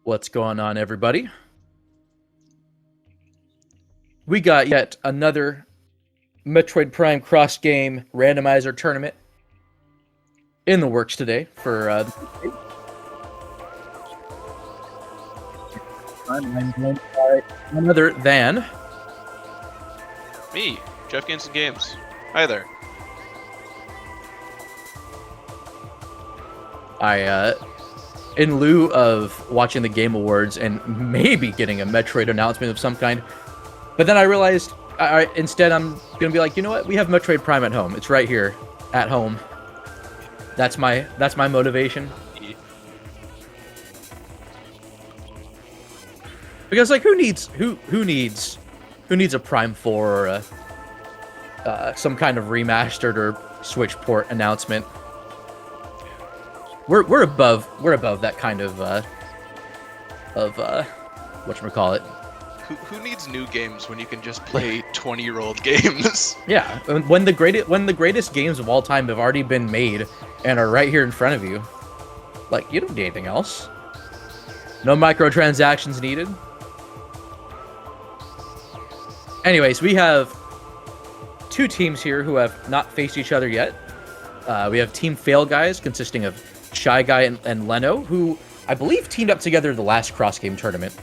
What's going on, everybody? We got yet another Metroid Prime cross-game randomizer tournament in the works today for I'm joined by none other than Me, Jeff Games Games. Hi there. in lieu of watching the Game Awards and maybe getting a Metroid announcement of some kind, but then I realized instead I'm gonna be like, you know what? We have Metroid Prime at home. It's right here, at home. That's my motivation. Because like, who needs a Prime 4 or some kind of remastered or Switch port announcement? We're above that kind of whatchamacallit. Who needs new games when you can just play 20-year-old games? Yeah, when the greatest games of all time have already been made and are right here in front of you. Like, you don't need anything else. No microtransactions needed. Anyways, we have two teams here who have not faced each other yet. We have Team PhailGuys, consisting of Shy Guy and Leno, who I believe teamed up together the last cross-game tournament,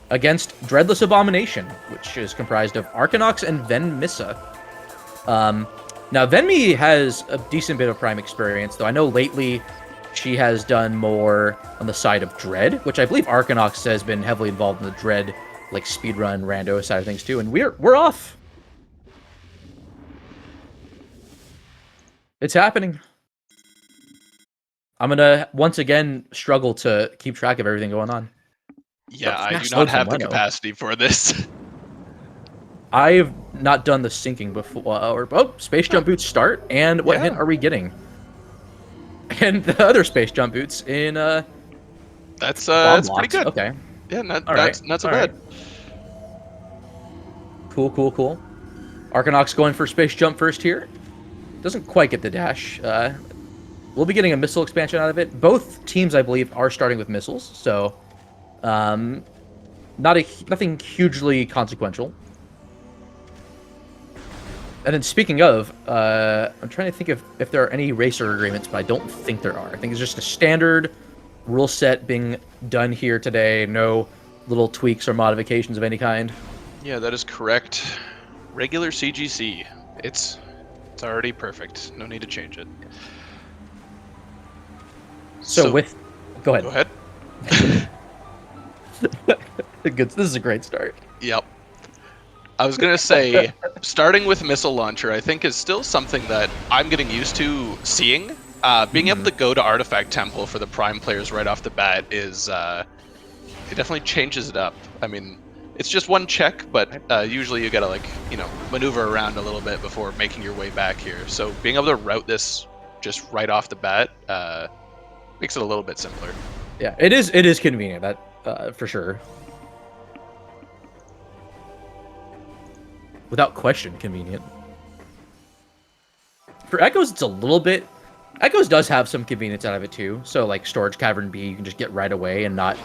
against Dreadless Abomination, which is comprised of Arkanox and Venmissa. Now, Venmi has a decent bit of Prime experience, though I know lately she has done more on the side of Dread, which I believe Arkanox has been heavily involved in the Dread, like, speedrun rando side of things too, and we're off. It's happening. I'm gonna once again struggle to keep track of everything going on. Yeah, I do not have the capacity for this. I've not done the syncing before. Space jump boots start, and what hint are we getting? And the other space jump boots in that's pretty good. Okay. Yeah, not so bad. Cool. Arkanox going for space jump first here. Doesn't quite get the dash. We'll be getting a missile expansion out of it. Both teams, I believe, are starting with missiles, so nothing hugely consequential. And then speaking of, I'm trying to think if there are any racer agreements, but I don't think there are. I think it's just a standard rule set being done here today. No little tweaks or modifications of any kind. Yeah, that is correct. Regular CGC. It's already perfect. No need to change it. So go ahead. Go ahead. Good. This is a great start. Yep. I was gonna say, starting with missile launcher, I think is still something that I'm getting used to seeing. Being able to go to Artifact Temple for the Prime players right off the bat is it definitely changes it up. I mean, it's just one check, but usually you gotta maneuver around a little bit before making your way back here. So being able to route this just right off the bat makes it a little bit simpler. Yeah, it is convenient, that for sure. Without question, convenient. For Echoes, it's a little bit... Echoes does have some convenience out of it, too. So, like, Storage Cavern B, you can just get right away and not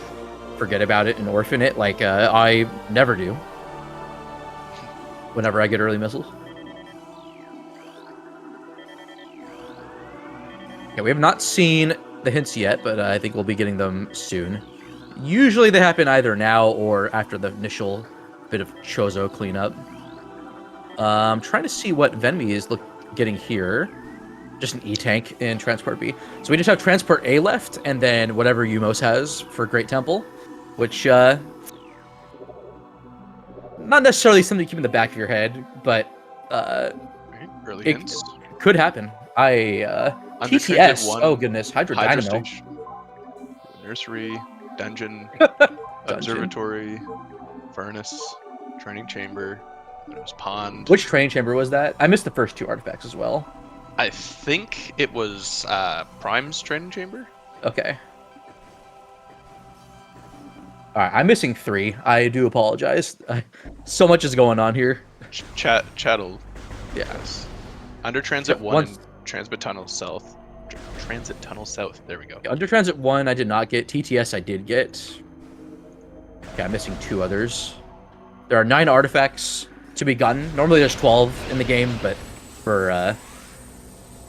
forget about it and orphan it, like I never do. Whenever I get early missiles. Yeah, we have not seen the hints yet, but I think we'll be getting them soon. Usually they happen either now or after the initial bit of Chozo cleanup. I'm trying to see what Venmi is getting here. Just an E-Tank in Transport B. So we just have Transport A left, and then whatever Umos has for Great Temple, which, not necessarily something to keep in the back of your head, but Early it hints. Could happen. TTS, oh goodness, Hydro Dynamo. Nursery, Dungeon, Observatory, Furnace, Training Chamber, it was Pond. Which training chamber was that? I missed the first two artifacts as well. I think it was Prime's Training Chamber. Okay. Alright, I'm missing 3. I do apologize. So much is going on here. Chattel. Yeah. Yes. Under Transit 1 and Transmit Tunnel South. Transit Tunnel South. There we go. Under Transit 1, I did not get. TTS, I did get. Okay, I'm missing 2 others. There are 9 artifacts to be gotten. Normally there's 12 in the game, but for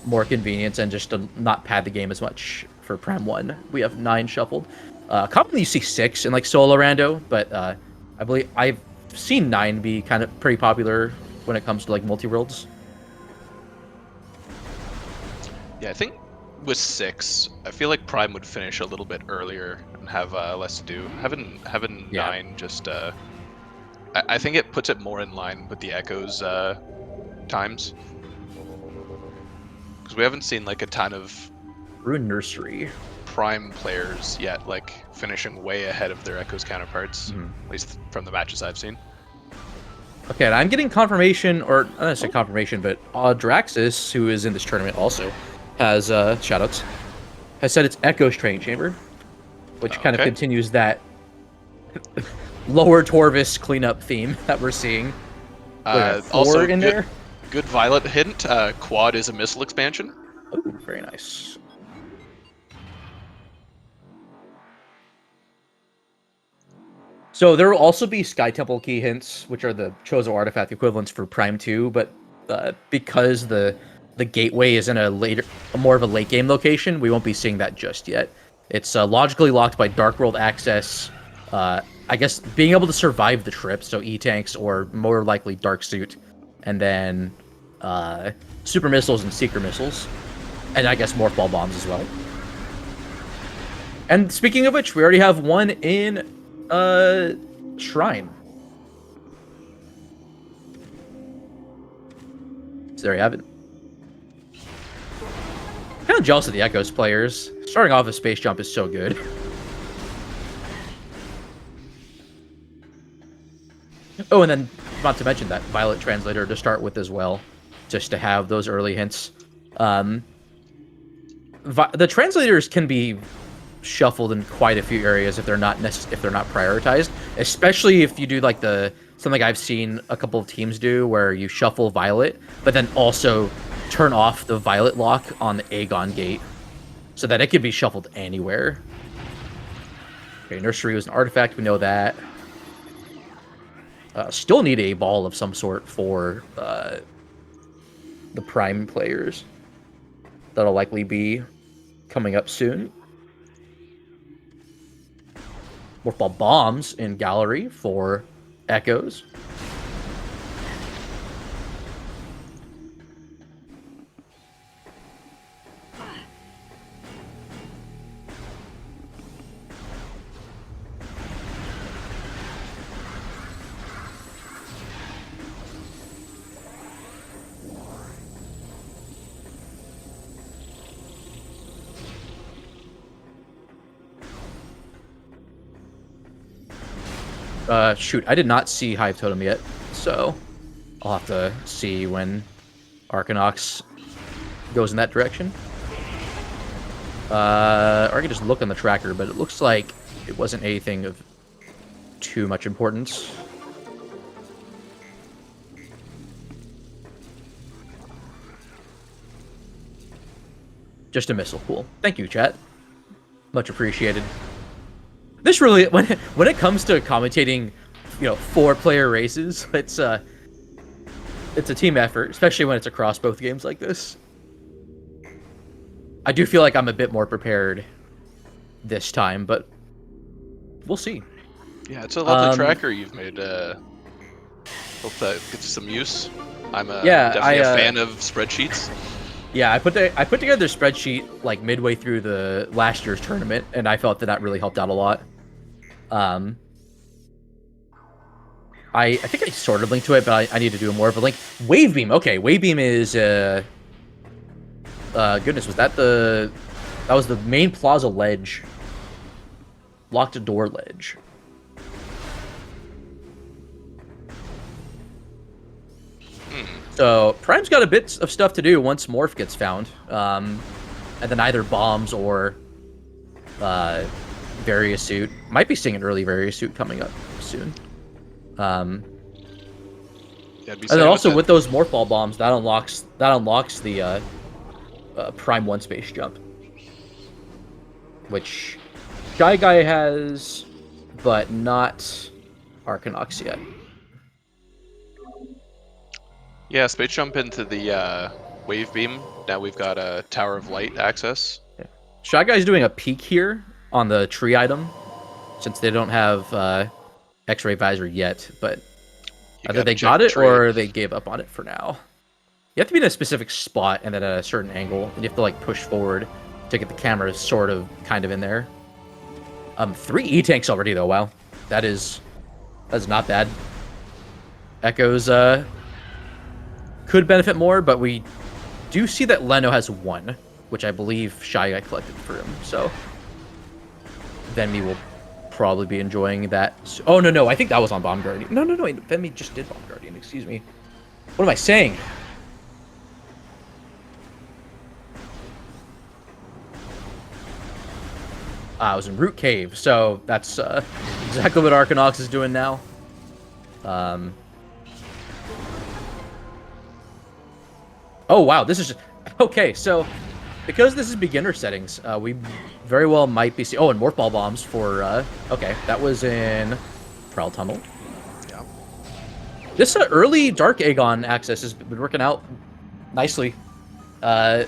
more convenience and just to not pad the game as much for Prime 1, we have 9 shuffled. Commonly you see 6 in like solo rando, but I believe I've seen 9 be kind of pretty popular when it comes to like multi-worlds. Yeah, I think with 6, I feel like Prime would finish a little bit earlier and have less to do. Having 9 just I think it puts it more in line with the Echo's times, because we haven't seen like a ton of Ruin Nursery Prime players yet, like finishing way ahead of their Echo's counterparts, at least from the matches I've seen. Okay, and I'm getting confirmation, or I don't say confirmation, but Draxus, who is in this tournament also, has shoutouts, has said it's Echo's training chamber, which kind of continues that lower Torvis cleanup theme that we're seeing. Also, in there. Good Violet hint. Quad is a missile expansion. Ooh, very nice. So there will also be Sky Temple key hints, which are the Chozo artifact equivalents for Prime 2, but because the gateway is in a more of a late game location, we won't be seeing that just yet. It's logically locked by Dark World access. I guess being able to survive the trip, so E-tanks or more likely Dark Suit, and then super missiles and seeker missiles, and I guess morph ball bombs as well. And speaking of which, we already have one in Shrine. So there you have it. Kind of jealous of the Echoes players. Starting off with Space Jump is so good. Oh, and then not to mention that Violet Translator to start with as well, just to have those early hints. The translators can be shuffled in quite a few areas if they're not prioritized, especially if you do like something I've seen a couple of teams do where you shuffle Violet, but then also turn off the Violet lock on the Aegon gate so that it can be shuffled anywhere. Okay, Nursery was an artifact, we know that. Still need a ball of some sort for the Prime players. That'll likely be coming up soon. Morph ball bombs in Gallery for Echoes. Shoot, I did not see Hive Totem yet, so I'll have to see when Arcanox goes in that direction. Or I can just look on the tracker, but it looks like it wasn't anything of too much importance. Just a missile. Cool. Thank you, chat. Much appreciated. This really, when it comes to commentating, 4-player races, it's a team effort, especially when it's across both games like this. I do feel like I'm a bit more prepared this time, but we'll see. Yeah, it's a lovely tracker you've made. Hope that gets some use. I'm definitely a fan of spreadsheets. Yeah, I put together a spreadsheet like midway through the last year's tournament, and I felt that really helped out a lot. I think I sort of linked to it, but I need to do more of a link. Wavebeam. Okay, Wavebeam is goodness, was that was the main plaza ledge. Locked door ledge. So Prime's got a bit of stuff to do once Morph gets found. And then either bombs or Various Suit. Might be seeing an early Various Suit coming up soon. And then also with those Morph Ball bombs, that unlocks the Prime 1 space jump. which Shy Guy has, but not Arcanox yet. Yeah, space jump into the wave beam. Now we've got a Tower of Light access. Yeah. Shy Guy's doing a peek here on the tree item, since they don't have X-ray visor yet, but either they got it or they gave up on it for now. You have to be in a specific spot and then at a certain angle, and you have to like push forward to get the camera sort of kind of in there. 3 E-tanks already though. Wow, that's not bad. Echoes could benefit more, but we do see that Leno has 1, which I believe Shy Guy collected for him. So Venmi will probably be enjoying that. Oh no, I think that was on Bomb Guardian. No, Venmi just did Bomb Guardian. Excuse me. What am I saying? I was in Root Cave, so that's exactly what Arcanox is doing now. Oh wow, this is just... Okay, so because this is beginner settings, we very well might be... Oh, and Morph Ball Bombs for... Okay, that was in Prowl Tunnel. Yeah. This early Dark Aegon access has been working out nicely. I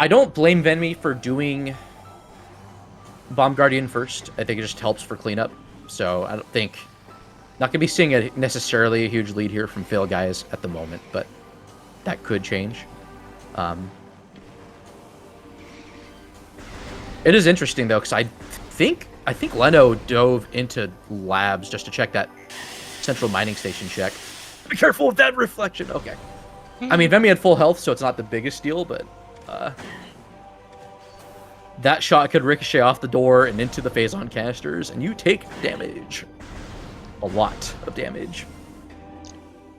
don't blame Venmi for doing Bomb Guardian first. I think it just helps for cleanup. So I don't think... Not going to be seeing necessarily a huge lead here from PhailGuys at the moment, but that could change. It is interesting, though, because I think Leno dove into labs just to check that central mining station check. Be careful with that reflection. Okay. I mean, Venmi had full health, so it's not the biggest deal, but... that shot could ricochet off the door and into the Phazon canisters, and you take damage. A lot of damage.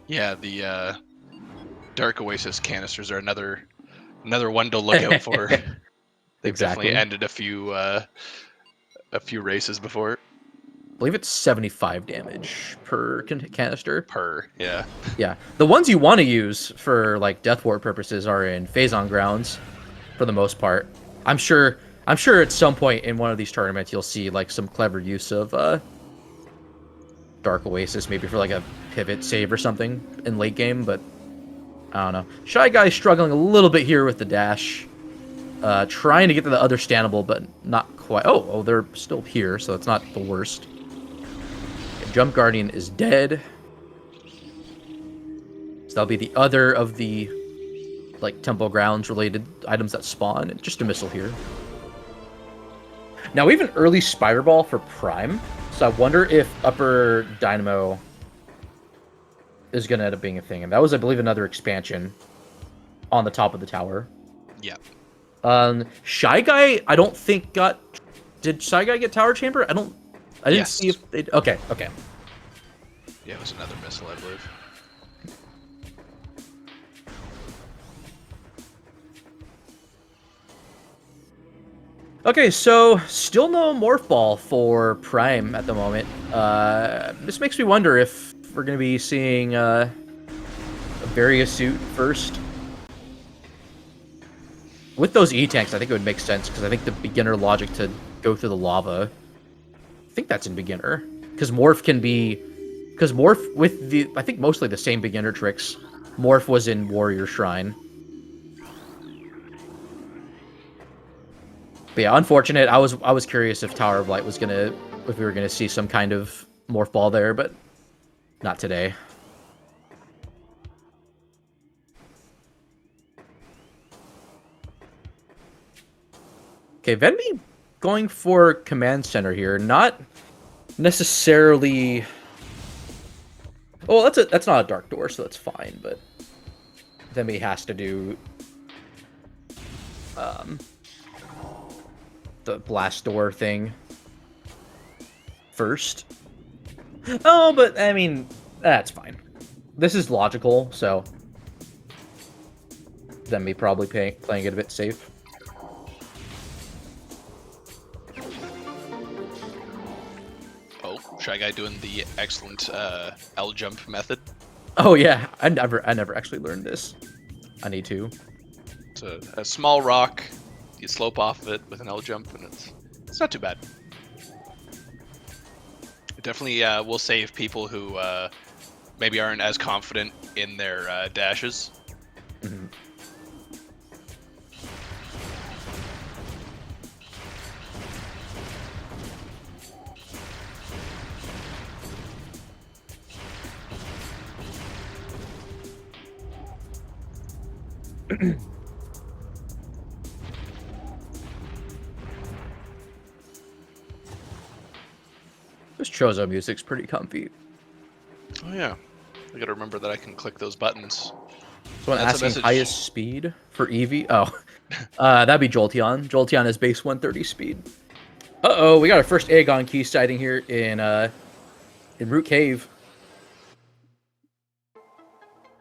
Yeah, the Dark Oasis canisters are another one to look out for. They've definitely ended a few races before. I believe it's 75 damage per canister. Yeah. Yeah. The ones you want to use for like Death Ward purposes are in Phazon grounds, for the most part. I'm sure at some point in one of these tournaments you'll see like some clever use of Dark Oasis, maybe for like a pivot save or something in late game, but I don't know. Shy Guy's struggling a little bit here with the dash. Trying to get to the other standable, but not quite. Oh, they're still here, so it's not the worst. Okay, Jump Guardian is dead. So that'll be the other of the like Temple Grounds related items that spawn, and just a missile here. Now we have an early Spider Ball for Prime, so I wonder if Upper Dynamo is going to end up being a thing. And that was, I believe, another expansion on the top of the tower. Yeah. Shy Guy, I don't think got... Did Shy Guy get Tower Chamber? I didn't see if they... Okay. Yeah, it was another missile, I believe. Okay, so still no Morph Ball for Prime at the moment. This makes me wonder if we're going to be seeing a Variasuit first. With those E-Tanks, I think it would make sense, because I think the beginner logic to go through the lava, I think that's in beginner. Because Morph can be... Because Morph, with the... I think mostly the same beginner tricks. Morph was in Warrior Shrine. But yeah, unfortunate. I was curious if Tower of Light was gonna... If we were gonna see some kind of Morph Ball there, but... Not today. Okay, Venmi going for Command Center here. Not necessarily... Oh, that's not a Dark Door, so that's fine, but... Venmi has to do... the Blast Door thing first. Oh, but, I mean, that's fine. This is logical, so... Venmi probably playing it a bit safe. Shy Guy doing the excellent L jump method. Oh yeah, I never actually learned this. I need to. It's a small rock. you slope off of it with an L jump, and it's not too bad. It definitely will save people who maybe aren't as confident in their dashes. Mhm. This Chozo music's pretty comfy. Oh yeah, I gotta remember that I can click those buttons. Someone That's a asking message. highest speed for Eevee. Oh, that'd be Jolteon. Jolteon is base 130 speed. Uh-oh, we got our first Aegon key sighting here in Root Cave.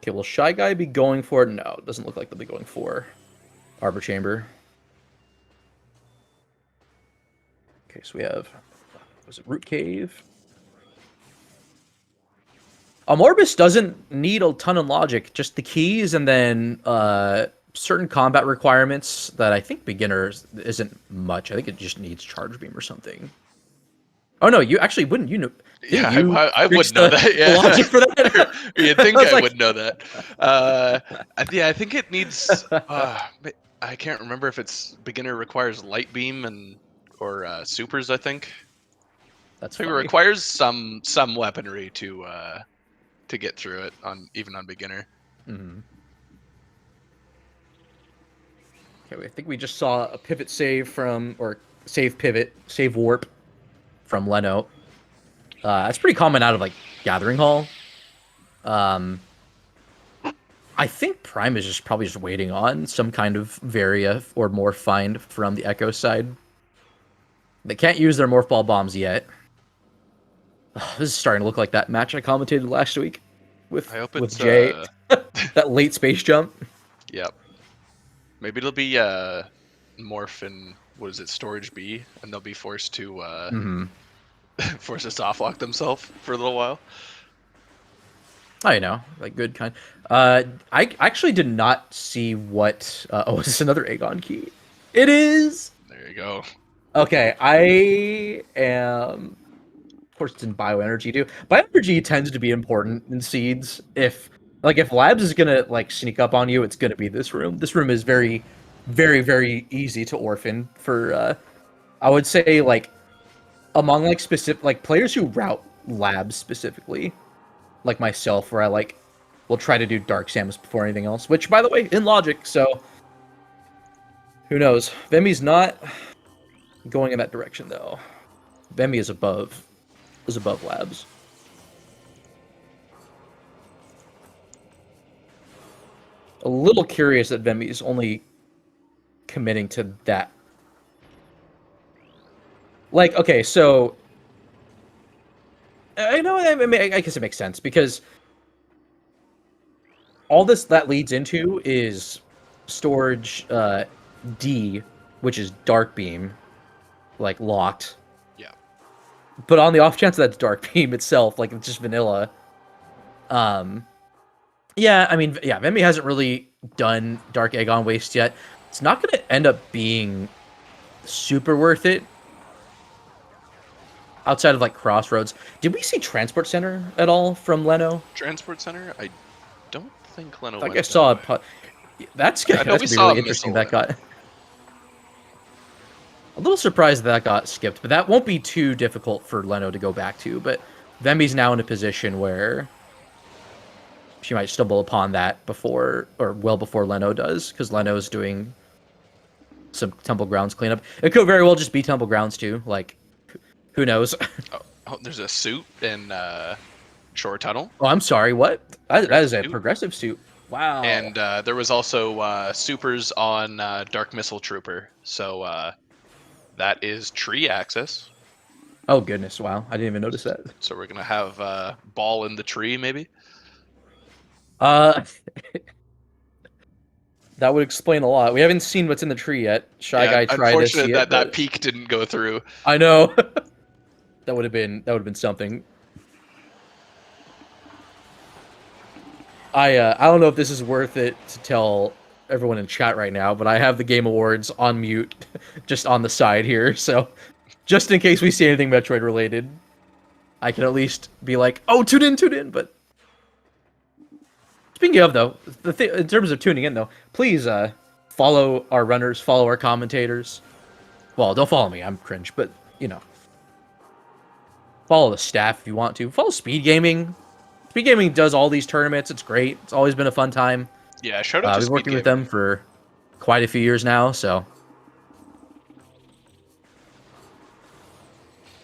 Okay, will Shy Guy be going for it? No, it doesn't look like they'll be going for Arbor Chamber. Okay, so we have, was it Root Cave? Morbus doesn't need a ton of logic, just the keys and then certain combat requirements that I think beginners isn't much. I think it just needs Charge Beam or something. Oh no, you actually wouldn't. You know, Yeah, you I would fix know the that. Yeah, logic for that. you'd think I was I like, would know that. Yeah, I think it needs. I can't remember if it's beginner requires light beam and or supers. I think that's it funny. requires some weaponry to get through it on even on beginner. Mm-hmm. Okay, I think we just saw a pivot save from, or save pivot, save warp from Leno. That's pretty common out of like Gathering Hall. I think Prime is just probably just waiting on some kind of Varia or Morph find from the Echo side. They can't use their Morph Ball bombs yet. This is starting to look like that match I commentated last week with I hope with it's Jay. That late space jump. Yep. Maybe it'll be morph in what is it, storage B, and they'll be forced to Mm-hmm. forced to soft lock themselves for a little while. I know, like good kind. I actually did not see what. Oh, is this another Aegon key? It is. There you go. Okay, I am. Of course, it's in bioenergy too. Bioenergy tends to be important in seeds. If Labs is gonna like sneak up on you, it's gonna be this room. This room is very, very, very easy to orphan for. I would say like among like specific like players who route Labs specifically, like myself, where I like will try to do Dark Samus before anything else. Which, by the way, in logic, so who knows? Vemi's not going in that direction though. Vemi is above Labs. A little curious that Vemi's only committing to that. Like, okay, so I know. I mean, I guess it makes sense because all this that leads into is storage D, which is Dark Beam, like locked. Yeah. But on the off chance that's Dark Beam itself, like it's just vanilla. Yeah, I mean, yeah, Vemi hasn't really done Dark Aegon Waste yet. It's not going to end up being super worth it. Outside of like Crossroads, did we see Transport Center at all from Leno? Transport center? I don't think Leno Like went I saw that way. that's I know gonna we be saw really a interesting. missile That got a little surprised that got skipped, but that won't be too difficult for Leno to go back to. But Vemi's now in a position where she might stumble upon that before or well before Leno does, because Leno's doing some Temple Grounds cleanup. It could very well just be Temple Grounds too. Like, who knows? Oh, there's a suit in Shore Tunnel. Oh, I'm sorry. What? That is a Suit. progressive suit. Wow. And there was also supers on Dark Missile Trooper. So that is tree access. Oh goodness! Wow, I didn't even notice that. So we're gonna have ball in the tree, maybe. Uh, that would explain a lot. We haven't seen what's in the tree yet. Shy Yeah, Guy tried to see unfortunate it, that but peak didn't go through. I know that would have been something. I don't know if this is worth it to tell everyone in chat right now, but I have the Game Awards on mute, just on the side here. So, just in case we see anything Metroid related, I can at least be like, "Oh, tune in." But speaking of though, in terms of tuning in though, please follow our runners, follow our commentators. Well, don't follow me. I'm cringe, but you know, follow the staff if you want to. Follow SpeedGaming. SpeedGaming does all these tournaments. It's great. It's always been a fun time. Yeah, shout out to We've been working with SpeedGaming. them for quite a few years now, so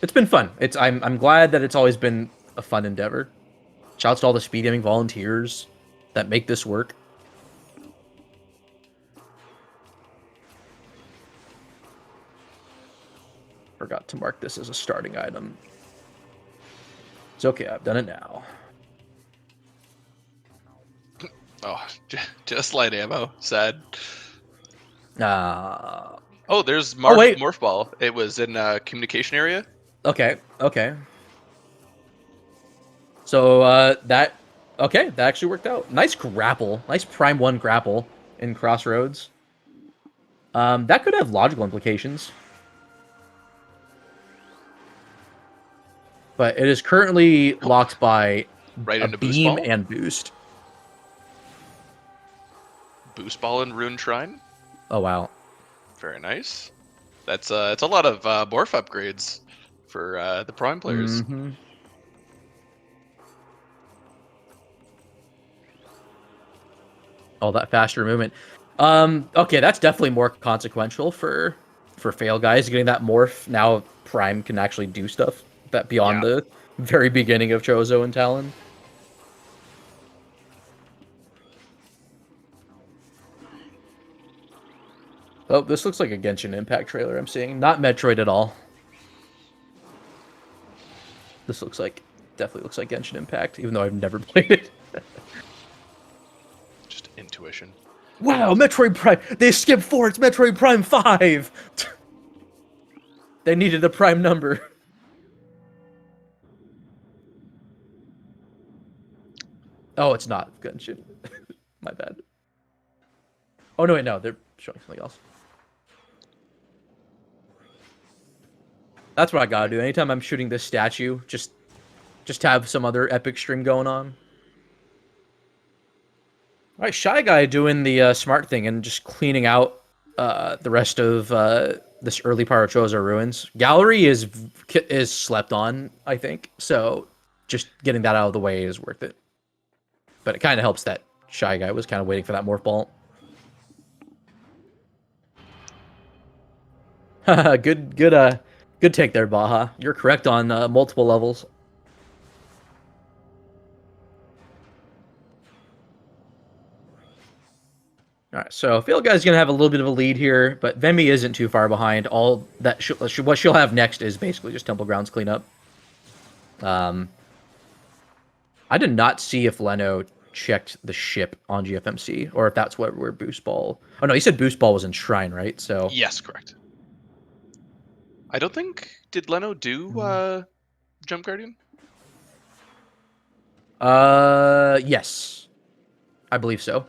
it's been fun. I'm glad that it's always been a fun endeavor. Shouts to all the SpeedGaming volunteers that make this work. Forgot to mark this as a starting item. It's okay, I've done it now. Oh, just light ammo. Sad. Oh, there's wait. Morph Ball. It was in communication area. Okay. So that actually worked out. Nice grapple. Nice Prime 1 grapple in Crossroads. That could have logical implications. But it is currently locked by Right a into Boost beam Ball? and boost. Boost Ball and Rune Shrine. Oh wow. Very nice. It's a lot of morph upgrades for the Prime players. Mm-hmm. All that faster movement. Okay, that's definitely more consequential for PhailGuys getting that morph. Now Prime can actually do stuff that beyond Yeah. the very beginning of Chozo and Talon. Oh, this looks like a Genshin Impact trailer I'm seeing. Not Metroid at all. This definitely looks like Genshin Impact, even though I've never played it. Just intuition. Wow, Metroid Prime! They skipped 4, it's Metroid Prime 5! They needed a prime number. Oh, it's not Genshin. My bad. Oh, no, wait, no, they're showing something else. That's what I gotta do. Anytime I'm shooting this statue, just have some other epic stream going on. All right, Shy Guy doing the smart thing and just cleaning out the rest of this early part of Chozo Ruins. Gallery is slept on, I think. So just getting that out of the way is worth it. But it kind of helps that Shy Guy was kind of waiting for that morph ball. Good take there, Baja. You're correct on multiple levels. All right, so PhailGuys gonna have a little bit of a lead here, but Vemi isn't too far behind. All that what she'll have next is basically just Temple Grounds cleanup. I did not see if Leno checked the ship on GFMC, or if that's where Boost Ball. Oh no, he said Boost Ball was in Shrine, right? So Yes, correct. I don't think did Leno do Jump Guardian? Yes, I believe so.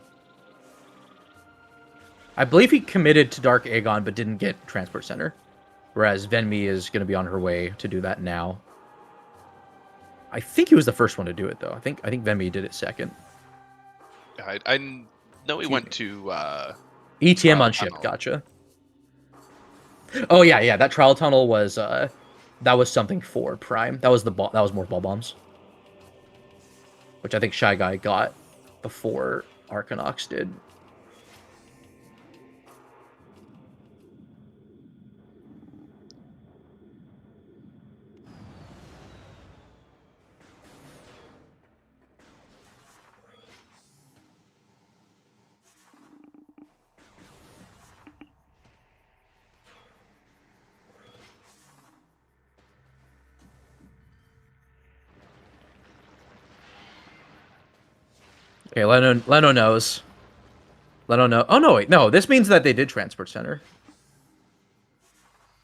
I believe he committed to Dark Aegon, but didn't get Transport Center. Whereas Venmi is going to be on her way to do that now. I think he was the first one to do it, though. I think Venmi did it second. I know he went to ETM on ship, gotcha. Oh yeah, that trial tunnel was that was something for Prime. That was that was more ball bombs, which I think Shy Guy got before Arcanox did. Okay, Leno knows. Leno know. Oh no, wait, no. This means that they did Transport Center,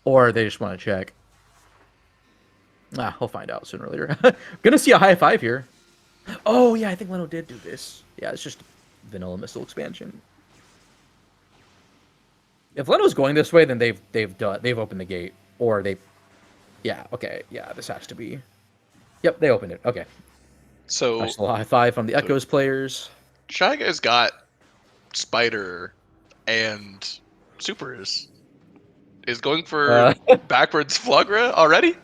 or they just want to check. We'll find out sooner or later. Gonna see a high five here. Oh yeah, I think Leno did do this. Yeah, it's just vanilla missile expansion. If Leno's going this way, then they've opened the gate, or they, yeah, okay, yeah, this has to be. Yep, they opened it. Okay, So, nice little high five from the Echoes players. Shy Guys got Spider and Supers. Is going for backwards Flagra already?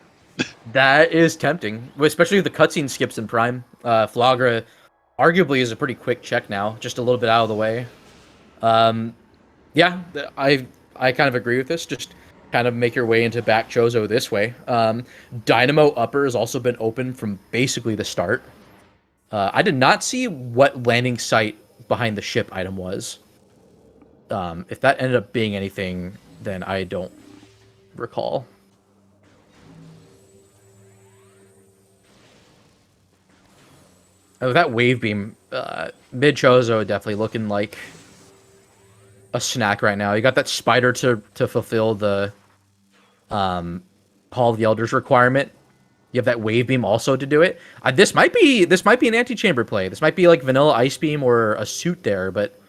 That is tempting, especially with the cutscene skips in Prime. Flagra arguably is a pretty quick check now, just a little bit out of the way. Yeah, I kind of agree with this. Just kind of make your way into back Chozo this way. Dynamo Upper has also been open from basically the start. I did not see what landing site behind the ship item was. If that ended up being anything, then I don't recall. Oh, that wave beam, mid Chozo definitely looking like a snack right now. You got that spider to fulfill the Hall of the Elders requirement. You have that wave beam also to do it. This might be an anti-chamber play. This might be like vanilla ice beam or a suit there, but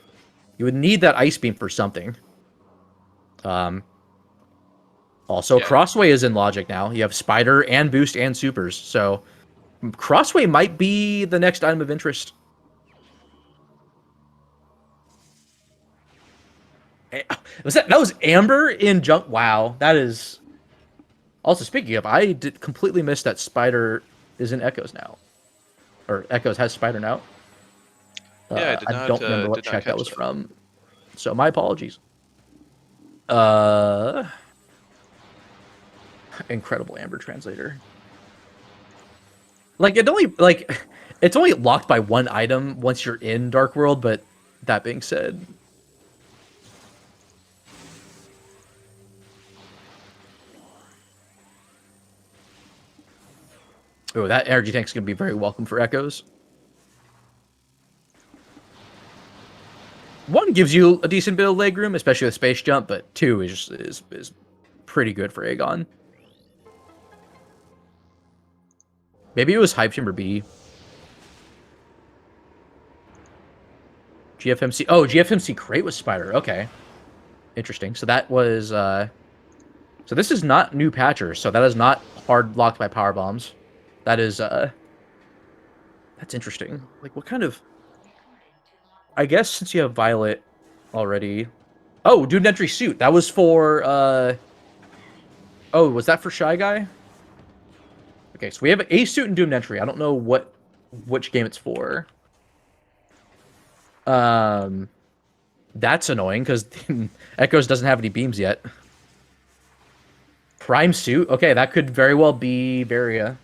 you would need that ice beam for something. Also, Yeah. Crossway is in logic now. You have Spider and Boost and Supers, so Crossway might be the next item of interest. That was Amber in Junk? Wow, that is. Also, speaking of, I did completely miss that Spider is in Echoes now, or Echoes has Spider now. Yeah, I did not. Don't remember what did not check that catch was from, so my apologies. Incredible Amber translator. Like it's only locked by one item once you're in Dark World, but that being said. Oh, that energy tank's gonna be very welcome for Echoes. One gives you a decent bit of leg room, especially with space jump, but two is pretty good for Aegon. Maybe it was Hype Chamber B. GFMC. Oh, GFMC crate was Spider. Okay. Interesting. So that was so this is not new patchers, so that is not hard locked by power bombs. That is that's interesting. Like what kind of I guess since you have Violet already. Oh, Doom Entry suit. That was for oh, was that for Shy Guy? Okay, so we have a suit and Doom Entry. I don't know which game it's for. That's annoying because Echoes doesn't have any beams yet. Prime suit. Okay, that could very well be Varia.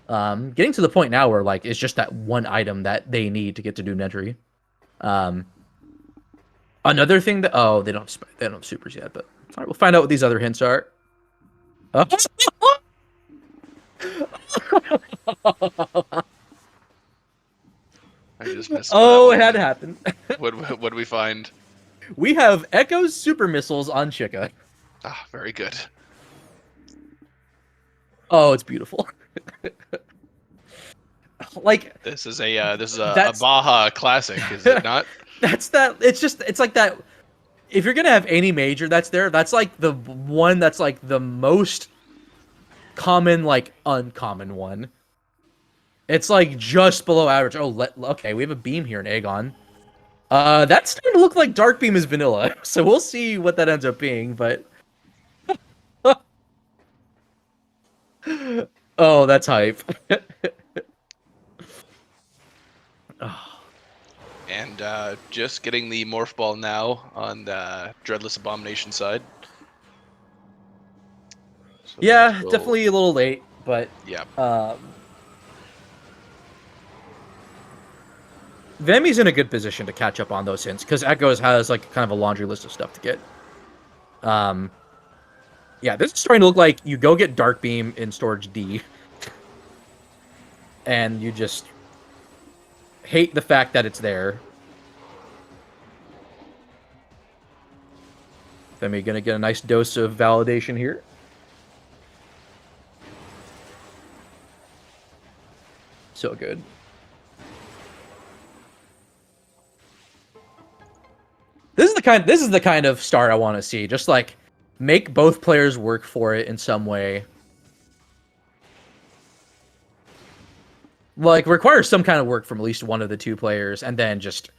Getting to the point now where like it's just that one item that they need to get to Doom Entry. Another thing that they don't have supers yet, but all right, we'll find out what these other hints are. Oh. I just missed. Oh, it had to happen. What do we find? We have Echo's super missiles on Chica. Ah, very good. Oh, it's beautiful. Like This is a Baja classic, is it not? It's like that. If you're gonna have any major that's there, that's like the one that's like the most common, like uncommon one. It's like just below average. Oh, okay, we have a beam here in Aegon. That's starting to look like Dark Beam is vanilla, so we'll see what that ends up being. But oh, that's hype. And just getting the Morph Ball now on the Dreadless Abomination side. So Yeah, definitely a little late, but yeah. Vemi's in a good position to catch up on those hints because Echoes has like kind of a laundry list of stuff to get. Yeah, this is starting to look like you go get Dark Beam in Storage D, and you just hate the fact that it's there. Vemi gonna get a nice dose of validation here. So good. This is the is the kind of start I want to see. Just like make both players work for it in some way. Like requires some kind of work from at least one of the two players, and then just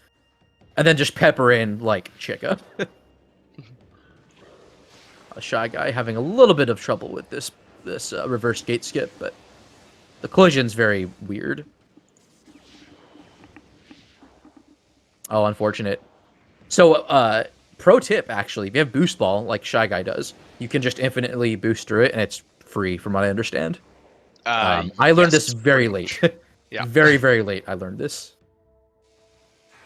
pepper in like Chica. A Shy Guy having a little bit of trouble with this reverse gate skip, but the collision's very weird. Oh, unfortunate. So, pro tip, actually, if you have Boost Ball, like Shy Guy does, you can just infinitely boost through it, and it's free, from what I understand. I learned this very late. Yeah. Very, very late, I learned this.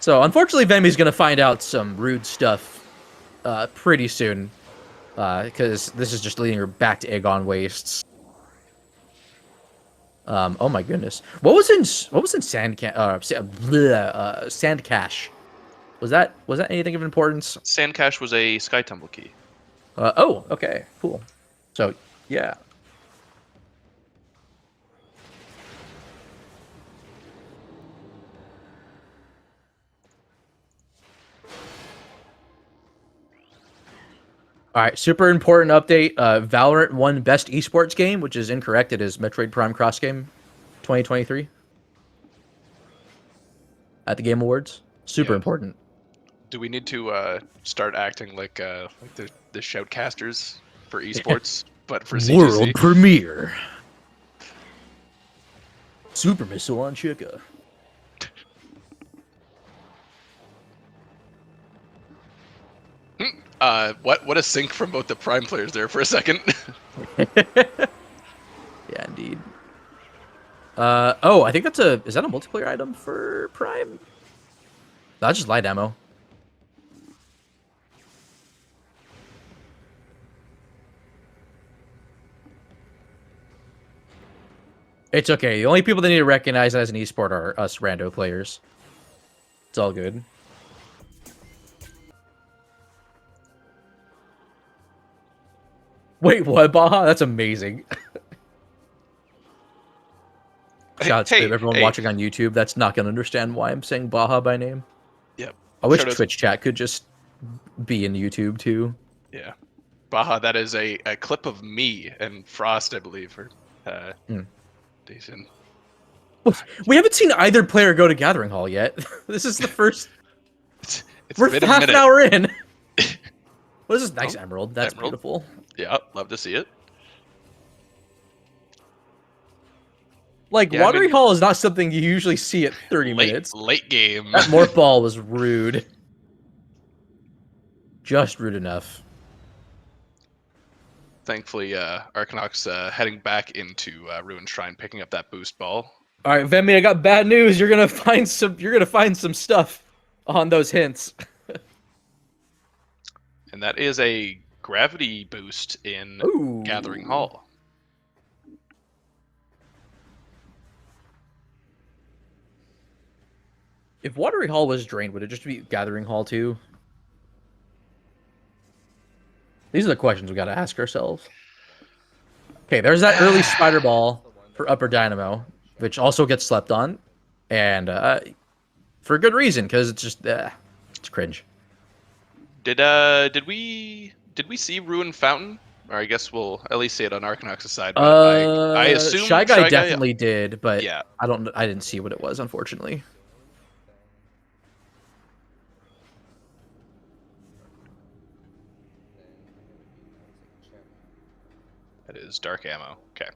So, unfortunately, Vemi's going to find out some rude stuff pretty soon, because this is just leading her back to Aegon Wastes. Oh my goodness. What was in Sand Cache? Was that anything of importance? Sandcash was a Sky Temple key. Oh, okay, cool. So, yeah. All right, super important update. Valorant won Best Esports Game, which is incorrect. It is Metroid Prime Cross Game 2023 at the Game Awards. Super important. Do we need to start acting like the shoutcasters for esports, but for CGC? World premiere. Super Missile on Chica. What a sync from both the Prime players there for a second. Yeah, indeed. Oh, I think is that a multiplayer item for Prime? That's just light ammo. It's okay. The only people that need to recognize it as an esport are us rando players. It's all good. Wait, what, Baja? That's amazing. Shout out to everyone watching on YouTube that's not going to understand why I'm saying Baja by name. Yep. I wish Twitch chat could just be in YouTube too. Yeah. Baja, that is a clip of me and Frost, I believe, or decent. We haven't seen either player go to Gathering Hall yet. This is the first. We're half an hour in. What is this? Nice emerald. That's beautiful. Yeah, love to see it. Like, Yeah, Watery Hall is not something you usually see at 30 minutes. Late game. That Morph Ball was rude. Just rude enough. Thankfully, Arcanox heading back into Ruined Shrine, picking up that boost ball. All right, Vemi, I got bad news. You're gonna find some stuff on those hints. And that is a gravity boost in Gathering Hall. If Watery Hall was drained, would it just be Gathering Hall too? These are the questions we got to ask ourselves. Okay, there's that early Spider Ball for Upper Dynamo, which also gets slept on, and for a good reason, because it's just it's cringe. Did we see Ruined Fountain? Or I guess we'll at least see it on Arcanox's side. But I assume Shy Guy definitely did, but yeah. I didn't see what it was, unfortunately. That is dark ammo. Okay.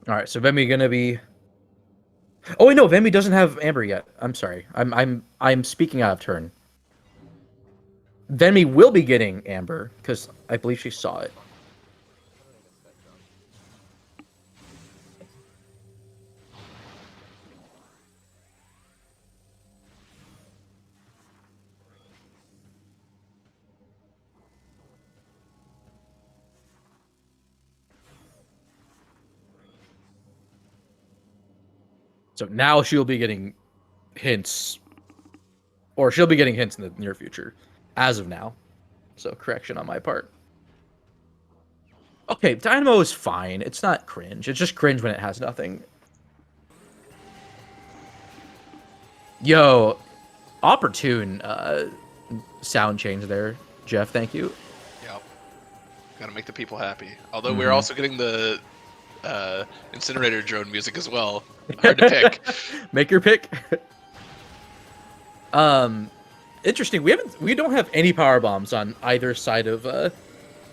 All right, so Vemi gonna be. Oh wait, no, Vemi doesn't have Amber yet. I'm sorry. I'm speaking out of turn. Vemi will be getting Amber because I believe she saw it. So now she'll be getting hints, or she'll be getting hints in the near future, as of now. So correction on my part. Okay, Dynamo is fine. It's not cringe. It's just cringe when it has nothing. Yo, opportune sound change there, Jeff. Thank you. Yep. Gotta make the people happy. Although we're also getting the incinerator drone music as well. Hard to pick. Make your pick. Interesting. We don't have any power bombs on either side of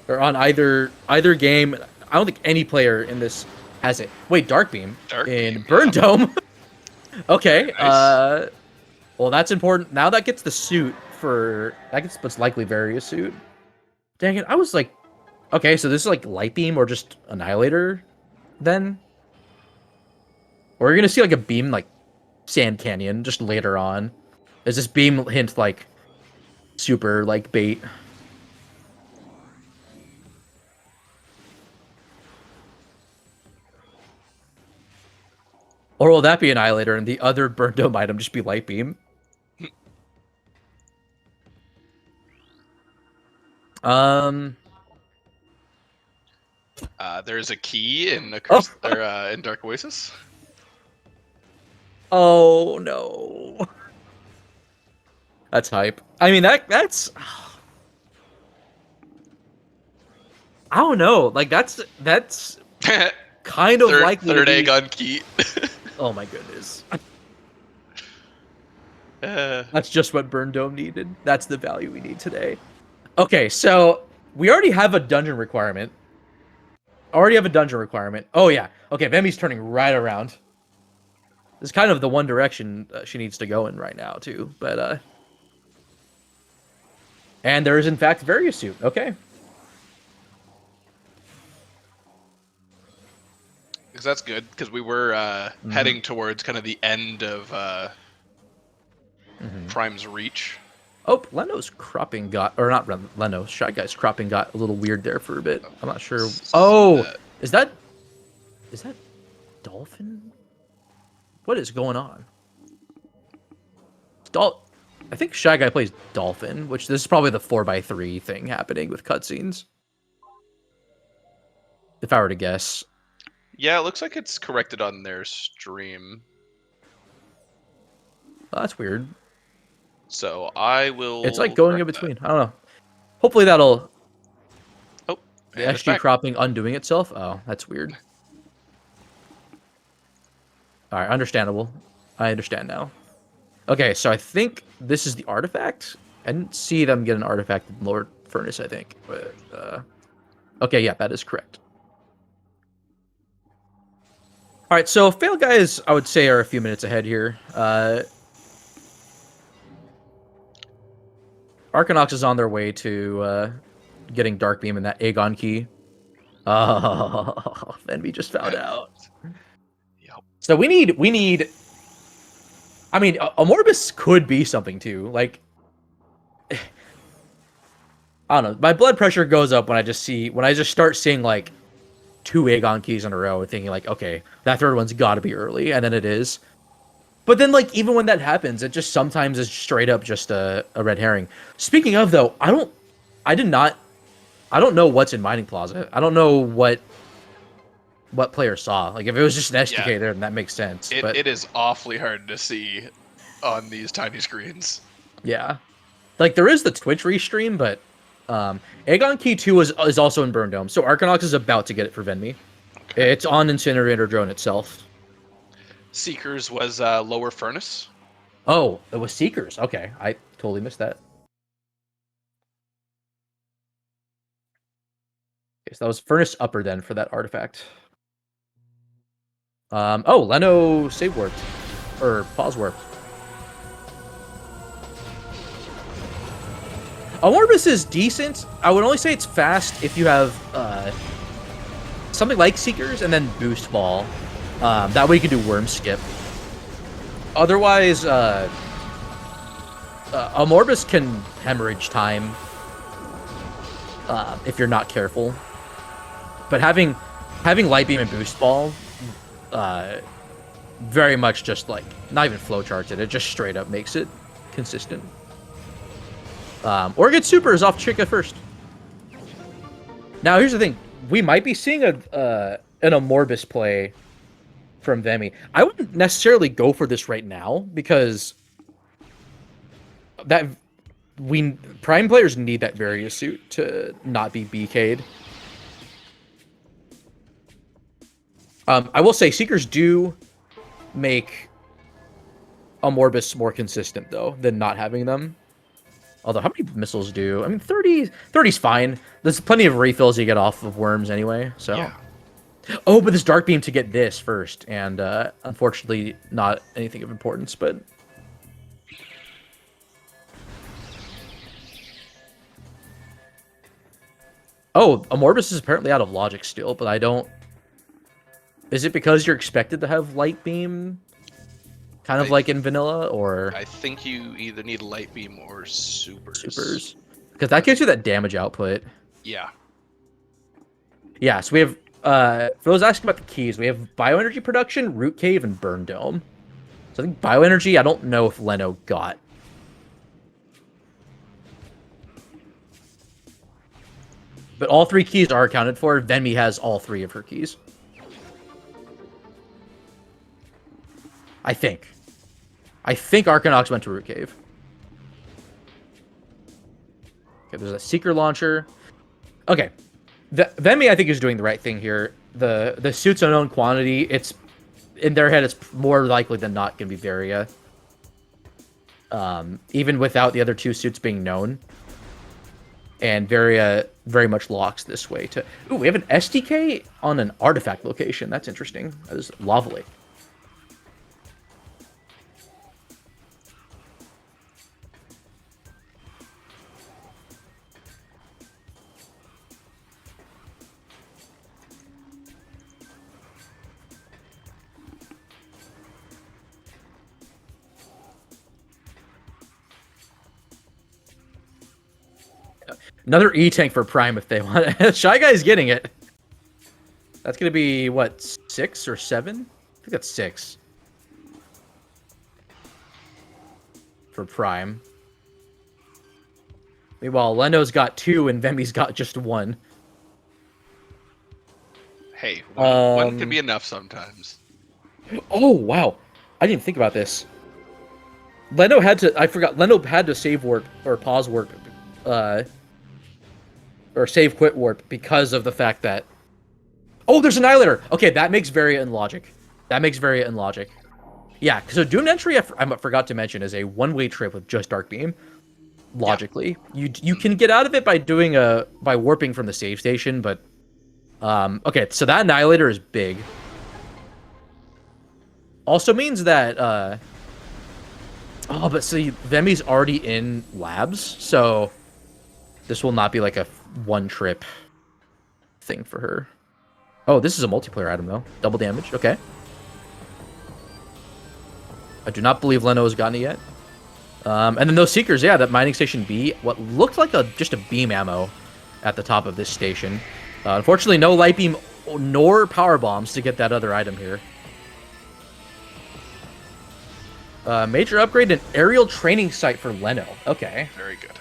or on either game. I don't think any player in this has it. Wait, Dark Beam in Burn Dome. Okay. Nice. Well, that's important. Now that gets the suit for that gets what's likely Various suit. Dang it! I was like, okay, so this is like Light Beam or just Annihilator, then. Or you're gonna see like a beam like Sand Canyon just later on. Is this beam hint like super like bait? Or will that be Annihilator and the other Burn Dome item just be Light Beam? There's a key in the curse, or, in Dark Oasis. Oh no. That's hype. I mean that's I don't know. Like that's kind of likely third to be... egg on key. Oh my goodness. That's just what Burn Dome needed. That's the value we need today. Okay, so we already have a dungeon requirement. Oh yeah. Okay, Vemi's turning right around. This is kind of the one direction she needs to go in right now too. But and there is in fact Various suit. Okay. Because that's good, because we were heading towards kind of the end of Prime's reach. Oh, Leno's cropping got, or not Leno, Shy Guy's cropping got a little weird there for a bit. I'm not sure. Oh, is that Dolphin? What is going on? I think Shy Guy plays Dolphin, which this is probably the 4x3 thing happening with cutscenes. If I were to guess. Yeah, it looks like it's corrected on their stream. Oh, that's weird. So I will... It's like going in between. I don't know. Hopefully that'll... Oh, the XG cropping undoing itself? Oh, that's weird. Alright, understandable. I understand now. Okay, so I think this is the artifact. I didn't see them get an artifact in Lower Furnace, I think. But, okay, yeah, that is correct. Alright, so PhailGuys, I would say, are a few minutes ahead here. Arcanox is on their way to getting Dark Beam and that Aegon key. Oh, then we just found out. Yep. So we need. I mean, Amorbus could be something too. Like, I don't know. My blood pressure goes up when I just start seeing like 2 Aegon keys in a row, and thinking like, okay, that third one's got to be early, and then it is. But then, like, even when that happens, it just sometimes is straight up just a red herring. Speaking of, though, I don't know what's in Mining Plaza. I don't know what player saw. Like, if it was just an SDK there, then that makes sense. But it is awfully hard to see on these tiny screens. Yeah. Like, there is the Twitch restream, but Aegon Key 2 is also in Burn Dome, so Arcanox is about to get it for Venmi. Okay. It's on Incinerator Drone itself. Seekers was Lower Furnace. Oh, it was Seekers. Okay, I totally missed that. Okay, so that was Furnace Upper then for that artifact. Oh, Leno save warped. Or pause warped. Amorbus is decent. I would only say it's fast if you have something like Seekers and then Boost Ball. That way you can do Worm Skip. Otherwise, Amorbus can hemorrhage time if you're not careful. But having Light Beam and Boost Ball very much just like not even flowcharts it just straight up makes it consistent. Or get supers off Chica first. Now here's the thing, we might be seeing an Amorbis play from Vemi. I wouldn't necessarily go for this right now because that Prime players need that Varia suit to not be BK'd. I will say Seekers do make Amorbis more consistent though than not having them. Although how many missiles do? I mean 30's fine. There's plenty of refills you get off of worms anyway, so. Yeah. Oh, but this Dark Beam to get this first, and unfortunately not anything of importance, but... Oh, Amorbis is apparently out of logic still, but I don't... Is it because you're expected to have Light Beam? Kind of like in vanilla, or... I think you either need Light Beam or Supers. Supers. Because that gives you that damage output. Yeah. Yeah, so we have... for those asking about the keys, we have Bioenergy Production, Root Cave, and Burn Dome. So I think Bioenergy, I don't know if Leno got. But all 3 keys are accounted for. Venmi has all 3 of her keys. I think. I think Arcanox went to Root Cave. Okay, there's a Seeker Launcher. Okay. Venmi, I think, is doing the right thing here. The suit's unknown quantity. It's in their head. It's more likely than not going to be Varia. Even without the other 2 suits being known. And Varia very much locks this way to. Ooh, we have an SDK on an artifact location. That's interesting. That is lovely. Another E-Tank for Prime if they want it. Shy Guy's getting it. That's going to be, what, 6 or 7? I think that's 6. For Prime. Meanwhile, Leno's got 2 and Vemi's got just 1. Hey, one can be enough sometimes. Oh, wow. I didn't think about this. Leno had to... I forgot. Leno had to save warp, or pause warp, or save quit warp because of the fact that... Oh, there's Annihilator! Okay, that makes Varia in logic. That makes Varia in logic. Yeah, so Doomed Entry, I forgot to mention, is a one-way trip with just Dark Beam. Logically. Yeah. You can get out of it by doing by warping from the save station, but... okay, so that Annihilator is big. Also means that, oh, but see, Vemi's already in labs, so... This will not be like a one-trip thing for her. Oh, this is a multiplayer item, though. Double damage. Okay. I do not believe Leno has gotten it yet. And then those Seekers, yeah, that Mining Station B, what looked like just a beam ammo at the top of this station. Unfortunately, no Light Beam nor Power Bombs to get that other item here. Major upgrade, an aerial training site for Leno. Okay. Very good.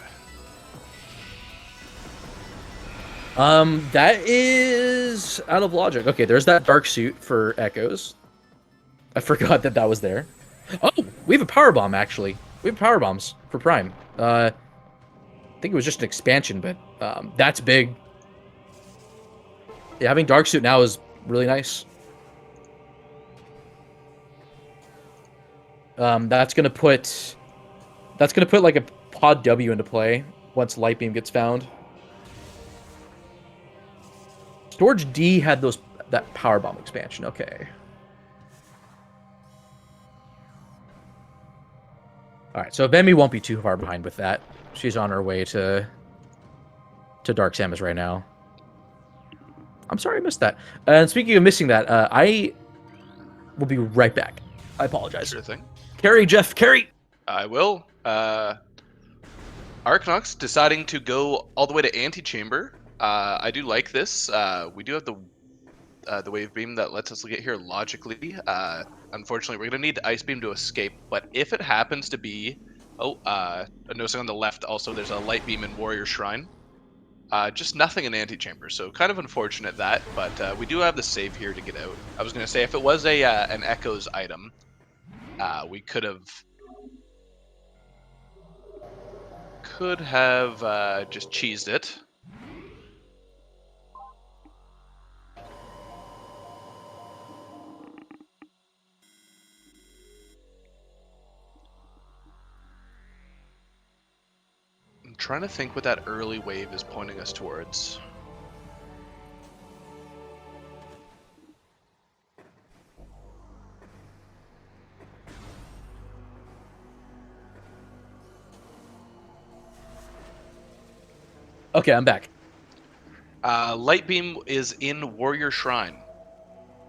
That is out of logic. Okay, there's that dark suit for Echoes. I forgot that was there. Oh, we have a power bomb, actually. We have power bombs for Prime. I think it was just an expansion, but that's big. Yeah, having dark suit now is really nice. That's gonna put like a pod W into play once Light Beam gets found. Storage D had that power bomb expansion. Okay. All right, so Vemi won't be too far behind with that. She's on her way to Dark Samus right now. I'm sorry I missed that. And speaking of missing that, I will be right back. I apologize. Sure thing. Carry, Jeff, carry. I will. Arcanox deciding to go all the way to Antechamber. I do like this. We do have the the wave beam that lets us get here logically. Unfortunately, we're gonna need the ice beam to escape. But if it happens to be, noticing on the left also there's a light beam in Warrior Shrine. Just nothing in antechamber, so kind of unfortunate that. But we do have the save here to get out. I was gonna say if it was a an Echoes item, we could have just cheesed it. I'm trying to think what that early wave is pointing us towards. Okay, I'm back. Light beam is in Warrior Shrine.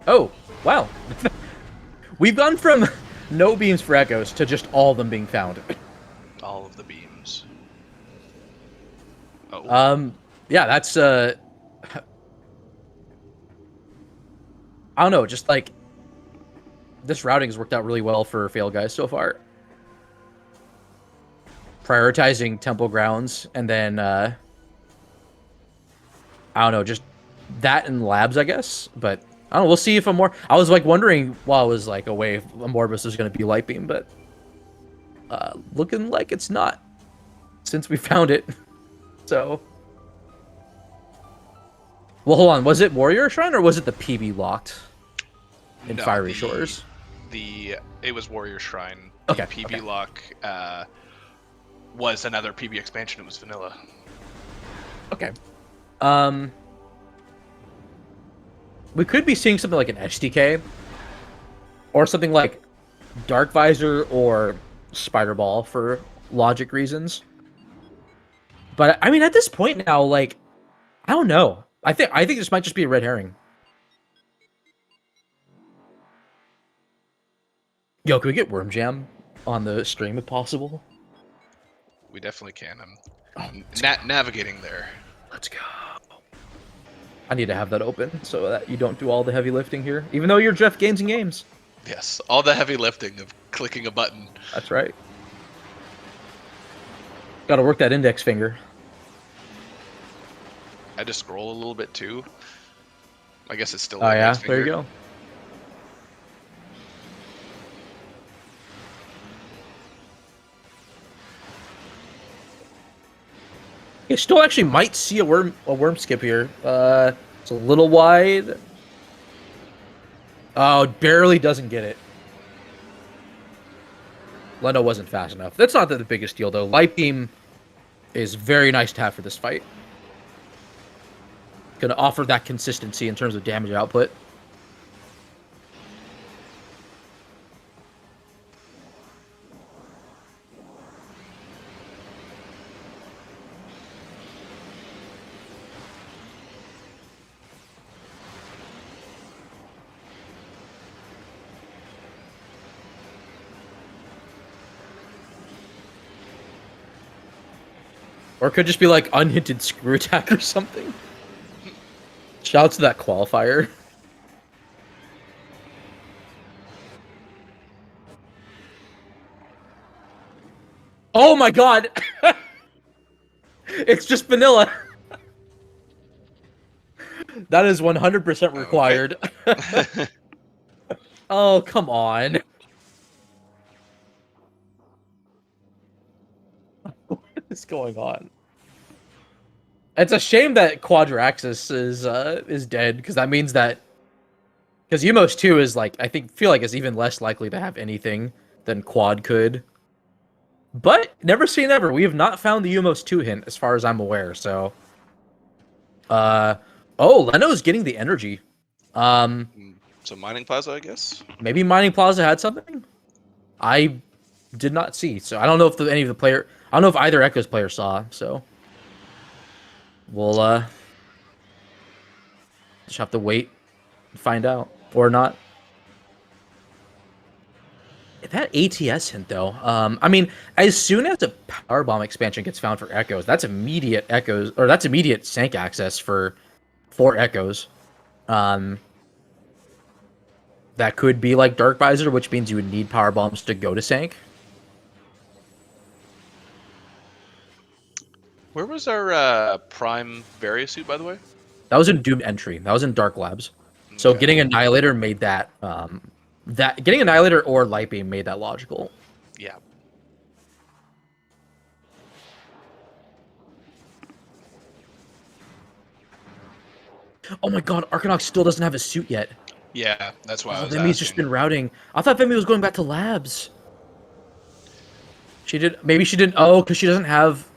Oh, wow. We've gone from no beams for Echoes to just all of them being found. All of the beams. Oh. Yeah, that's, I don't know, just like, this routing has worked out really well for PhailGuys so far. Prioritizing temple grounds, and then, I don't know, just that and labs, I guess, but I don't know, we'll see if I was, like, wondering while I was, like, away if Amorbus was going to be Light Beam, but looking like it's not, since we found it, so... Well, hold on, was it Warrior Shrine, or was it the PB locked in Fiery Shores? It was Warrior Shrine. Okay, The PB okay. lock was another PB expansion, it was vanilla. Okay. We could be seeing something like an SDK, or something like Dark Visor or Spider Ball for logic reasons. But I mean, at this point now, like, I don't know. I think this might just be a red herring. Yo, can we get Worm Jam on the stream if possible? We definitely can. I'm Oh, navigating there. let's go. I need to have that open so that you don't do all the heavy lifting here, even though you're Jeff Games and Games. Yes, all the heavy lifting of clicking a button. That's right. Got to work that index finger. I had to scroll a little bit too. I guess it's still. Oh the yeah, index there you finger. go. You still actually might see a worm skip here. It's a little wide. Oh, barely doesn't get it. Leno wasn't fast enough. That's not the biggest deal though. Light Beam is very nice to have for this fight. Gonna offer that consistency in terms of damage output. Or it could just be like unhinted screw attack or something. Shouts to that qualifier. Oh my god! It's just vanilla. That is 100% required. Okay. Oh, come on. What is going on? It's a shame that Quadraxis is dead, because that means that because Umos 2 is like feel like it's even less likely to have anything than Quad could. But never say never. We have not found the Umos 2 hint as far as I'm aware, so oh, Leno's getting the energy. So Mining Plaza, I guess. Maybe Mining Plaza had something? I did not see, so I don't know if any of the player I don't know if either Echoes player saw, so we'll just have to wait and find out. Or not. That ATS hint though, I mean, as soon as a power bomb expansion gets found for Echoes, that's immediate Echoes, or that's immediate Sank access for Echoes. that could be like Dark Visor, which means you would need power bombs to go to Sank. Where was our Prime Variasuit, by the way? That was in Doom Entry. That was in Dark Labs. So Okay. getting Annihilator made that getting Annihilator or Light Beam made that logical. Yeah. Oh my god, Arcanox still doesn't have a suit yet. Yeah, that's why I was Vemi's asking. just been routing. I thought Vemi was going back to labs. She did. Maybe she didn't. Oh, because she doesn't have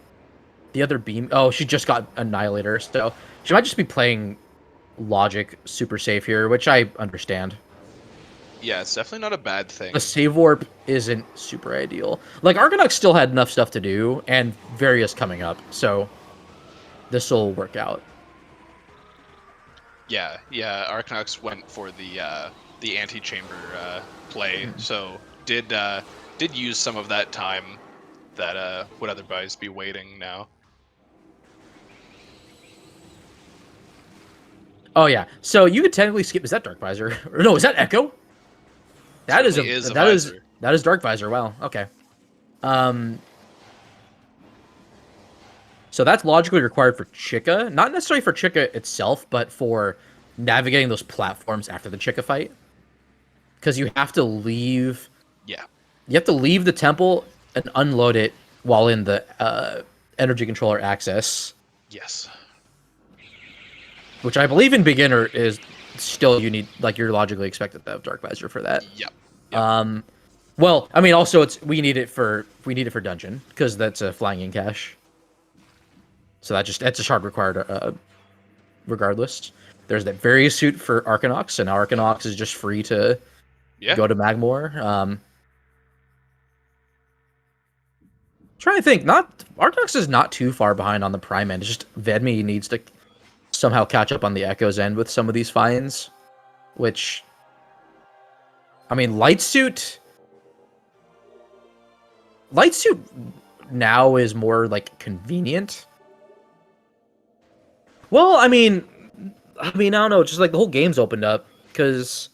the other beam. Oh, she just got Annihilator. So she might just be playing Logic super safe here, which I understand. Yeah, it's definitely not a bad thing. The save warp isn't super ideal. Like, Arcanox still had enough stuff to do, and Various coming up, so this will work out. Yeah, Arcanox went for the antechamber play, so did use some of that time that would otherwise be waiting now. Oh yeah, so you could technically skip. Is that Dark Visor? Or no, is that Echo? That is Certainly a that is that is Dark Visor. Wow. Okay. So that's logically required for Chica, not necessarily for Chica itself, but for navigating those platforms after the Chica fight. Because you have to leave. Yeah. You have to leave the temple and unload it while in the energy controller access, Yes. which I believe in beginner is still you need, like, you're logically expected to have Dark Visor for that. Yep. Well, I mean, also we need it for dungeon because that's a flying in cache. So that's just hard required. Regardless, there's that various suit for Arcanox, and Arcanox is just free to go to Magmor. Trying to think, Arcanox is not too far behind on the Prime end. It's just Vedmi needs to somehow catch up on the Echo's end with some of these finds, which, I mean, Light Suit now is more like convenient. Well, I mean, I don't know. Just like the whole game's opened up because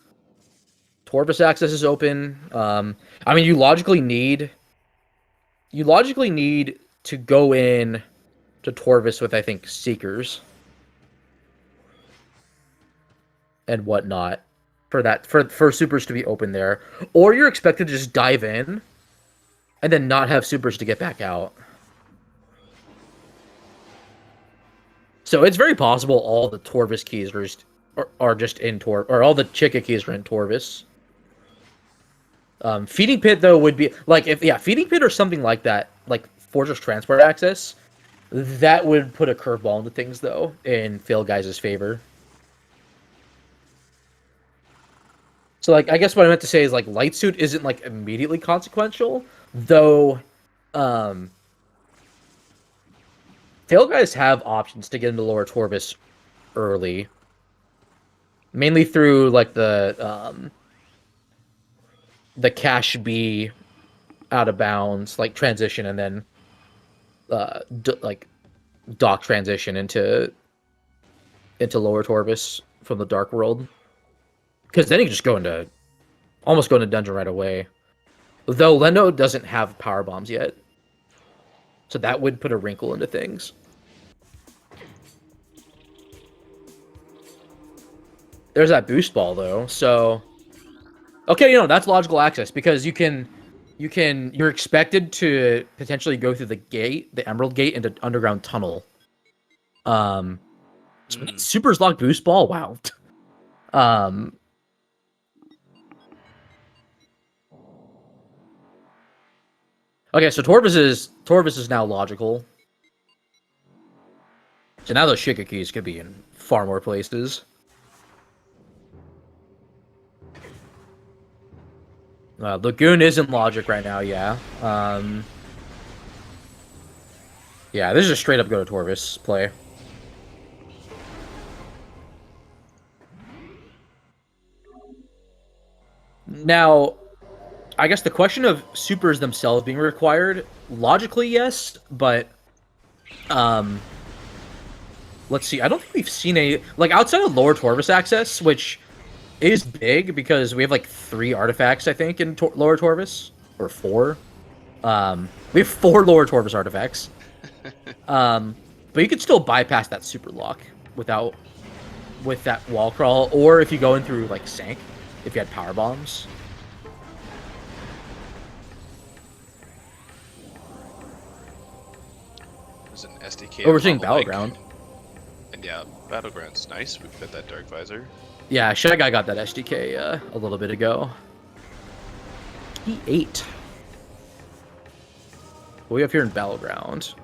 Torvus access is open. I mean, you logically need to go in to Torvus with, I think, Seekers and whatnot for supers to be open there, or you're expected to just dive in and then not have supers to get back out. So it's very possible all the Torvus keys are just in or all the Chica keys are in Torvus. Feeding Pit, though, would be like Feeding Pit or something like that, like Fortress Transport access. That would put a curveball into things, though, in PhailGuys' favor. So, like, I guess what I meant to say is, like, Light Suit isn't, like, immediately consequential, though. PhailGuys have options to get into Lower Torvus early, mainly through, like, the Cache B out of bounds, like, transition, and then dock transition into Lower Torvus from the Dark World, because then you can just almost go into dungeon right away. Though Leno doesn't have power bombs yet, so that would put a wrinkle into things. There's that boost ball, though, so okay, that's logical access, because you're expected to potentially go through the gate, the Emerald Gate, into underground tunnel. Super's locked boost ball. Wow. Okay, so Torvus is now logical. So now those Chica keys could be in far more places. Lagoon isn't logic right now, yeah. Yeah, this is a straight up go to Torvus play. Now, I guess the question of supers themselves being required, logically, yes, but let's see. I don't think we've seen any, like, outside of Lower Torvus access, which is big because we have like 3 artifacts, I think, in Lower Torvus, or 4. We have 4 Lower Torvus artifacts. But you could still bypass that super lock with that wall crawl, or if you go in through like Sank, if you had power bombs. There's an SDK. Oh, we're seeing Battleground. And yeah, Battleground's nice. We've got that Dark Visor. Yeah, Shy Guy got that SDK a little bit ago. Key 8. What do we have here in Battleground?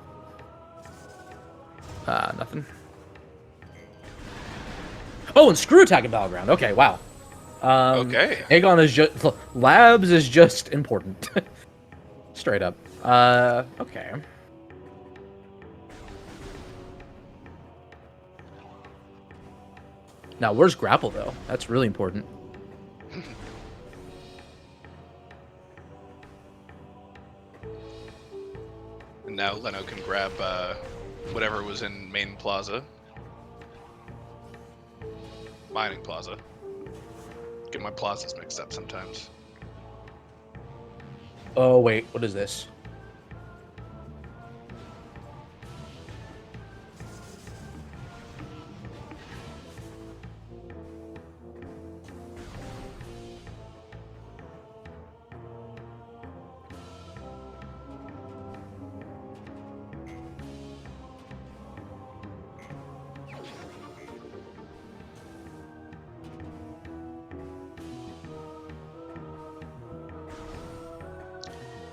Nothing. Oh, and Screw Attack in Battleground. Okay, wow. Okay. Aegon is just... Labs is just important. Straight up. Okay. Now, where's Grapple, though? That's really important. And now Leno can grab whatever was in Main Plaza. Mining Plaza. Get my plazas mixed up sometimes. Oh, wait. What is this?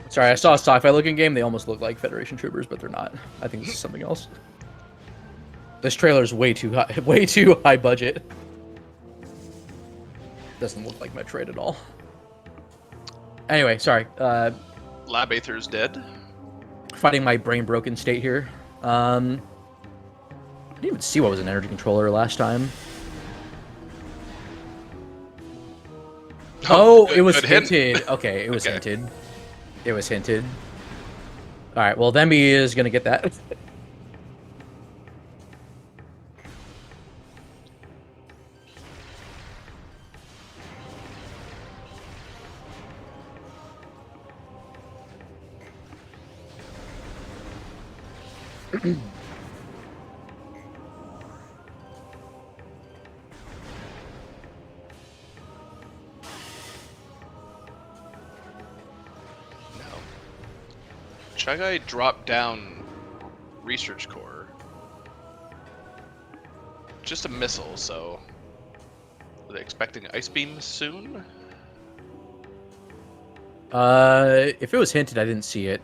Sorry, I saw a sci-fi looking game. They almost look like Federation troopers, but they're not. I think this is something else. This trailer is way too high budget. Doesn't look like Metroid at all. Anyway, sorry. Lab Aether's dead. Fighting my brain broken state here. I didn't even see what was an energy controller last time. Oh, good, it was good hint. hinted. Okay, it was Okay. hinted. It was hinted. All right, well, Themby is gonna get that. Shy Guy dropped down Research Core. Just a missile, so... Are they expecting Ice Beam soon? If it was hinted, I didn't see it.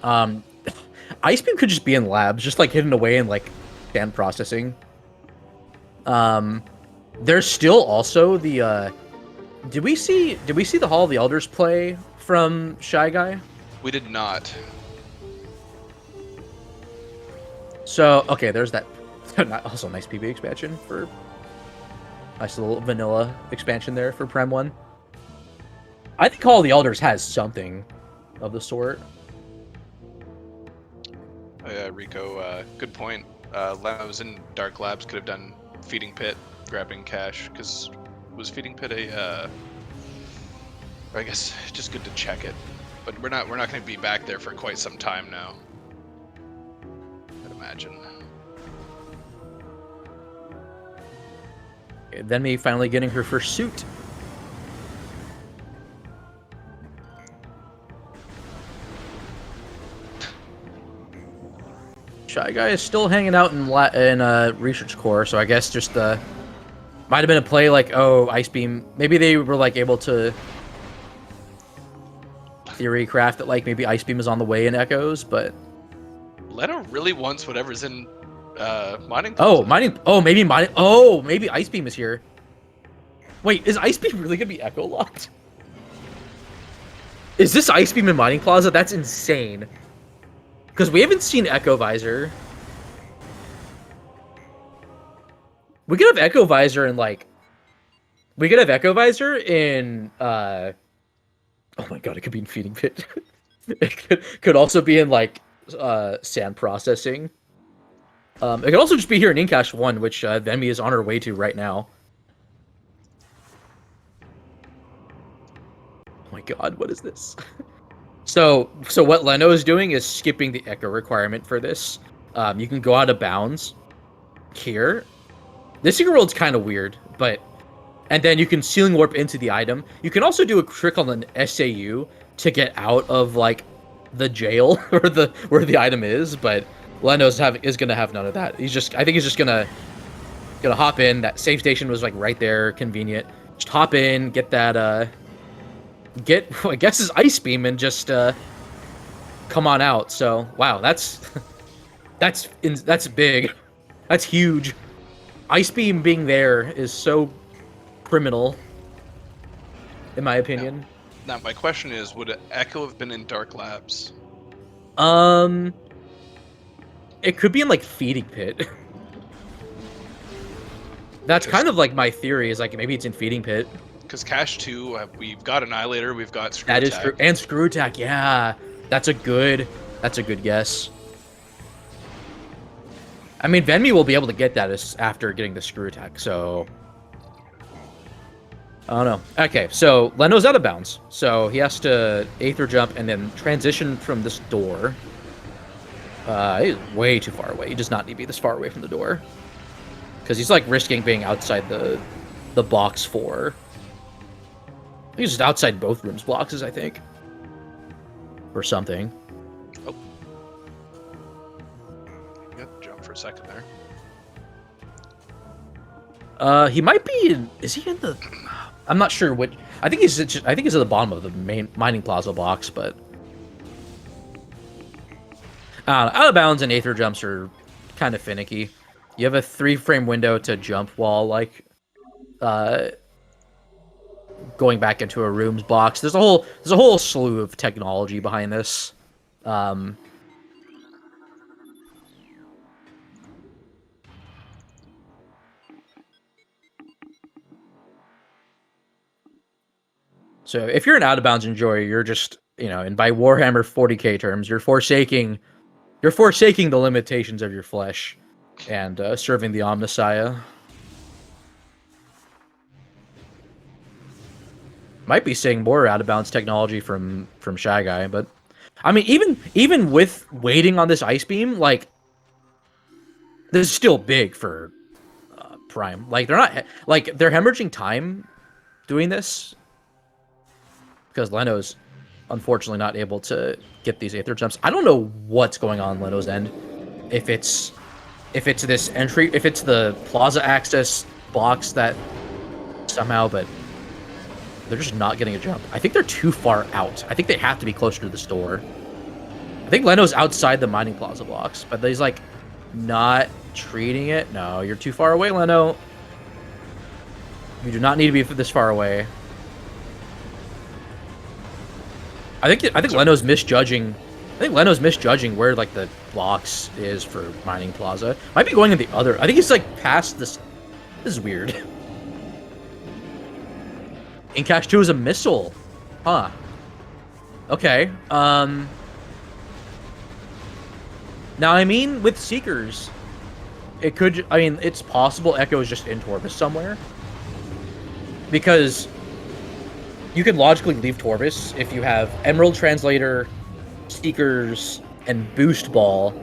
Ice Beam could just be in labs, just like hidden away in like scan processing. There's still also the did we see the Hall of the Elders play from Shy Guy? We did not. So okay, there's that. Also, nice PB expansion for nice little vanilla expansion there for Prem 1. I think Hall of the Elders has something of the sort. Oh yeah, Rico, good point. Leno's in Dark Labs could have done Feeding Pit, grabbing cash, because was Feeding Pit a, I guess, just good to check it. But we're not going to be back there for quite some time now. I'd imagine. Okay, then me finally getting her first suit. Shy Guy is still hanging out in Research Core, so I guess just might have been a play like, oh, Ice Beam. Maybe they were like able to theory craft that like maybe Ice Beam is on the way in Echoes, but Leno really wants whatever's in mining. Oh, mining. Oh, maybe mining. Oh, maybe Ice Beam is here. Wait, is Ice Beam really gonna be Echo locked? Is this Ice Beam in Mining Plaza? That's insane. Because we haven't seen Echo Visor. We could have Echo Visor in like. We could have Echo Visor in. Oh my god, it could be in Feeding Pit. It could also be in like sand processing. It could also just be here in Incash 1, which Venmi is on her way to right now. god, what is this? So what Leno is doing is skipping the echo requirement for this. You can go out of bounds here. This secret world's kind of weird, but and then you can ceiling warp into the item. You can also do a trick on an SAU to get out of like the jail or where the item is, but Leno's is gonna have none of that. I think he's just gonna hop in. That save station was like right there, convenient. Just hop in, get that I guess his ice beam and just come on out. So wow, that's big. That's huge. Ice beam being there is so criminal, in my opinion. Now my question is, would Echo have been in Dark Labs? It could be in like Feeding Pit. That's kind of like my theory, is like maybe it's in Feeding Pit. Because Cache 2, we've got Annihilator, we've got Screw That Attack. is true. And Screw Attack, yeah. That's a good guess. I mean, Venmi will be able to get that after getting the Screw Attack, so... I don't know. Okay, so Leno's out of bounds. So he has to Aether Jump and then transition from this door. He's way too far away. He does not need to be this far away from the door. Because he's like risking being outside the box 4. He's just outside both rooms boxes, I think. Or something. Oh. Yep, jump for a second there. He might be in... Is he in the... I'm not sure which... I think he's at the bottom of the main mining plaza box, but... I don't know. Out of bounds and Aether jumps are kind of finicky. You have a 3-frame window to jump while, like... going back into a room's box. There's a whole slew of technology behind this. So if you're an out of bounds enjoyer, you're just, and by Warhammer 40k terms, you're forsaking the limitations of your flesh and serving the Omnissiah. Might be seeing more out of bounds technology from Shy Guy, but I mean, even with waiting on this ice beam, like this is still big for Prime. Like they're hemorrhaging time doing this because Leno's unfortunately not able to get these Aether jumps. I don't know what's going on Leno's end. If it's this entry, if it's the plaza access box that somehow, but they're just not getting a jump. I think they're too far out. I think they have to be closer to the store. I think Leno's outside the mining plaza blocks, but he's like not treating it. No, you're too far away, Leno. You do not need to be this far away. I think Leno's misjudging. I think Leno's misjudging where like the blocks is for mining plaza. Might be going in the other. I think he's like past this. This is weird. In Cache 2 is a missile. Huh. Okay. Now, I mean, with Seekers, it could... I mean, it's possible Echo is just in Torvus somewhere. Because you could logically leave Torvus if you have Emerald Translator, Seekers, and Boost Ball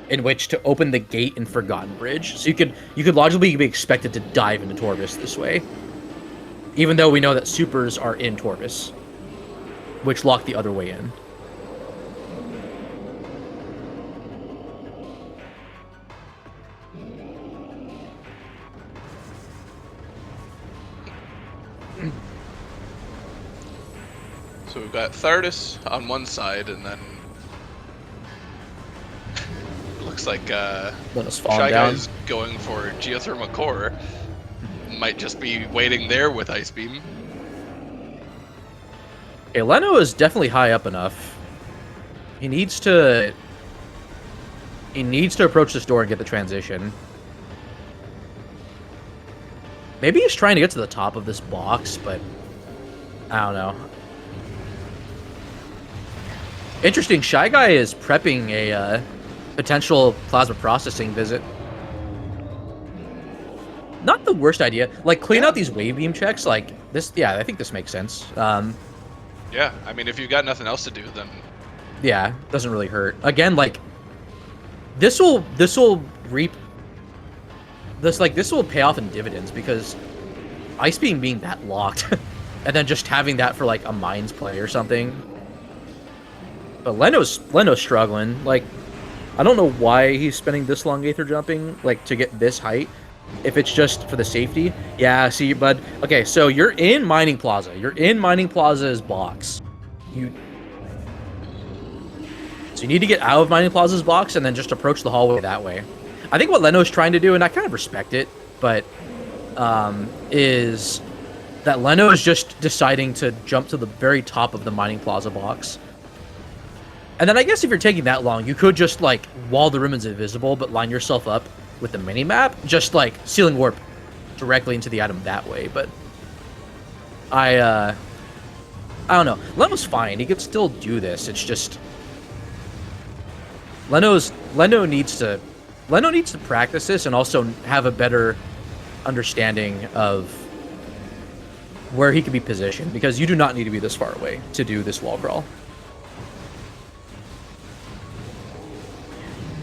in which to open the gate in Forgotten Bridge. So you could logically be expected to dive into Torvus this way. Even though we know that supers are in Torvus, which lock the other way in. So we've got Thardus on one side, and then it looks like Shy Guy's going for Geothermal Core. Might just be waiting there with Ice Beam. Okay, Leno is definitely high up enough. He needs to approach this door and get the transition. Maybe he's trying to get to the top of this box, but I don't know. Interesting, Shy Guy is prepping a potential plasma processing visit. Not the worst idea. Like, clean out these wave beam checks, like, this, yeah, I think this makes sense. Yeah, I mean, if you've got nothing else to do, then Yeah, doesn't really hurt. Again, like this will reap this will pay off in dividends because Ice Beam being that locked and then just having that for like a Mines play or something. But Leno's struggling. Like, I don't know why he's spending this long Aether jumping, like, to get this height. If it's just for the safety. Yeah, see, bud. Okay, so you're in Mining Plaza. You're in Mining Plaza's box. So you need to get out of Mining Plaza's box and then just approach the hallway that way. I think what Leno's trying to do, and I kind of respect it, but is that Leno is just deciding to jump to the very top of the Mining Plaza box. And then I guess if you're taking that long, you could just, like, while the room is invisible, but line yourself up with the mini-map, just, like, Sealing Warp directly into the item that way, but I don't know. Leno's fine. He could still do this. It's just Leno needs to practice this and also have a better understanding of where he can be positioned, because you do not need to be this far away to do this wall crawl.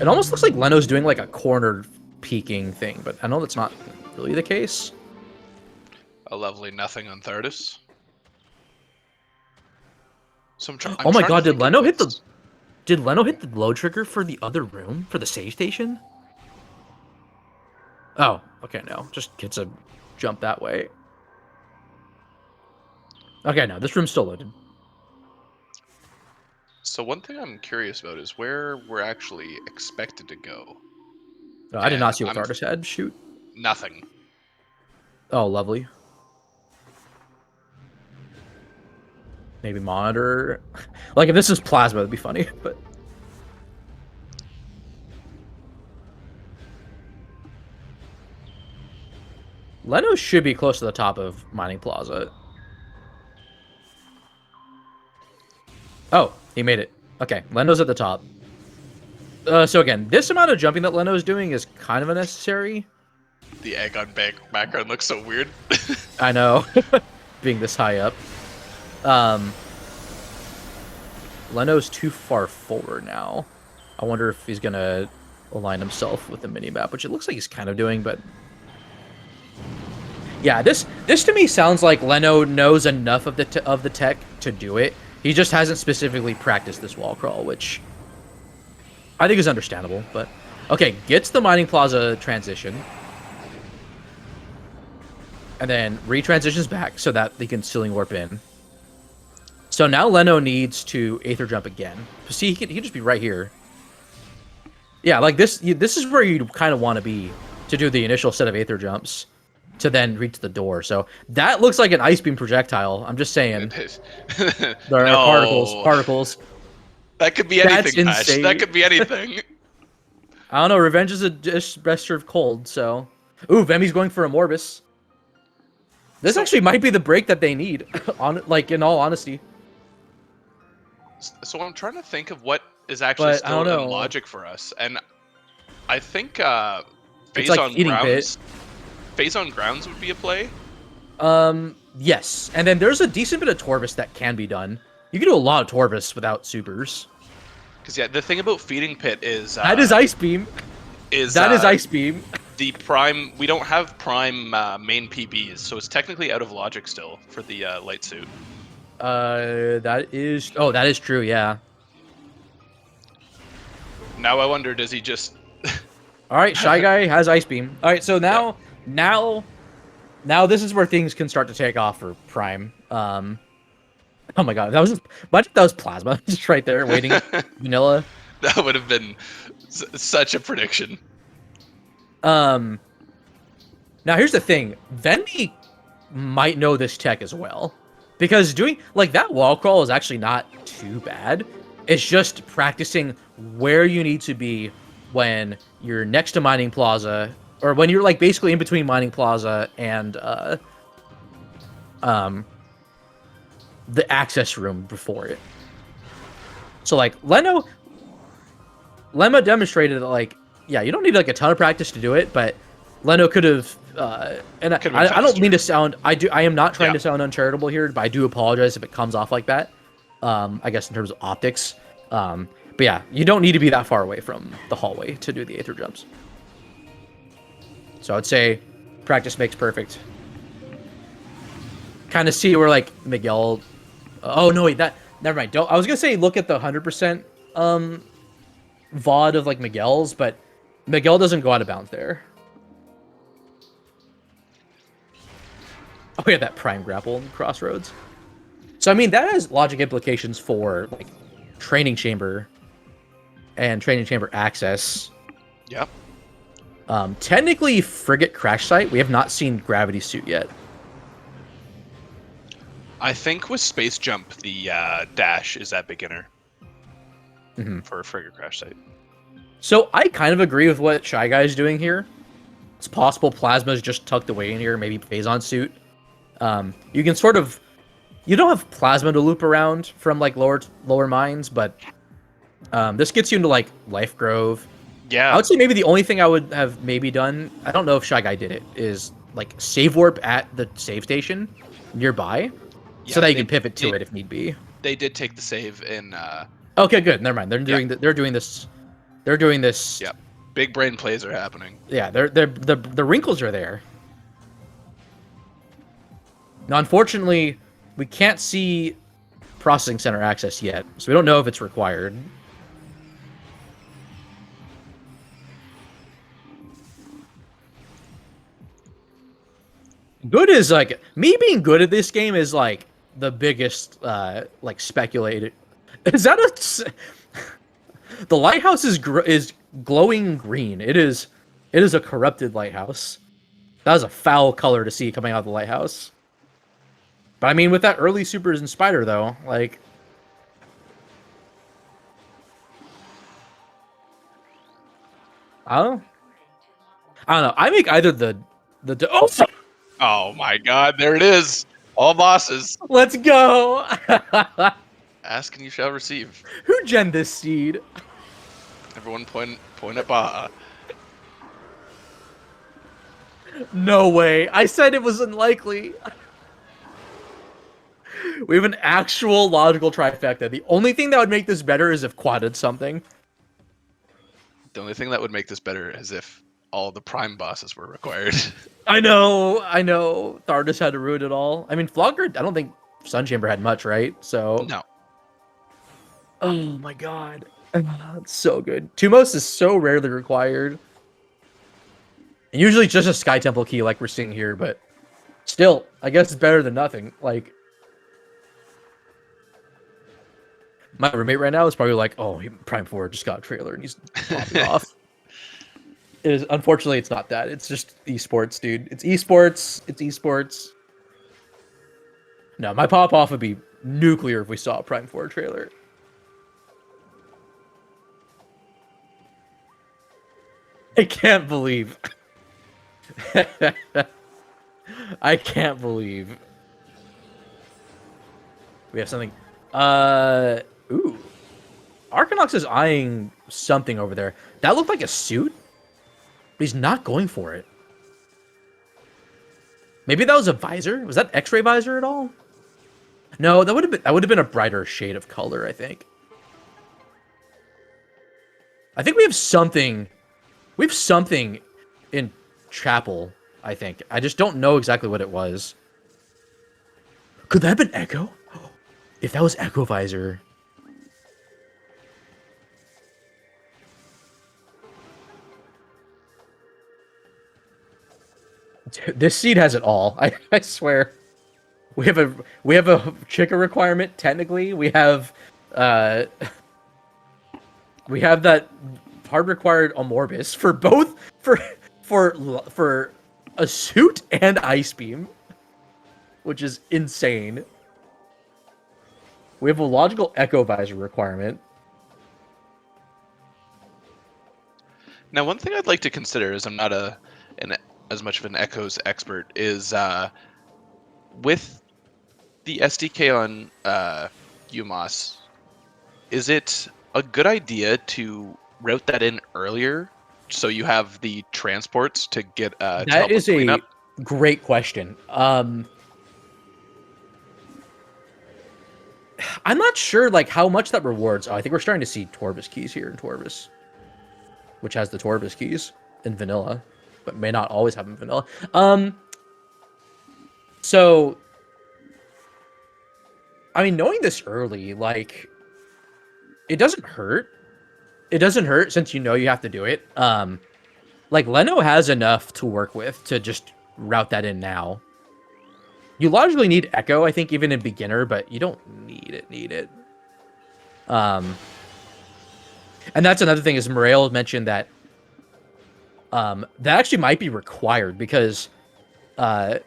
It almost looks like Leno's doing like a corner peeking thing, but I know that's not really the case. a lovely nothing on Thardis. So oh my god, did Leno hit the low trigger for the other room? For the save station? Oh, okay, no. Just gets a jump that way. Okay, no, this room's still loaded. So one thing I'm curious about is where we're actually expected to go. No, I did not see what Thardis had. Shoot. Nothing. Oh, lovely. Maybe monitor. Like, if this is plasma, it'd be funny, but... Leno should be close to the top of Mining Plaza. Oh, he made it. Okay, Leno's at the top. So again, this amount of jumping that Leno's doing is kind of unnecessary. The egg on background looks so weird. I know, being this high up. Leno's too far forward now. I wonder if he's gonna align himself with the mini-map, which it looks like he's kind of doing, but... Yeah, this to me sounds like Leno knows enough of the tech to do it. He just hasn't specifically practiced this wall crawl, which I think is understandable, but... Okay, gets the Mining Plaza transition. And then retransitions back so that they can Sealing Warp in. So now Leno needs to Aether Jump again. See, he can just be right here. Yeah, like this is where you kind of want to be to do the initial set of Aether Jumps to then reach the door. So that looks like an Ice Beam projectile. I'm just saying. There are particles. That could be anything, Ash. That could be anything. I don't know. Revenge is a dish best served cold, so... Ooh, Vemi's going for a Morbus. This actually might be the break that they need, like, in all honesty. So I'm trying to think of what is actually still in logic for us. And I think Phase on Grounds... Phase on Grounds would be a play? Yes. And then there's a decent bit of Torvus that can be done. You can do a lot of Torvus without supers. Because, yeah, the thing about Feeding Pit is... that is Ice Beam. Is Ice Beam. The Prime... We don't have Prime main PBs, so it's technically out of logic still for the Light Suit. That is... Oh, that is true, yeah. Now I wonder, does he just... Alright, Shy Guy has Ice Beam. Alright, so now... Yeah. Now this is where things can start to take off for Prime. Oh my god, that was plasma just right there waiting. Vanilla. That would have been such a prediction. Now here's the thing, Venmi might know this tech as well, because doing like that wall crawl is actually not too bad. It's just practicing where you need to be when you're next to Mining Plaza. Or when you're, like, basically in between Mining Plaza and, the access room before it. So, like, Lemma demonstrated that, like, yeah, you don't need, like, a ton of practice to do it, but Leno could have, and I don't mean to sound, I am not trying to sound uncharitable here, but I do apologize if it comes off like that. I guess in terms of optics. But yeah, you don't need to be that far away from the hallway to do the Aether jumps. So I'd say practice makes perfect. Kind of see where like Miguel. Oh no, wait, that never mind. Don't. I was gonna say look at the 100% VOD of like Miguel's, but Miguel doesn't go out of bounds there. Oh yeah, that prime grapple in Crossroads. So I mean that has logic implications for like training chamber and training chamber access. Yep. Technically, frigate crash site. We have not seen gravity suit yet. I think with space jump, the dash is at beginner for a frigate crash site. So I kind of agree with what Shy Guy is doing here. It's possible Plasma is just tucked away in here, maybe Phazon suit. You can sort of, you don't have Plasma to loop around from like lower mines, but this gets you into like Life Grove. Yeah. I would say maybe the only thing I would have maybe done, I don't know if Shy Guy did it, is like save warp at the save station nearby, so that you can pivot to it if need be. They did take the save in. Okay, good. Never mind. They're doing they're doing this. They're doing this. Yep. Big brain plays are happening. Yeah, the wrinkles are there. Now, unfortunately, we can't see processing center access yet, so we don't know if it's required. Good is like me being good at this game is like the biggest like speculated. Is that a the lighthouse is glowing green. It is a corrupted lighthouse. That was a foul color to see coming out of the lighthouse. But I mean, with that early supers and spider though, like I don't know. I make either the Oh my god, there it is. All bosses. Let's go. Ask and you shall receive. Who gen this seed? Everyone point at Baja. No way. I said it was unlikely. We have an actual logical trifecta. The only thing that would make this better is if Quad did something. The only thing that would make this better is if all the prime bosses were required. I know. Thardus had to ruin it all. I mean, Flogger, I don't think Sun Chamber had much, right? So No. Oh my god. It's so good. Tumos is so rarely required. And usually just a Sky Temple key like we're seeing here, but still, I guess it's better than nothing. Like, my roommate right now is probably like, oh, Prime 4 just got a trailer and he's popping off. Unfortunately, it's not that. It's just esports, dude. It's esports. It's esports. No, my pop-off would be nuclear if we saw a Prime 4 trailer. I can't believe. I can't believe. We have something. Ooh. Arcanox is eyeing something over there. That looked like a suit, but he's not going for it. Maybe that was a visor? Was that X-ray visor at all? No, that would have been a brighter shade of color, I think. I think we have something. We have something in Chapel, I think. I just don't know exactly what it was. Could that have been Echo? If that was Echo Visor. This seed has it all. I swear. We have a Chica requirement, technically. We have that hard required Amorbis for both for a suit and ice beam, which is insane. We have a logical echo visor requirement. Now, one thing I'd like to consider, is I'm not as much of an echoes expert, is with the SDK on UMOS, is it a good idea to route that in earlier so you have the transports to get that is a great question. I'm not sure like how much that rewards. Oh, I think we're starting to see Torvus keys here in Torvus, which has the Torvus keys in vanilla, but may not always have them in vanilla. So I mean, knowing this early, like, it doesn't hurt. It doesn't hurt since you know you have to do it. Like Leno has enough to work with to just route that in now. You logically need Echo, I think, even in beginner, but you don't need it. And that's another thing is Morale mentioned that that actually might be required because the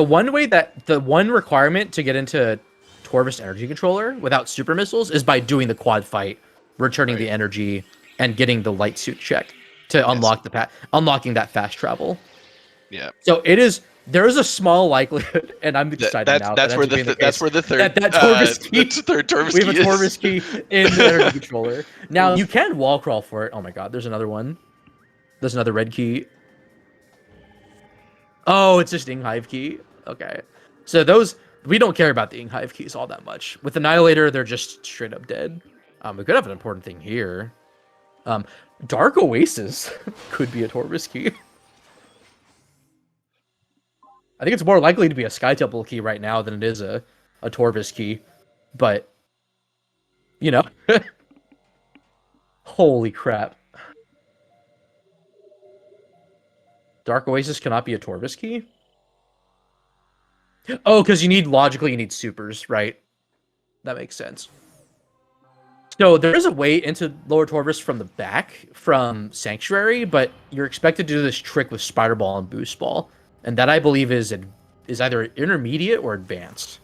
one requirement to get into Torvus energy controller without super missiles is by doing the quad fight, returning the energy, and getting the light suit check to unlock unlocking that fast travel. Yeah. So there is a small likelihood, and I'm excited now. That's where the third Torvus key. Third Torvus we have a key Torvus key in the energy controller. Now you can wall crawl for it. Oh my god, there's another one. There's another red key. Oh, it's just Inghive key. Okay, so those we don't care about the Inghive keys all that much. With Annihilator, they're just straight up dead. We could have an important thing here. Dark Oasis could be a Torvus key. I think it's more likely to be a Sky Temple key right now than it is a Torvus key. But, you know. Holy crap. Dark Oasis cannot be a Torvus key? Oh, because logically you need supers, right? That makes sense. So there is a way into Lower Torvus from the back, from Sanctuary, but you're expected to do this trick with Spider Ball and Boost Ball. And that, I believe, is either intermediate or advanced.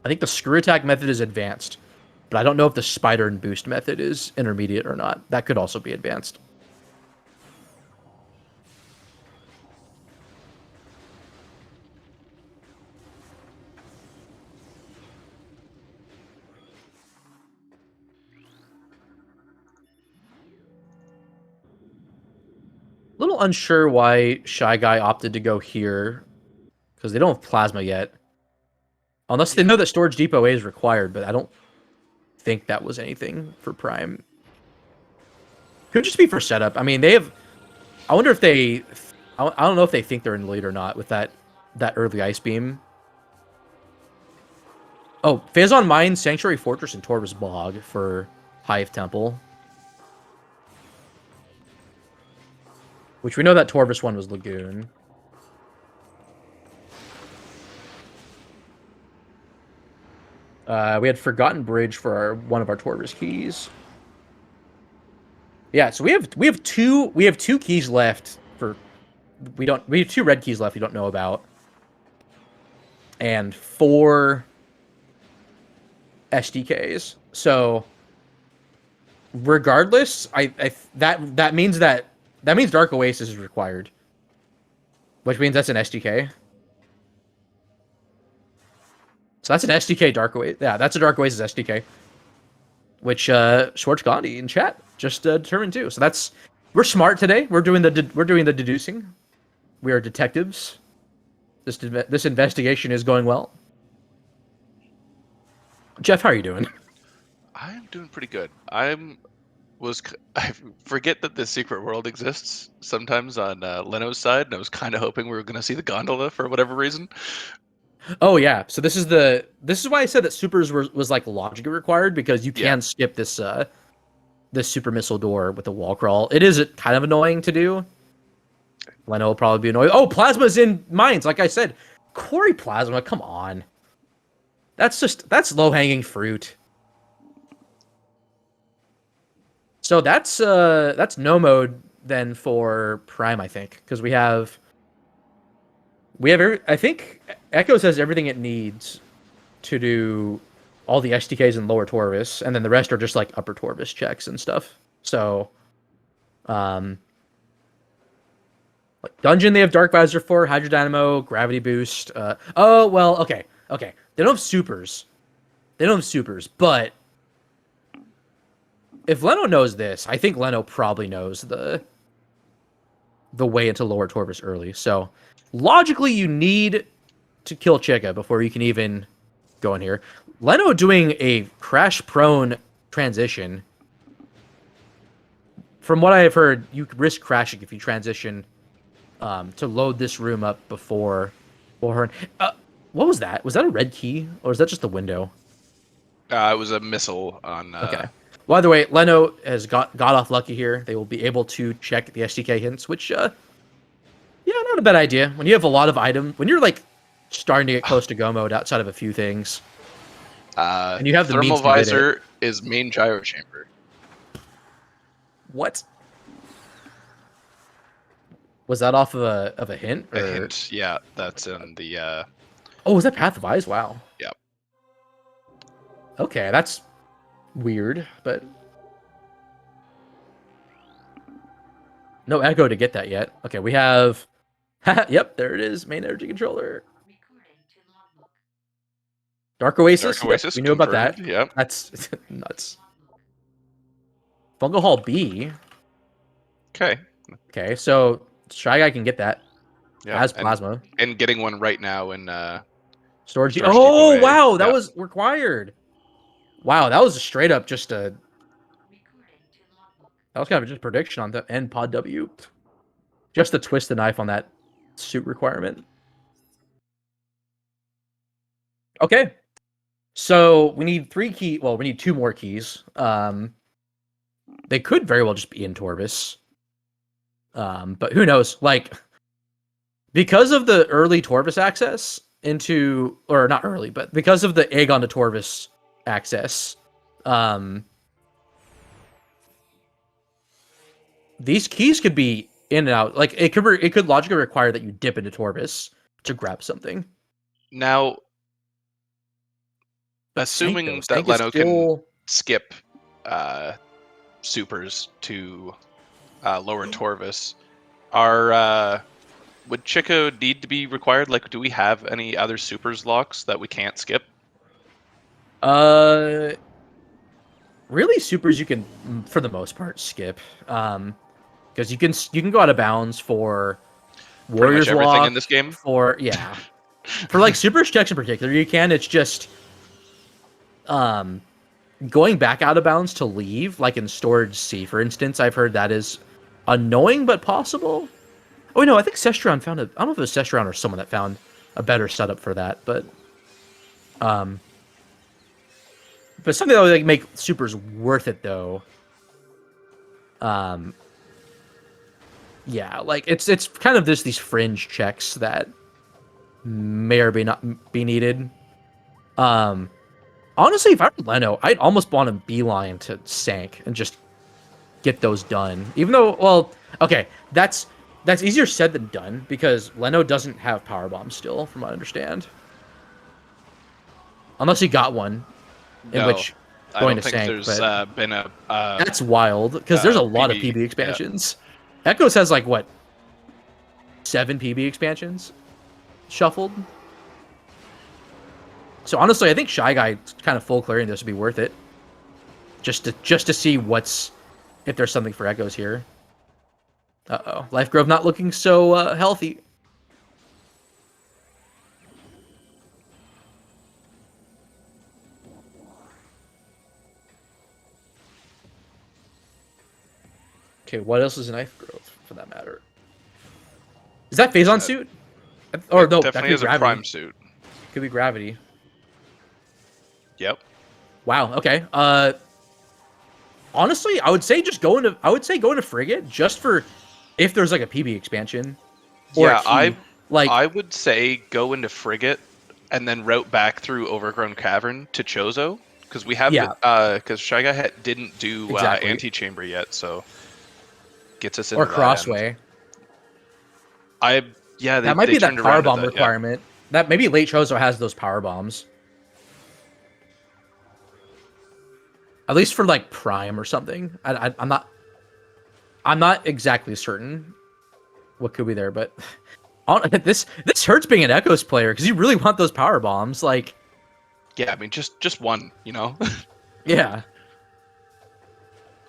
I think the Screw Attack method is advanced, but I don't know if the Spider and Boost method is intermediate or not. That could also be advanced. Little unsure why Shy Guy opted to go here, because they don't have Plasma yet. Unless they know that Storage Depot A is required, but I don't think that was anything for Prime. Could just be for setup. I mean, they have... I wonder if they... I don't know if they think they're in the lead or not with that early Ice Beam. Oh, Phazon Mine, Sanctuary Fortress, and Torvus Bog for Hive Temple. Which we know that Torvus one was Lagoon. We had Forgotten Bridge for one of our Torvus keys. Yeah, so we have two keys left for we have 2 red keys left we don't know about. And 4 SDKs. So regardless, that means Dark Oasis is required. Which means that's an SDK. So that's an SDK Dark Oasis. Yeah, that's a Dark Oasis SDK. Which Schwartz Gandhi in chat just determined too. So we're smart today. We're doing the deducing. We are detectives. This investigation is going well. Jeff, how are you doing? I'm doing pretty good. I forget that this secret world exists sometimes on Leno's side, and I was kind of hoping we were going to see the gondola for whatever reason. Oh yeah, so this is why I said that supers was like logically required, because you can skip this super missile door with the wall crawl. It is kind of annoying to do. Leno will probably be annoyed. Oh, Plasma's in mines, like I said. Quarry Plasma, come on. That's low hanging fruit. So that's no mode then for Prime, I think, because we have I think Echoes has everything it needs to do all the SDKs in Lower Torvus, and then the rest are just like Upper Torvus checks and stuff. So, like Dungeon, they have Dark Visor for, Hydro Dynamo, Gravity Boost. Oh well, okay. They don't have supers. But if Leno knows this, I think Leno probably knows the way into Lower Torvus early. So logically, you need to kill Chica before you can even go in here. Leno doing a crash-prone transition. From what I have heard, you risk crashing if you transition to load this room up before her. What was that? Was that a red key, or is that just a window? It was a missile on. Okay. Well, either way, Leno has got off lucky here. They will be able to check the SDK hints, which, yeah, not a bad idea. When you have a lot of items, when you're like starting to get close to go mode outside of a few things, and you have the thermal means to hit visor is main gyro chamber. What? Was that off of a hint? A hint, yeah. That's in the. Oh, was that Path of Eyes? Wow. Yep. Okay, that's weird, but no echo to get that yet. Okay, we have. Yep, there it is. Main energy controller. Dark Oasis. Dark Oasis Yep, we knew about that. confirmed, yep. That's nuts. Fungal Hall B. Okay. Okay, so Shy Guy can get that Yeah. as plasma. And getting one right now in Storage. Storage Oh, Depot A. wow, that Yeah. was required. Wow, that was straight up just a. That was kind of just a prediction on the end pod W. Just to twist the knife on that suit requirement. Okay. So we need 3 key. Well, we need 2 more keys. They could very well just be in Torvis. But who knows? Like, because of the early Torvis access into, or not early, but because of the Aegon to Torvis access, these keys could be in and out. Like, it could logically require that you dip into Torvis to grab something. now. But Assuming Stank, though. that Stank is Leno still... can skip supers to lower Torvis, would Chico need to be required? Like, do we have any other supers locks that we can't skip? Really, supers you can, for the most part, skip. Because you can go out of bounds for Warriors Pretty much everything lock, in this game. for for like supers checks in particular, you can. It's just going back out of bounds to leave, like in storage C, for instance. I've heard that is annoying but possible. Oh no, I think Sestron found I don't know if it was Sestron or someone that found a better setup for that, but something that would like make supers worth it though. Yeah, like it's kind of these fringe checks that may or may not be needed. Honestly, if I were Leno, I'd almost want to beeline to Sank and just get those done. Even though, well, okay, that's easier said than done because Leno doesn't have power bombs still, from what I understand. Unless he got one, in which going to think Sank. there's But been a. that's wild because there's a lot of PB, PB expansions. Yeah. Echoes has like what 7 PB expansions shuffled. So honestly, I think Shy Guy kind of full clearing this would be worth it. Just to see if there's something for Echoes here. Uh-oh. Life Grove not looking so healthy. Okay, what else is a Knife Grove, for that matter? Is that Phazon suit? Or no, that could definitely be is a Gravity. prime suit. Could be Gravity. Yep. Wow. Okay. Honestly, I would say go into Frigate just for if there's like a PB expansion. Or Yeah, a key. I would say go into Frigate and then route back through Overgrown Cavern to Chozo because we have because Shy Guy didn't do Exactly. Antechamber yet, so gets us into or that Crossway. end. That might they be that turned power around to bomb that, yeah. requirement. That maybe late Chozo has those power bombs. At least for like Prime or something. I'm not exactly certain what could be there, but this hurts being an Echoes player because you really want those power bombs. Like, Yeah, I mean just one, you know. yeah.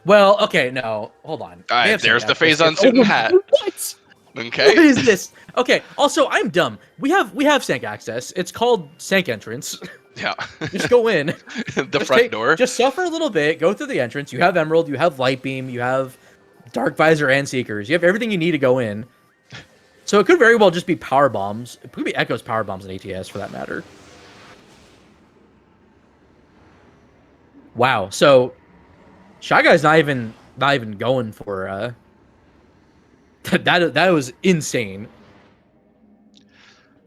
Well, okay, no, hold on. All right, They have there's the Sank Phazon access. suit and hat. What? Okay. What is this? Okay. Also, I'm dumb. We have Sank access. It's called Sank entrance. Yeah. Just go in. The front door. Just suffer a little bit. Go through the entrance. You have Emerald. You have Light Beam. You have Dark Visor and Seekers. You have everything you need to go in. So it could very well just be power bombs. It could be Echo's power bombs in ATS for that matter. Wow. So Shy Guy's not even going for that was insane.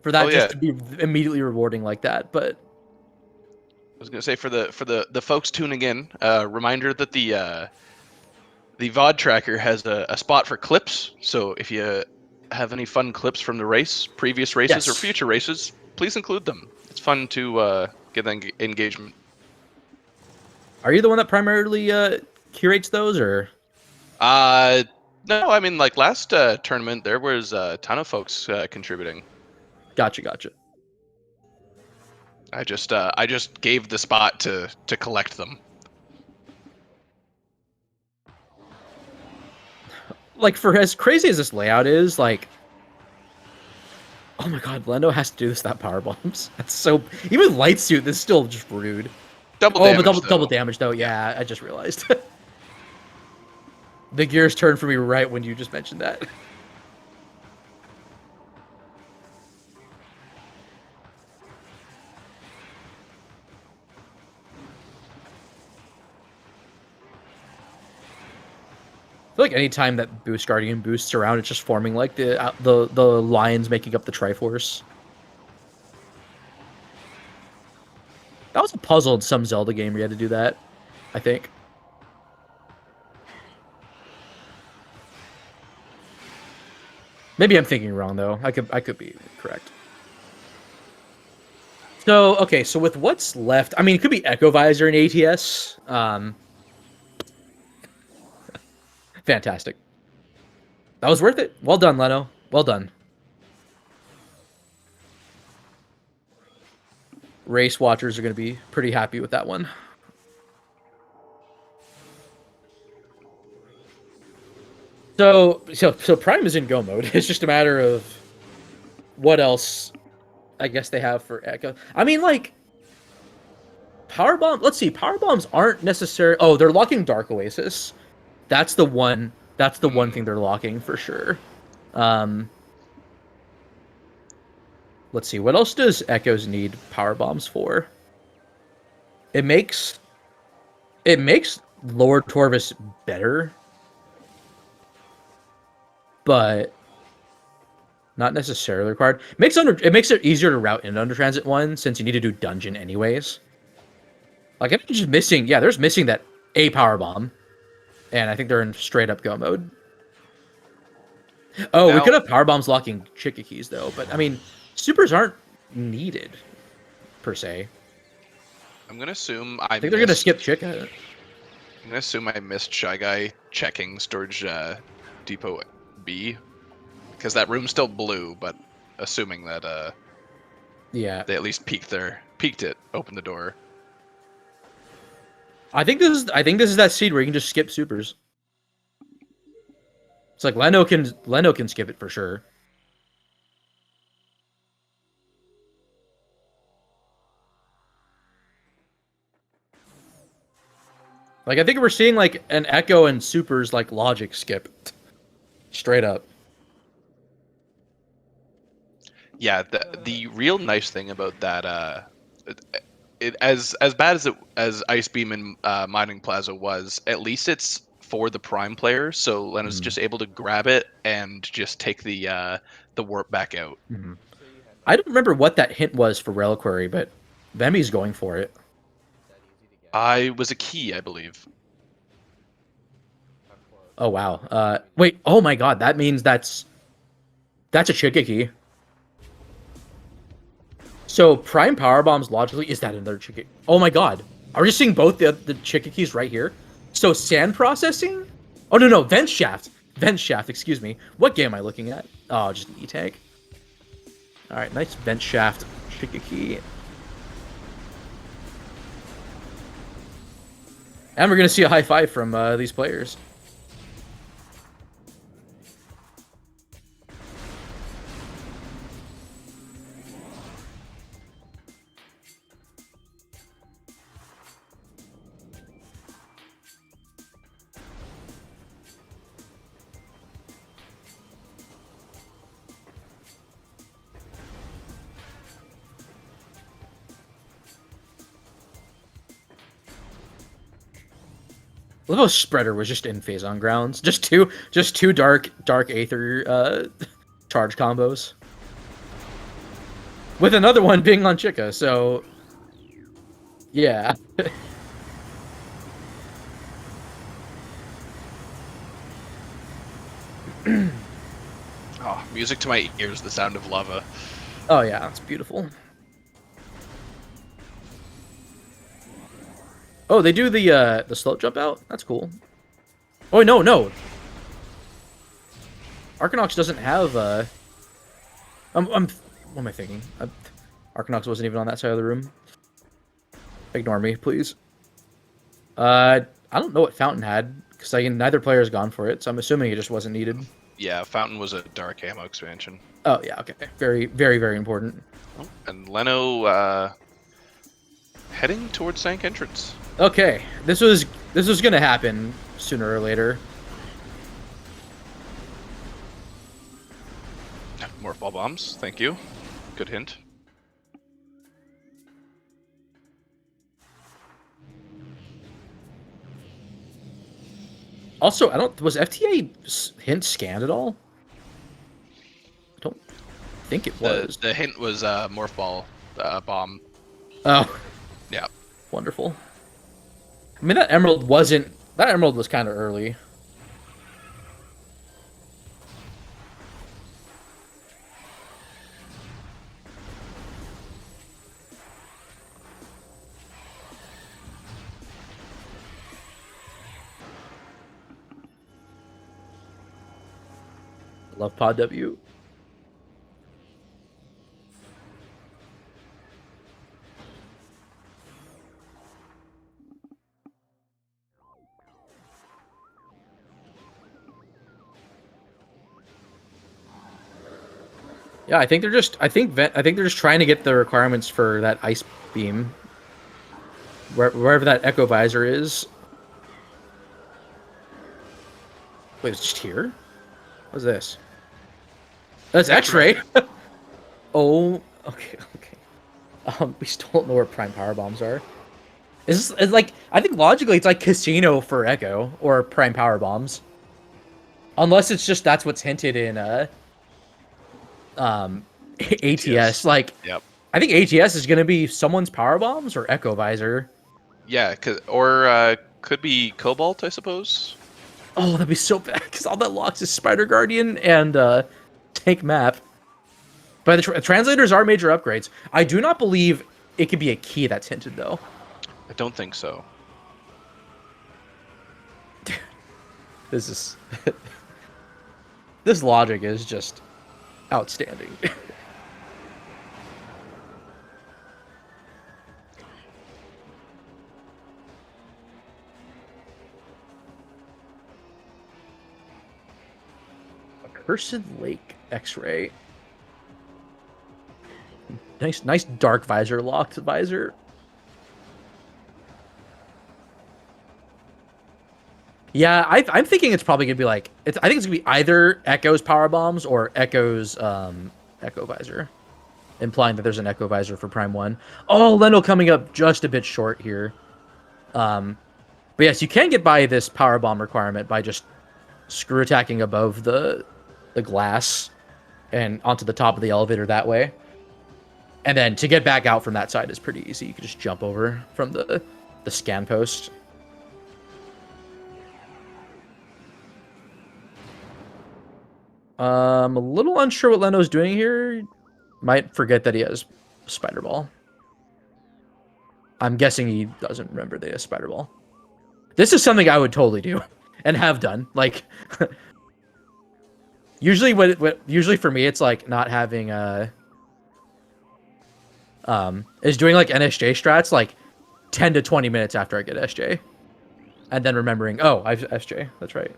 For that just to be immediately rewarding like that, but I was gonna say for the folks tuning in, reminder that the VOD tracker has a spot for clips. So if you have any fun clips from the race, previous races or future races, please include them. It's fun to get engagement. Are you the one that primarily curates those, or? No, I mean like last tournament there was a ton of folks contributing. Gotcha. I just gave the spot to collect them. Like, for as crazy as this layout is, like, oh my god, Lendo has to do this without power bombs. That's so, even light suit, this is still just rude. Double damage, but double damage though. Yeah, I just realized. The gears turned for me right when you just mentioned that. I feel like any time that Boost Guardian boosts around, it's just forming like the lines making up the Triforce. That was a puzzle in some Zelda game where you had to do that, I think. Maybe I'm thinking wrong though. I could be correct. So okay, so with what's left, I mean, it could be Echo Visor and ATS. Fantastic. That was worth it. Well done, Leno. Well done. Race watchers are going to be pretty happy with that one. So Prime is in go mode. It's just a matter of what else I guess they have for Echo. I mean, like, Power Bomb. Let's see. Power Bombs aren't necessary. Oh, they're locking Dark Oasis. That's the one. That's the one thing they're locking for sure. Let's see. What else does Echoes need power bombs for? It makes Lower Torvis better, but not necessarily required. It makes it easier to route in Under Transit 1 since you need to do dungeon anyways. Like, if it's just missing, yeah, there's missing that A power bomb. And I think they're in straight up go mode. Oh, now, we could have power bombs locking Chica keys though, but I mean, supers aren't needed per se. I'm gonna assume I think they're gonna skip Chica. I'm gonna assume I missed Shy Guy checking storage depot B because that room's still blue, but assuming that yeah, they at least peeked it, opened the door. I think this is that seed where you can just skip supers. It's like Leno can skip it for sure. Like, I think we're seeing like an Echo and supers like logic skip. Straight up. Yeah, the real nice thing about that as bad as Ice Beam and Mining Plaza was, at least it's for the Prime player, so Leno's just able to grab it and just take the warp back out. I don't remember what that hint was for Reliquary, but Vemi's going for it. I was a key, I believe. Oh wow. Wait. Oh my god. That means that's a Chica key. So Prime Power Bombs logically is that another Chica? Oh my god. Are we just seeing both the Chica keys right here? So Sand Processing? Oh no, Vent Shaft. Vent Shaft, excuse me. What game am I looking at? Oh, just an E-Tag. Alright, nice Vent Shaft Chica key. And we're gonna see a high five from these players. Little Spreader was just in phase on grounds. Just two dark Aether charge combos. With another one being on Chica, so yeah. Oh, music to my ears, the sound of lava. Oh yeah, it's beautiful. Oh, they do the slope jump out? That's cool. Oh no. Arcanox doesn't have what am I thinking? Arcanox wasn't even on that side of the room. Ignore me, please. I don't know what Fountain had, because neither player's gone for it, so I'm assuming it just wasn't needed. Yeah, Fountain was a dark ammo expansion. Oh yeah, okay. Very, very, very important. Oh, and Leno heading towards Sank entrance. Okay, this was gonna happen sooner or later. More ball bombs, thank you. Good hint. Also, was FTA hint scanned at all? I don't think it was. The hint was morph ball bomb. Oh, Yeah. wonderful. I mean, that emerald was kind of early. Love Pod W. Yeah, I think they're just trying to get the requirements for that ice beam, wherever that echo visor is. Wait, it's just here? What's this? That's X-ray. Oh, okay. We still don't know where prime power bombs are. It's like, I think logically it's like Casino for Echo or prime power bombs, unless it's just that's what's hinted in ATS. Like, Yep. I think ATS is gonna be someone's power bombs or Echo visor. Yeah, could be Cobalt, I suppose. Oh, that'd be so bad because all that locks is Spider Guardian and Tank Map. But the translators are major upgrades. I do not believe it could be a key that's hinted though. I don't think so. This is this logic is just outstanding. Accursed Lake X-ray. Nice dark visor, locked visor. Yeah, I'm thinking it's probably gonna be like I think it's gonna be either Echo's power bombs or Echo's Echo visor, implying that there's an Echo visor for Prime 1. Oh, Leno coming up just a bit short here. But yes, you can get by this power bomb requirement by just screw attacking above the glass and onto the top of the elevator that way. And then to get back out from that side is pretty easy. You can just jump over from the scan post. I'm a little unsure what Leno's doing here. Might forget that he has Spider Ball. I'm guessing he doesn't remember that he has Spider Ball. This is something I would totally do and have done. Like, usually usually for me, it's like not having is doing like NSJ strats like 10 to 20 minutes after I get SJ. And then remembering, oh, I've SJ. That's right.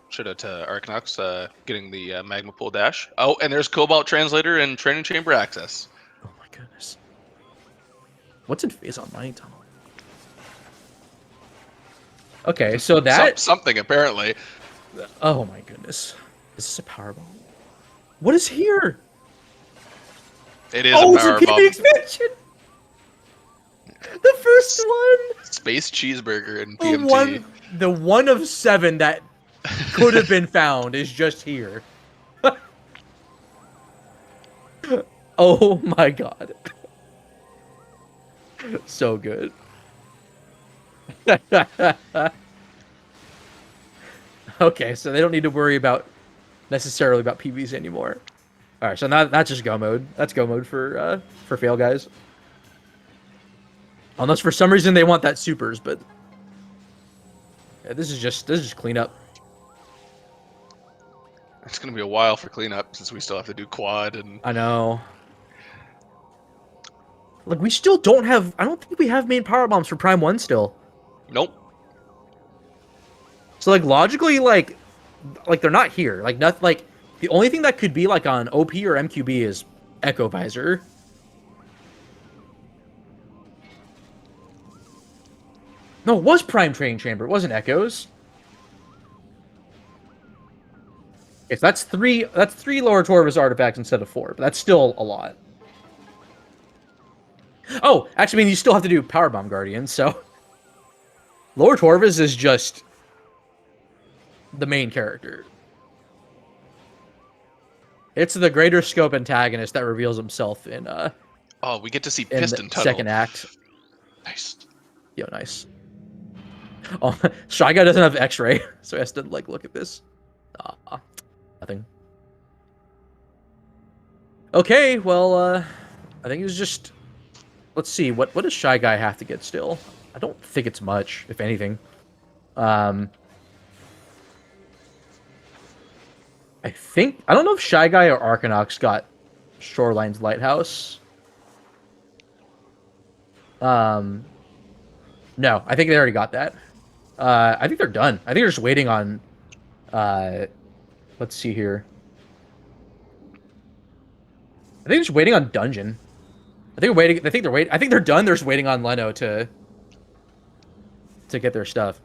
Shout out to Arcanox getting the Magma Pool dash. Oh, and there's Cobalt Translator and Training Chamber access. Oh my goodness. What's in phase on Mining Tunnel? Okay, so that... Something, apparently. Oh my goodness. Is this a power bomb? What is here? It is a power bomb. It's a PB expansion! The first one. Space cheeseburger and The PMT. one of 7 that could have been found is just here. Oh my god. So good. Okay, so they don't need to worry necessarily about PBs anymore. All right, so now that's just go mode. That's go mode for FailGuys. Unless for some reason they want that supers, but yeah, this is just cleanup. It's gonna be a while for cleanup since we still have to do quad and. I know. Like we still don't have. I don't think we have main power bombs for Prime 1 still. Nope. So like logically, like they're not here. Like nothing. Like the only thing that could be like on OP or MQB is Echo Visor. No, it was Prime Training Chamber. It wasn't Echoes. Okay, so that's three Lower Torvus artifacts instead of 4, but that's still a lot. Oh, actually, I mean, you still have to do Power Bomb Guardians, so Lower Torvus is just the main character. It's the greater scope antagonist that reveals himself in Oh, we get to see in Piston the Tunnel. second act. Nice. Yo, nice. Oh, Shy Guy doesn't have X-ray, so he has to like look at this. Nothing. Okay, well, I think it was just. Let's see, what does Shy Guy have to get still? I don't think it's much, if anything. I don't know if Shy Guy or Arcanox got Shoreline's Lighthouse. No, I think they already got that. I think they're done. I think they're just waiting on, let's see here. I think they're just waiting on Dungeon. I think they're done. They're just waiting on Leno to get their stuff.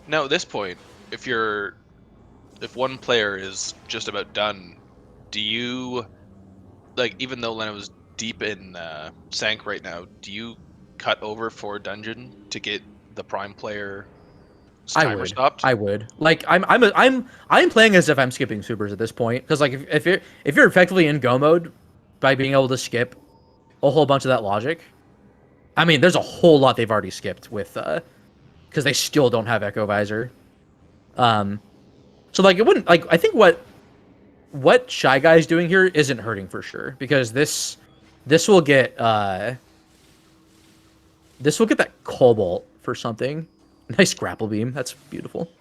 Now at this point, if one player is just about done, do you like even though Leno's deep in Sank right now, do you cut over for Dungeon to get the Prime player timer stopped? I would. Like I'm playing as if I'm skipping supers at this point because like if you're effectively in go mode by being able to skip a whole bunch of that logic. I mean, there's a whole lot they've already skipped with because they still don't have Echo Visor. So like it wouldn't like I think what Shy Guy's doing here isn't hurting for sure because this will get that Cobalt for something. Nice grapple beam. That's beautiful.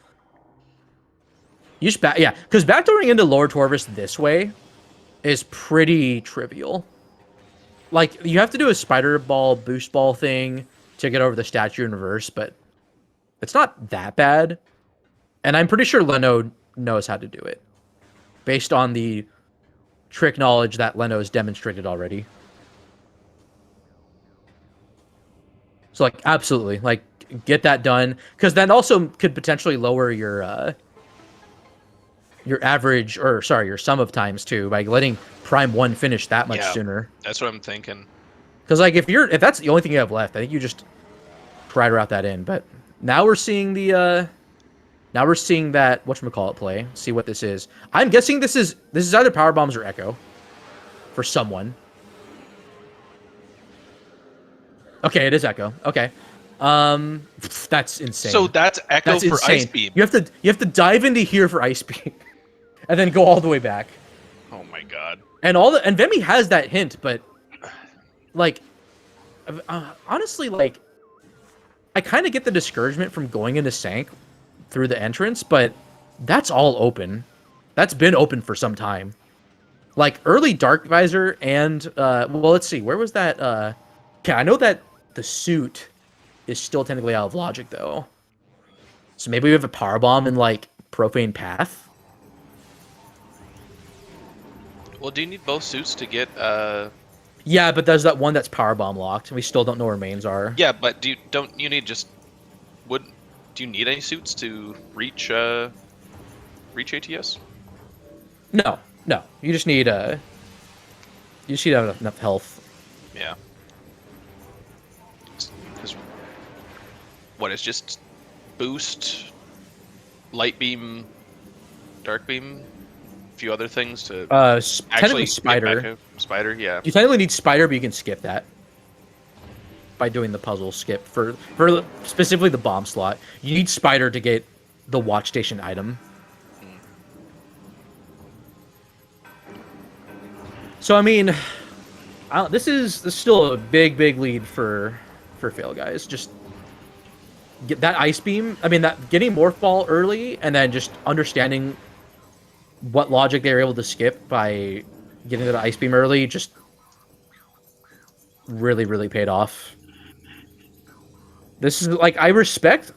You just because backdooring into Lower Torvus this way is pretty trivial. Like you have to do a spider ball boost ball thing to get over the statue in reverse, but it's not that bad. And I'm pretty sure Leno knows how to do it, based on the trick knowledge that Leno's demonstrated already. So like absolutely, like get that done because that also could potentially lower your average or sorry your sum of times too by letting Prime 1 finish that much sooner. That's what I'm thinking. Because like if that's the only thing you have left, I think you just try to route that in. But now we're seeing that whatchamacallit play. See what this is. I'm guessing this is either power bombs or Echo for someone. Okay, it is Echo. Okay. That's insane. So that's Echo for insane. Ice Beam. You have to dive into here for Ice Beam, and then go all the way back. Oh my god. And Vemi has that hint, but like, honestly, like, I kind of get the discouragement from going into Sank through the entrance, but that's all open. That's been open for some time. Like early Dark Visor and well, let's see, where was that? Okay, I know that the suit is still technically out of logic though. So maybe we have a power bomb in like Profane Path. Well, do you need both suits to get Yeah, but there's that one that's power bomb locked, and we still don't know where mains are. Yeah, but do you need any suits to reach ATS? No. You just need You should have enough health. Yeah. Because what is just boost, light beam, dark beam, a few other things to Technically actually spider. Spider, yeah. You technically need spider, but you can skip that by doing the puzzle skip for specifically the bomb slot. You need spider to get the watch station item. So I mean, this is still a big lead for PhailGuys. Just get that ice beam. I mean, that getting morph ball early and then just understanding what logic they were able to skip by getting the ice beam early just really paid off. This is like I respect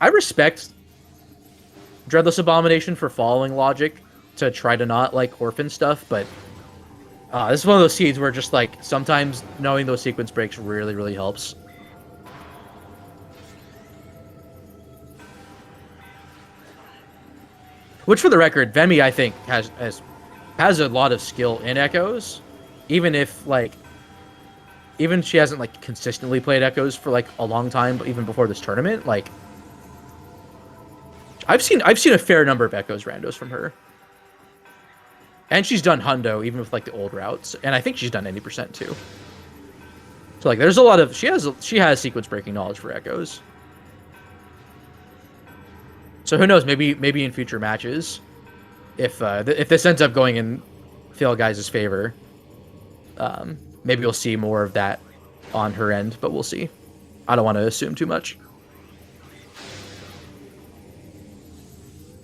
Dreadless Abomination for following logic to try to not like orphan stuff, but this is one of those seeds where just like sometimes knowing those sequence breaks really helps. Which, for the record, Vemi I think has a lot of skill in echoes, even if like even she hasn't like consistently played echoes for like a long time, but even before this tournament, like I've seen a fair number of echoes randos from her. And she's done hundo even with like the old routes, and I think she's done 80% too. So like there's a lot of she has sequence breaking knowledge for echoes. So who knows, maybe in future matches if this ends up going in PhailGuys' favor, maybe we'll see more of that on her end, but we'll see. I don't want to assume too much.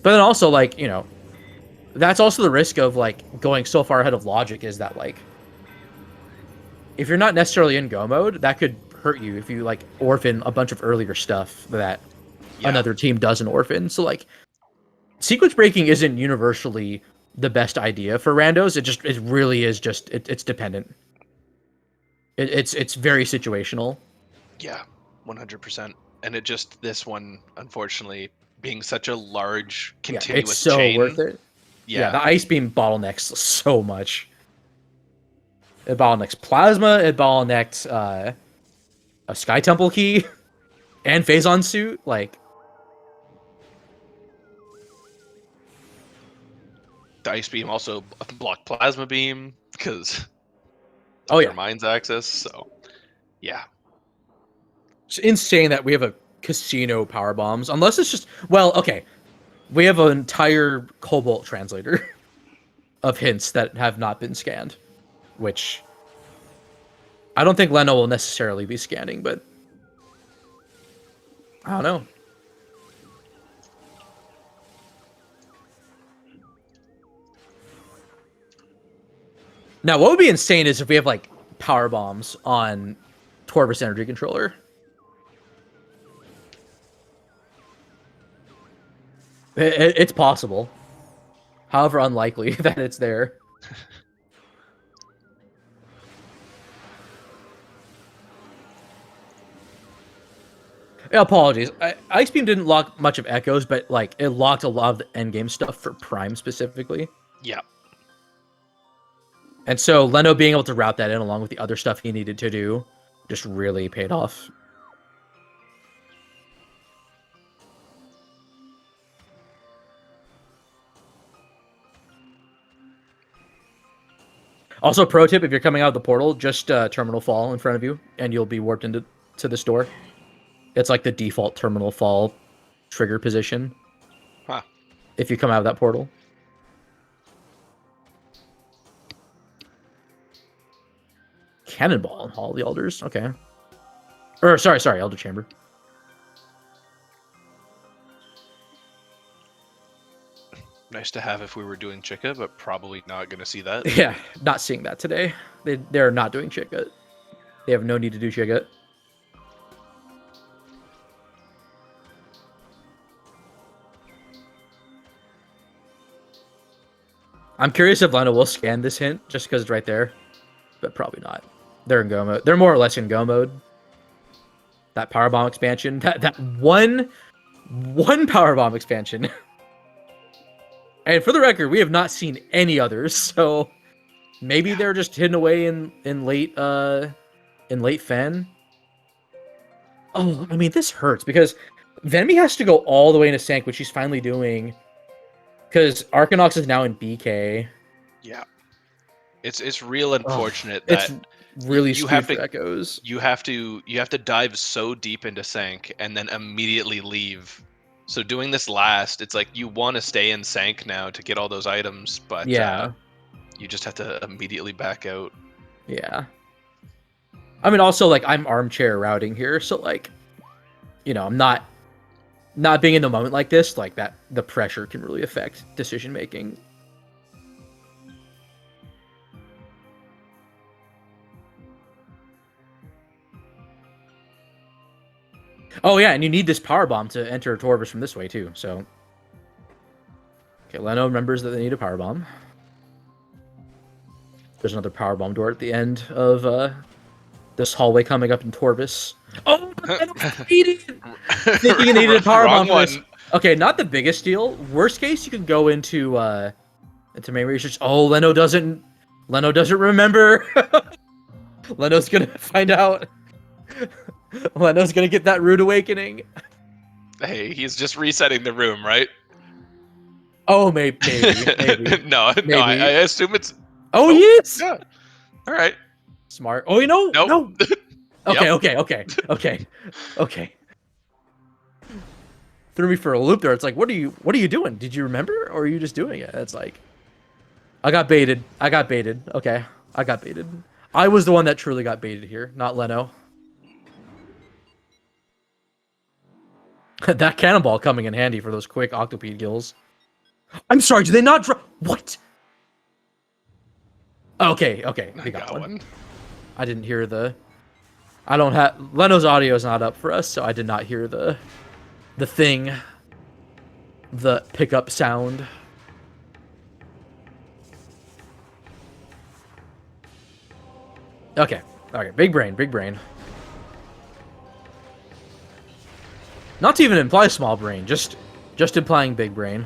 But then also, like, you know, that's also the risk of, like, going so far ahead of logic is that, like, if you're not necessarily in go mode, that could hurt you if you, like, orphan a bunch of earlier stuff that another team doesn't orphan. So, like, sequence breaking isn't universally the best idea for randos. It really is just, it's dependent. It's very situational. Yeah, 100%. And this one, unfortunately, being such a large continuous it's so chain, worth it. Yeah, the ice beam bottlenecks so much. It bottlenecks plasma. It bottlenecks a Sky Temple key and Phazon suit. Like, the ice beam also blocked plasma beam because mind's access. So yeah, it's insane that we have a casino power bombs. Unless it's just, well, okay, we have an entire Cobalt translator of hints that have not been scanned, which I don't think Leno will necessarily be scanning, but I don't know. Now, what would be insane is if we have, like, power bombs on Torvus Energy Controller. It's possible. However unlikely that it's there. Yeah, apologies. Ice Beam didn't lock much of echoes, but, like, it locked a lot of the endgame stuff for Prime specifically. Yeah. And so Leno being able to route that in along with the other stuff he needed to do just really paid off. Also, pro tip, if you're coming out of the portal, just terminal fall in front of you, and you'll be warped into this door. It's like the default terminal fall trigger position. Huh. If you come out of that portal. Cannonball in Hall of the Elders. Okay. Or, sorry, Elder Chamber. Nice to have if we were doing Chica, but probably not going to see that. Yeah, not seeing that today. They're not doing Chica. They have no need to do Chica. I'm curious if Leno will scan this hint just because it's right there, but probably not. They're in go mode. They're more or less in go mode. That power bomb expansion, that one power bomb expansion. And for the record, we have not seen any others, so Maybe they're just hidden away in late Fen. Oh, I mean, this hurts because Venmi has to go all the way into Sank, which she's finally doing. Because Arcanox is now in BK. Yeah. It's real unfortunate It's that really you skewed have for to Echoes. you have to dive so deep into Sank and then immediately leave. So doing this last, it's like you want to stay in Sank now to get all those items, but Yeah, you just have to immediately back out. yeah. I mean, also, like, I'm armchair routing here, so, like, you know, I'm not being in the moment like this, like, that the pressure can really affect decision making. Oh yeah, and you need this power bomb to enter Torvus from this way too. So, okay, Leno remembers that they need a power bomb. There's another power bomb door at the end of this hallway coming up in Torvus. Oh, Leno thinking it needed a power bomb for this. Okay, not the biggest deal. Worst case, you can go into main research. Oh, Leno doesn't remember. Leno's gonna find out. Leno's gonna get that rude awakening. Hey, he's just resetting the room, right? Oh, maybe. No, Maybe. no. I assume it's. Oh, yes. Yeah. All right. Smart. Oh, you know. Nope. No. Okay. Yep. Okay. Threw me for a loop there. It's like, what are you doing? Did you remember, or are you just doing it? It's like, I got baited. Okay, I got baited. I was the one that truly got baited here, not Leno. That cannonball coming in handy for those quick Octopede kills. I'm sorry, did they not drop? What? Okay, they got one. I didn't hear the... I don't have... Leno's audio is not up for us, so I did not hear the thing. The pickup sound. Okay, big brain. Not to even imply small brain, just implying big brain.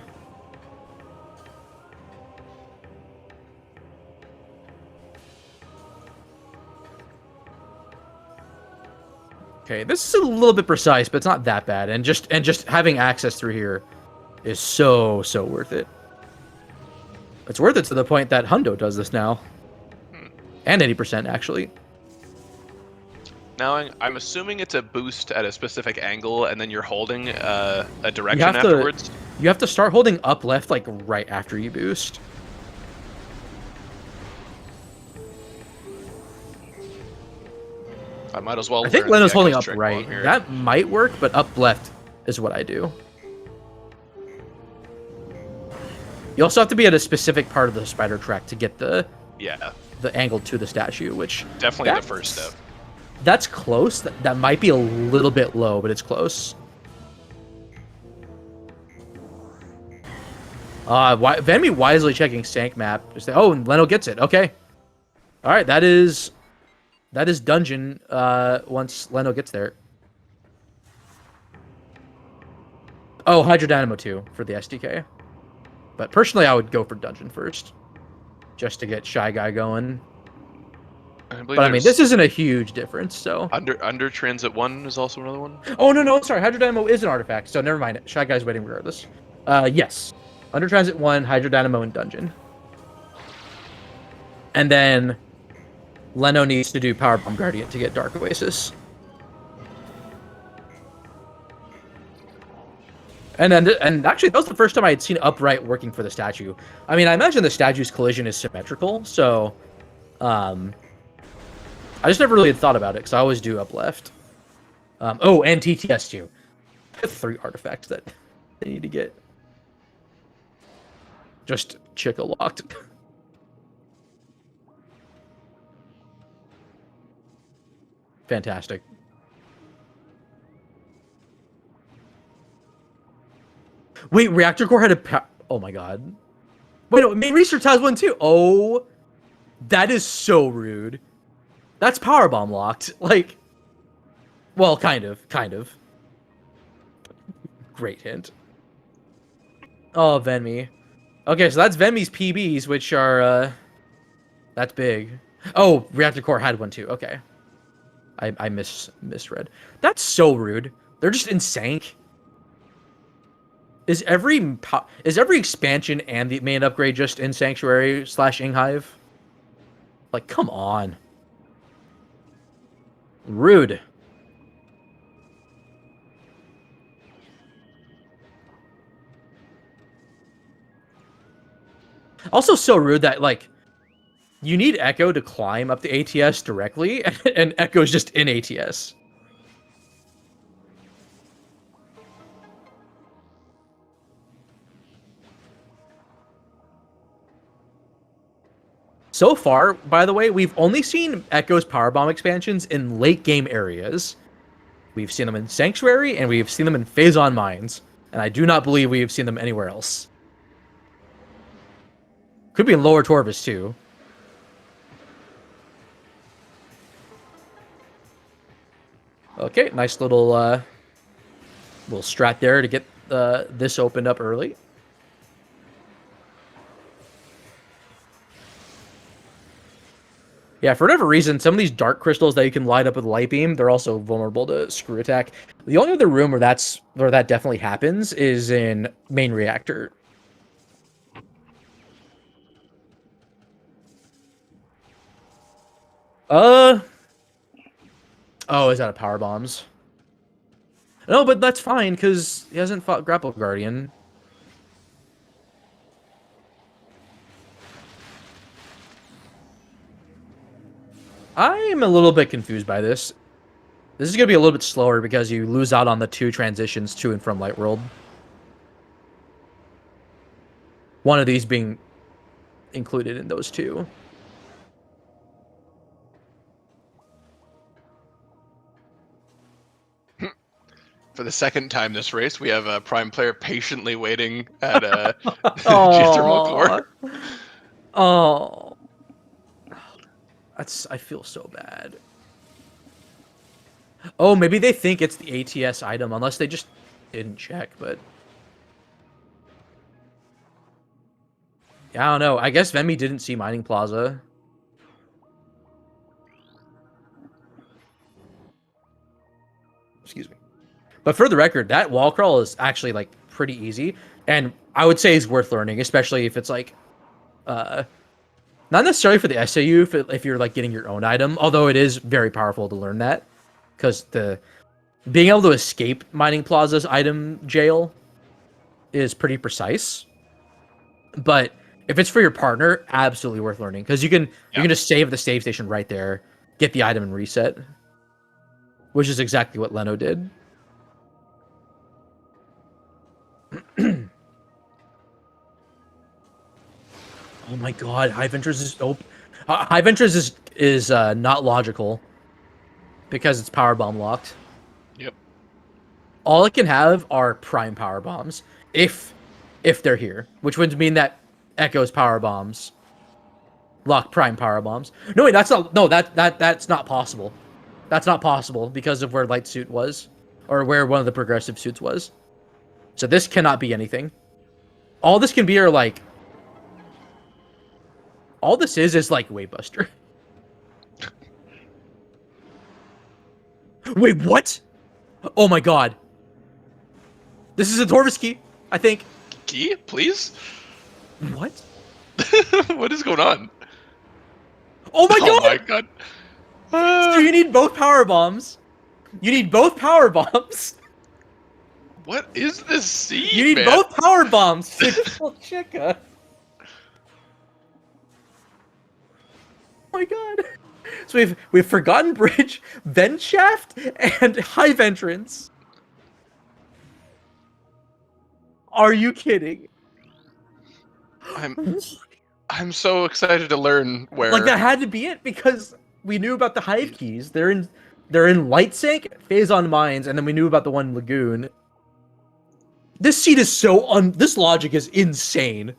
Okay, this is a little bit precise, but it's not that bad. And just having access through here is so worth it. It's worth it to the point that Hundo does this now. And 80% actually. Now I'm assuming it's a boost at a specific angle, and then you're holding a direction afterwards. You have to start holding up left like right after you boost. I might as well. I think Leno's holding up right. That might work, but up left is what I do. You also have to be at a specific part of the spider track to get the angle to the statue, which definitely the first step. That's close. That might be a little bit low, but it's close. Venmi wisely checking Sank map. Oh, and Leno gets it. Okay. All right, that is dungeon once Leno gets there. Oh, Hydro Dynamo 2 for the SDK. But personally, I would go for dungeon first, just to get Shy Guy going. But I mean, this isn't a huge difference, so... Under Transit 1 is also another one? Oh, no, sorry. Hydro Dynamo is an artifact, so never mind. Shy Guy's waiting regardless. Yes. Under Transit 1, Hydro Dynamo, and Dungeon. And then Leno needs to do Power Bomb Guardian to get Dark Oasis. And actually, that was the first time I had seen upright working for the statue. I mean, I imagine the statue's collision is symmetrical, so... I just never really had thought about it, because I always do up left. Oh, and TTS too. 3 artifacts that they need to get. Just Chica locked. Fantastic. Wait, Reactor Core had a... Oh my god. Wait, no, main research has one too. Oh, that is so rude. That's powerbomb locked. Like, well, kind of. Great hint. Oh, Venmi. Okay, so that's Venmi's PBs, which are That's big. Oh, reactor core had one too. Okay. I misread. That's so rude. They're just in Sank. Is every expansion and the main upgrade just in Sanctuary / Inghive? Like, come on. Rude. Also so rude that, like, you need Echo to climb up the ATS directly, and Echo's just in ATS. So far, by the way, we've only seen Echo's Powerbomb expansions in late game areas. We've seen them in Sanctuary, and we've seen them in Phazon Mines. And I do not believe we've seen them anywhere else. Could be in Lower Torvus, too. Okay, nice little strat there to get this opened up early. Yeah, for whatever reason, some of these dark crystals that you can light up with light beam, they're also vulnerable to screw attack. The only other room where that definitely happens is in main reactor. Oh, is that a power bombs? No, but that's fine because he hasn't fought Grapple Guardian. I'm a little bit confused by this. This is going to be a little bit slower because you lose out on the 2 transitions to and from Light World. One of these being included in those 2. For the second time this race, we have a Prime player patiently waiting at geothermal core. Oh. I feel so bad. Oh, maybe they think it's the ATS item, unless they just didn't check, but... Yeah, I don't know. I guess Vemi didn't see Mining Plaza. Excuse me. But for the record, that wall crawl is actually, like, pretty easy. And I would say is worth learning, especially if it's, like... Not necessarily for the SAU, if you're, like, getting your own item. Although it is very powerful to learn that. Because being able to escape Mining Plaza's item jail is pretty precise. But if it's for your partner, absolutely worth learning. Because you can just save at the save station right there, get the item and reset. Which is exactly what Leno did. Oh my god, Hive Interest is open. Hive Interest is not logical because it's power bomb locked. Yep. All it can have are prime power bombs if they're here, which would mean that Echo's power bombs lock prime power bombs. No, wait, that's not possible. That's not possible because of where Light Suit was, or where one of the progressive suits was. So this cannot be anything. All this can be are like. All this is like Wavebuster. Wait, what? Oh my god. This is a Torvus key, I think. Key, please? What? What is going on? Oh my god! Oh my god. So you need both power bombs. You need both power bombs. What is this seed, You need man? both power bombs to kill Chica. Oh my god. So we've Forgotten Bridge, Vent Shaft, and Hive Entrance. Are you kidding? I'm so excited to learn where. Like that had to be it because we knew about the Hive keys. They're in Light Sink, Phazon Mines, and then we knew about the one Lagoon. This seed is this logic is insane.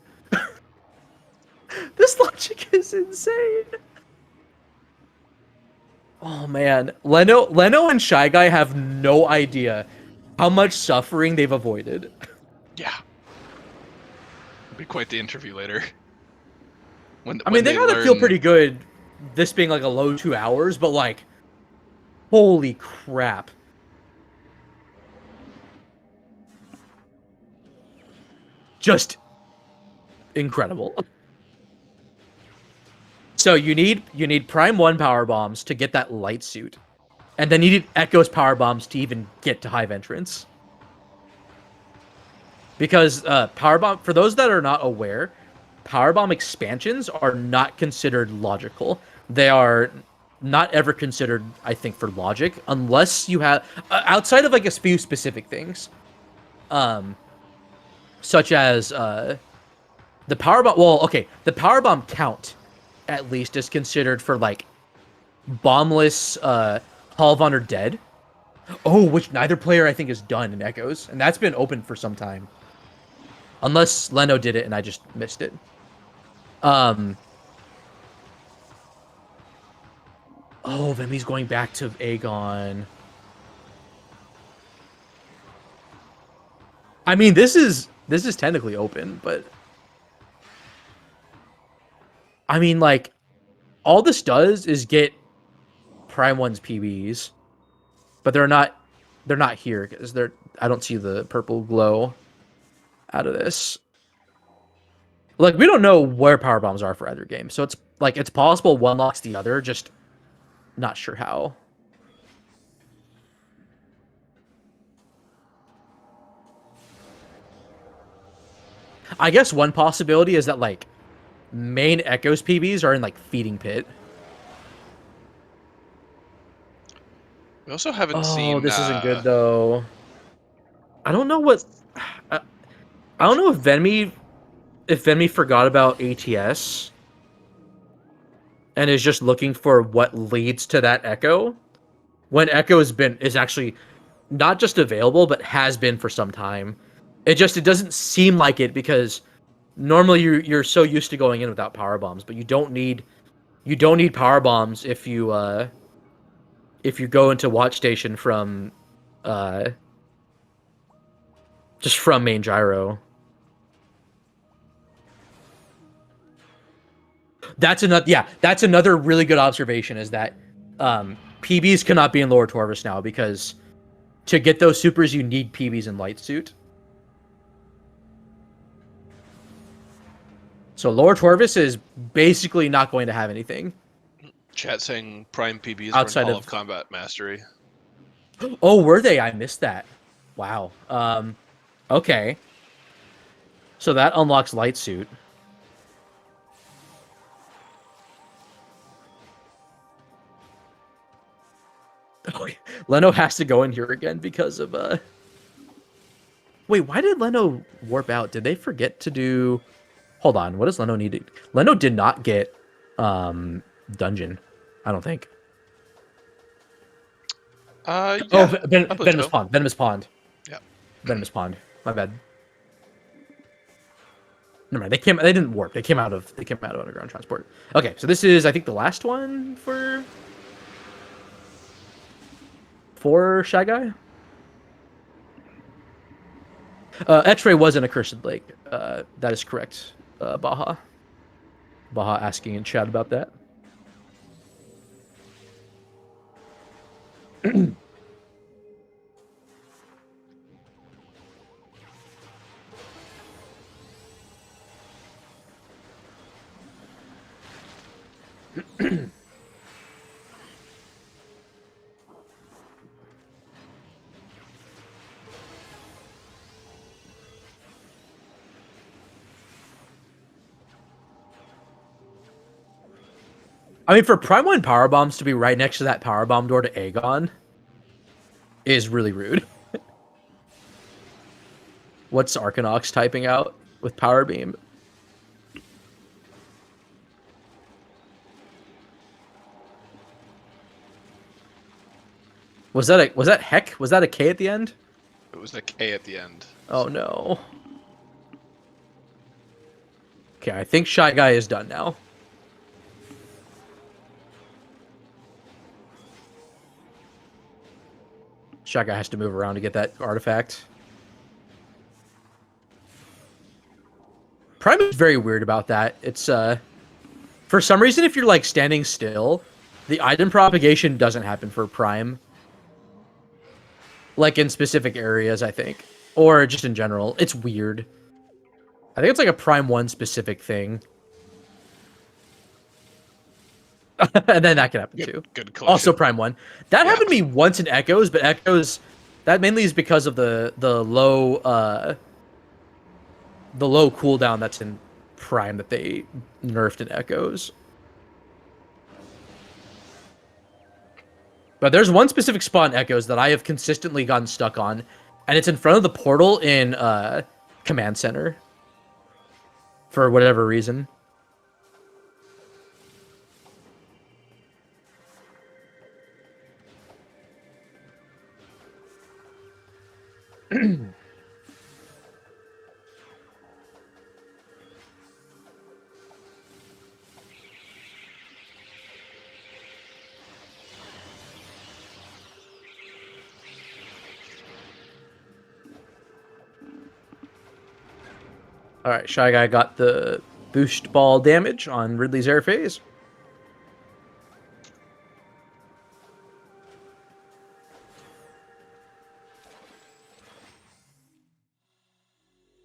This logic is insane. Oh man, Leno and Shy Guy have no idea how much suffering they've avoided. Yeah. It'll be quite the interview later. I mean, they gotta feel pretty good, this being like a low 2 hours, but like, holy crap. Just incredible. So you need Prime 1 power bombs to get that light suit. And then you need Echo's power bombs to even get to Hive entrance. Because power bomb, for those that are not aware, power bomb expansions are not considered logical. They are not ever considered, I think, for logic, unless you have outside of like a few specific things, such as the power bomb. Well, okay, the power bomb count at least is considered for like bombless Hall of Honor Dead. Oh, which neither player I think has done in Echoes, and that's been open for some time. Unless Leno did it and I just missed it. Oh, Vemi's going back to Aegon. I mean, this is technically open, but I mean, like, all this does is get Prime 1's PBs, but they're not here because I don't see the purple glow out of this. Like, we don't know where power bombs are for either game, so it's like it's possible one locks the other, just not sure how. I guess one possibility is that like main Echoes PBs are in like feeding pit. We also haven't seen. Oh, this isn't good though. I don't know what. I don't know if Venmi forgot about ATS and is just looking for what leads to that Echo, when Echo is actually not just available but has been for some time. It doesn't seem like it because normally you're so used to going in without power bombs, but you don't need power bombs if you go into watch station from just from main gyro. That's another really good observation, is that PBs cannot be in lower Torvus now, because to get those supers you need PBs in light suit. So lower Torvus is basically not going to have anything. Chat saying Prime PBs outside were in Hall of Combat Mastery. Oh, were they? I missed that. Wow. Okay. So that unlocks light suit. Oh, Leno has to go in here again because of Wait, why did Leno warp out? Did they forget to do? Hold on. What does Leno need to? Leno did not get dungeon, I don't think. Yeah, oh, Venomous so. Pond. Venomous Pond. Yeah. Venomous Pond. My bad. Never mind. They didn't warp. They came out of underground transport. Okay, so this is, I think, the last one for Shy Guy. X-Ray was in a cursed lake. That is correct. Baja asking in chat about that. I mean, for Prime 1 power bombs to be right next to that power bomb door to Aegon is really rude. What's Arcanox typing out with Power Beam? Was that Heck? Was that a K at the end? It was a K at the end. Oh no. Okay, I think Shy Guy is done now. Shy Guy has to move around to get that artifact. Prime is very weird about that. It's For some reason, if you're like standing still, the item propagation doesn't happen for Prime. Like in specific areas, I think. Or just in general. It's weird. I think it's like a Prime 1 specific thing. And then that can happen too. Good collection. Also Prime 1. That happened to me once in Echoes, but Echoes... That mainly is because of the low cooldown that's in Prime that they nerfed in Echoes. But there's one specific spot in Echoes that I have consistently gotten stuck on, and it's in front of the portal in Command Center. For whatever reason. Alright, Shy Guy got the boost ball damage on Ridley's air phase.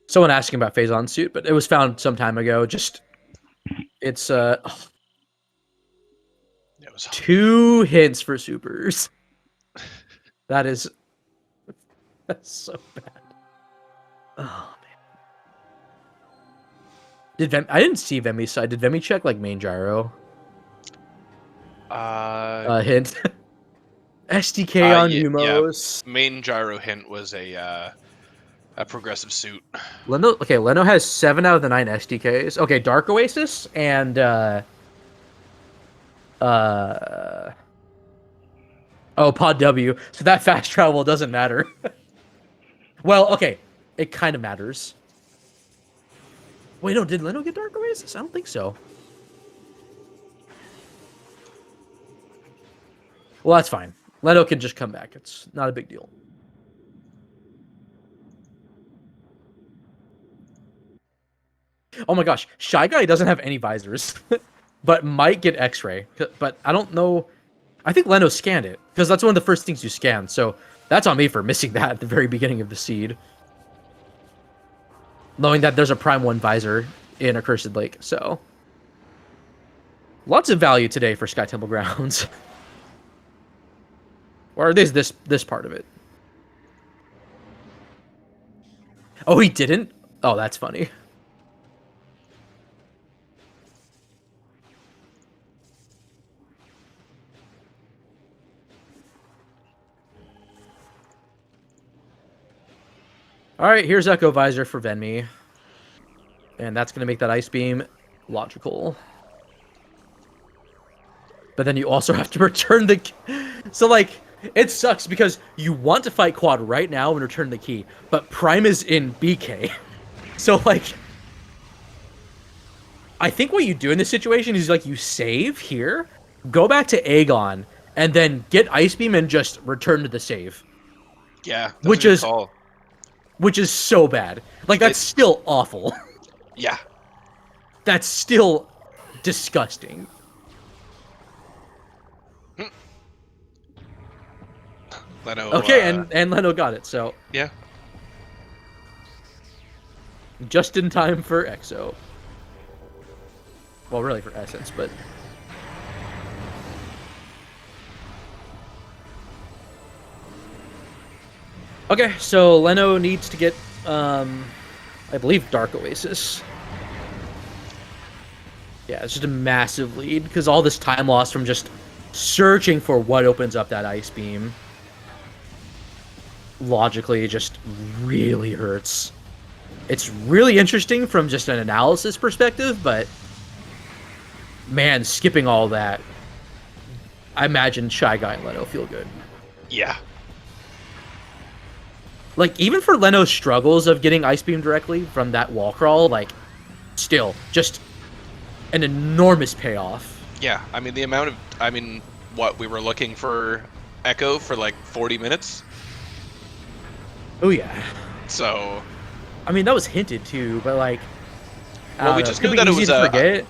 Someone asking about Phazon suit, but it was found some time ago. Just it's It was 2 hints for supers. That's so bad. Oh man. I didn't see Vemi's side. Did Vemi check like main gyro? Hint. SDK on Numos. Yeah. Main gyro hint was a progressive suit. Leno has 7 out of the 9 SDKs. Okay, Dark Oasis and Pod W. So that fast travel doesn't matter. Well, okay, it kind of matters. Wait, no, did Leno get Dark Oasis? I don't think so. Well, that's fine. Leno can just come back. It's not a big deal. Oh my gosh, Shy Guy doesn't have any visors, but might get X-ray. But I don't know. I think Leno scanned it, because that's one of the first things you scan. So that's on me for missing that at the very beginning of the seed. Knowing that there's a Prime 1 visor in Accursed Lake, so... Lots of value today for Sky Temple Grounds. Or at least this part of it. Oh, he didn't? Oh, that's funny. Alright, here's Echo Visor for Venmi. And that's going to make that Ice Beam logical. But then you also have to return the... So, like, it sucks because you want to fight Quad right now and return the key. But Prime is in BK. So, like... I think what you do in this situation is, like, you save here, go back to Aegon, and then get Ice Beam and just return to the save. Yeah, which is so bad. Like, that's still awful. Yeah. That's still disgusting. Leno, okay, and Leno got it, so... Yeah. Just in time for Exo. Well, really for Essence, but... Okay, so Leno needs to get, I believe, Dark Oasis. Yeah, it's just a massive lead, because all this time lost from just searching for what opens up that Ice Beam logically just really hurts. It's really interesting from just an analysis perspective, but man, skipping all that, I imagine Shy Guy and Leno feel good. Yeah. Like, even for Leno's struggles of getting Ice Beam directly from that wall crawl, like, still, just an enormous payoff. Yeah, I mean, the amount of... I mean, what, we were looking for Echo for, like, 40 minutes? Oh, yeah. So... I mean, that was hinted, too, but, like... Well, we just knew that it was a...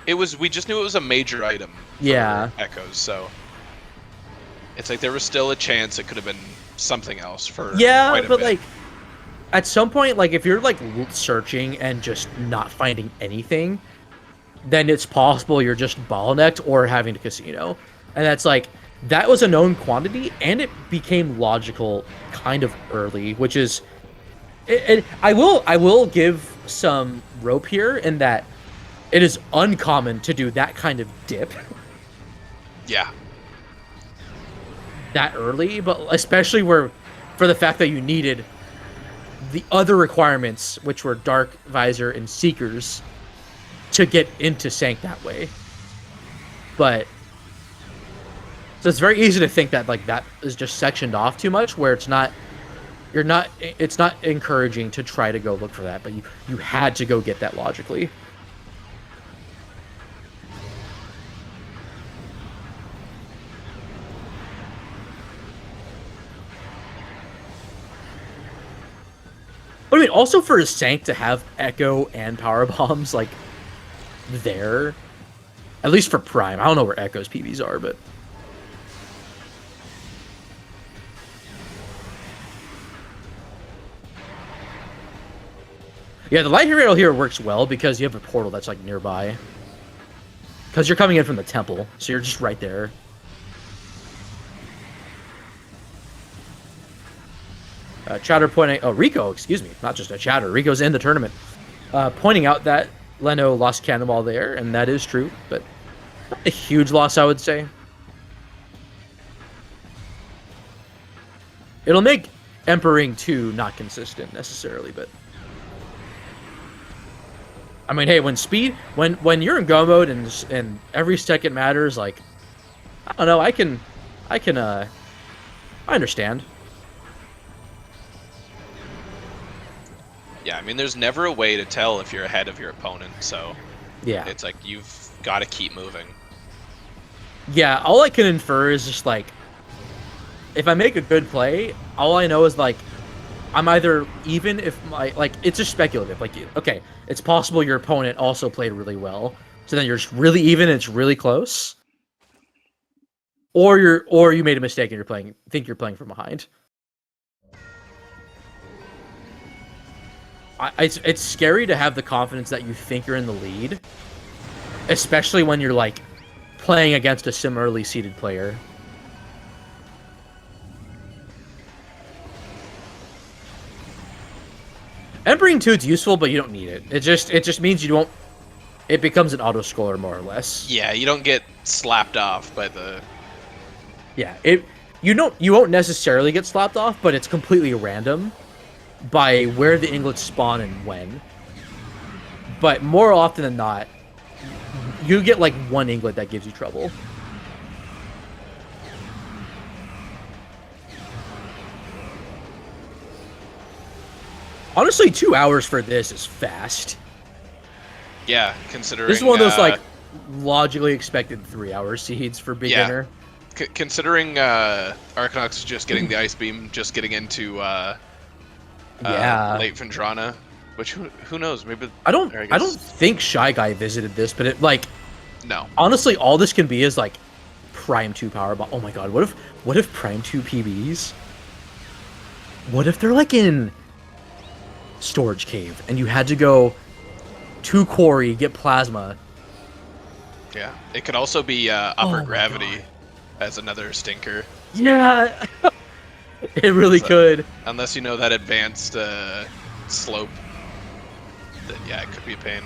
We just knew it was a major item for Yeah. Echoes, so it's like there was still a chance it could have been something else for Yeah, quite a but bit. like at some point, like if you're like searching and just not finding anything, then it's possible you're just bottlenecked or having to casino. And that's like that was a known quantity and it became logical kind of early, which is I will give some rope here in that it is uncommon to do that kind of dip Yeah. that early, but especially where for the fact that you needed the other requirements, which were Dark Visor and Seekers, to get into Sank that way. But so it's very easy to think that like that is just sectioned off too much, where it's not it's not encouraging to try to go look for that, but you had to go get that logically. But I mean, also for Sank to have Echo and Power Bombs like there, at least for Prime. I don't know where Echo's PBs are, but yeah, the light rail here works well because you have a portal that's like nearby. Because you're coming in from the temple, so you're just right there. Chatter pointing... Oh, Rico, excuse me. Not just a chatter. Rico's in the tournament. Pointing out that Leno lost Cannonball there, and that is true, but not a huge loss, I would say. It'll make Emperor 2 not consistent, necessarily, but... I mean, hey, when you're in go mode and every second matters, like... I don't know, I understand. Yeah, I mean, there's never a way to tell if you're ahead of your opponent, so Yeah. it's like you've got to keep moving. Yeah, all I can infer is just like, if I make a good play, all I know is like, I'm either even if my, like, it's just speculative. Like, okay, it's possible your opponent also played really well, so then you're just really even and it's really close. Or you made a mistake and think you're playing from behind. It's scary to have the confidence that you think you're in the lead, especially when you're like playing against a similarly seated player. Emperor 2 is useful, but you don't need it. It just means you don't. It becomes an auto scroller more or less. Yeah, you don't get slapped off by the. Yeah, you won't necessarily get slapped off, but it's completely random by where the inglets spawn and when. But more often than not, you get like one inglet that gives you trouble. Honestly, 2 hours for this is fast. Yeah, considering This is one of those like logically expected 3-hour seeds for beginner. Yeah. Considering Arcanox just getting the ice beam, just getting into Yeah. late Vendrana, which who knows? Maybe I don't or I guess- think Shy Guy visited this, but it like No. honestly all this can be is like Prime 2 power bomb. Oh my god, what if Prime 2 PBs? What if they're like in Storage Cave and you had to go to Quarry, get plasma? Yeah. It could also be upper my gravity God. as another stinker. Yeah. It really could. Unless you know that advanced slope, then yeah, it could be a pain.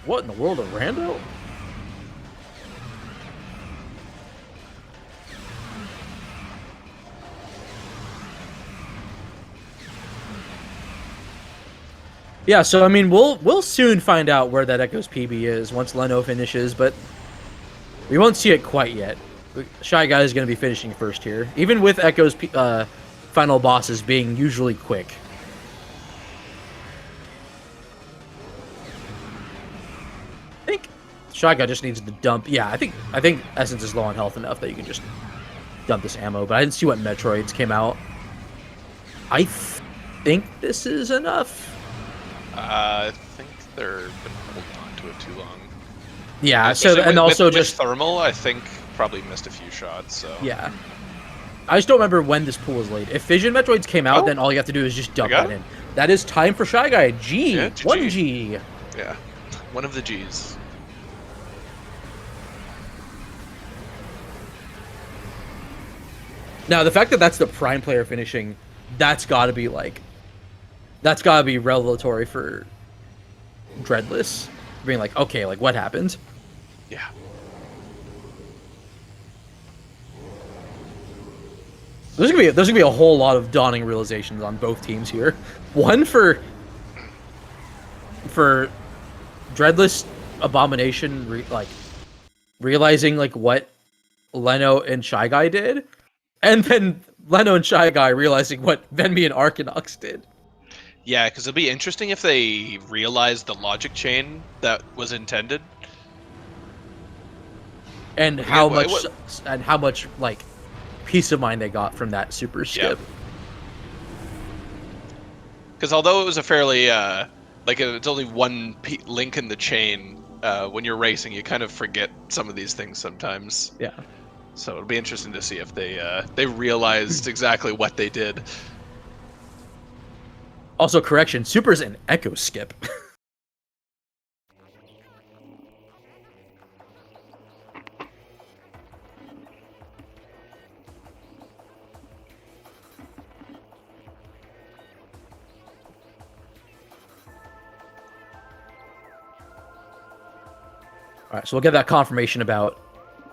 What in the world of Rando? Yeah, so I mean, we'll soon find out where that Echo's PB is once Leno finishes, but we won't see it quite yet. Shy Guy is going to be finishing first here, even with Echo's final bosses being usually quick. I think Shy Guy just needs to dump. Yeah, I think Essence is low on health enough that you can just dump this ammo. But I didn't see what Metroids came out. I think this is enough. I think they're been holding on to it too long. Yeah. Especially So and also just thermal, I think probably missed a few shots. So yeah. I just don't remember when this pool was laid. If Fission Metroids came out, then all you have to do is just dump that in. That is time for Shy Guy. G. Yeah, 1G. Yeah. One of the Gs. Now, the fact that that's the prime player finishing, that's got to be revelatory for Dreadless. Being like, okay, like, what happened? Yeah. There's gonna be a whole lot of dawning realizations on both teams here. One for Dreadless, Abomination, realizing like what Leno and Shy Guy did, and then Leno and Shy Guy realizing what Venmi and Arcanox did. Yeah, because it'll be interesting if they realize the logic chain that was intended, and how much like peace of mind they got from that super skip. Because although it was a fairly like it's only one link in the chain, when you're racing, you kind of forget some of these things sometimes. Yeah. So it'll be interesting to see if they realized exactly what they did. Also, correction, Super's an echo skip. Alright, so we'll get that confirmation about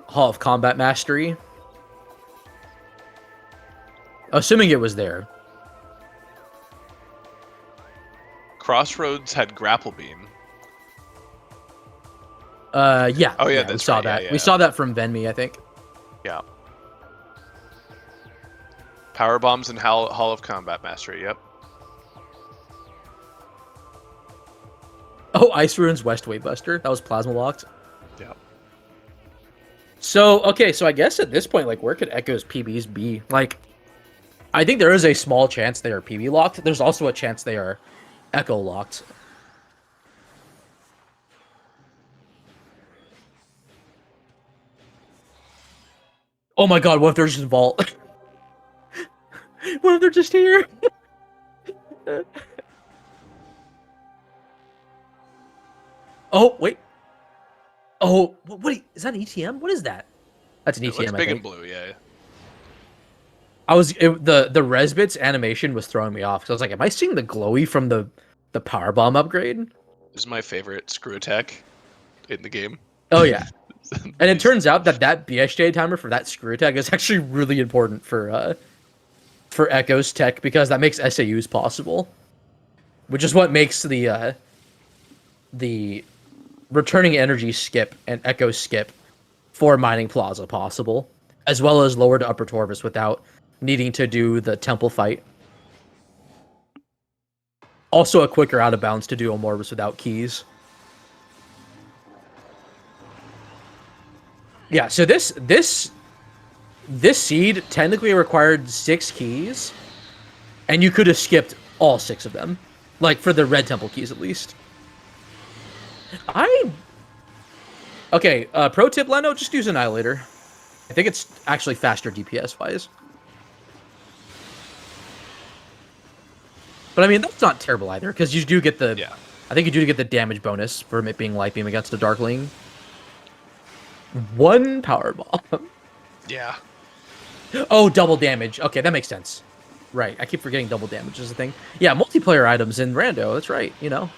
Hall of Combat Mastery. Assuming it was there. Crossroads had Grapple Beam. Yeah. Oh, yeah, we saw right. that. Yeah. We saw that from Venmi, I think. Yeah. Power Bombs and Hall of Combat Mastery, yep. Oh, Ice Ruins West Wavebuster. That was Plasma locked. Yeah. So, okay, so I guess at this point, like, where could Echo's PBs be? Like, I think there is a small chance they are PB locked. There's also a chance they are Echo locked. Oh my god, what if they're just Vault? What if they're just here? Oh, wait. Oh, what is that an ETM? What is that? That's an ETM, It looks I big think. and blue, yeah. The Resbit's animation was throwing me off because I was like, am I seeing the glowy from the power bomb upgrade? This is my favorite screw attack in the game. Oh yeah. And it turns out that BSJ timer for that screw attack is actually really important for Echo's tech because that makes SAUs possible, which is what makes the returning energy skip and Echo skip for Mining Plaza possible, as well as lower to upper Torvus without needing to do the temple fight. Also a quicker out of bounds to do Morvis without keys. Yeah, so this seed technically required 6 keys, and you could have skipped all 6 of them. Like, for the red temple keys, at least. Okay, pro tip, Leno, just use Annihilator. I think it's actually faster DPS-wise. But, I mean, that's not terrible either, because you do get the... Yeah. I think you do get the damage bonus from it being Light Beam against a Darkling. 1 power bomb. Yeah. Oh, double damage. Okay, that makes sense. Right, I keep forgetting double damage is a thing. Yeah, multiplayer items in Rando, that's right, you know.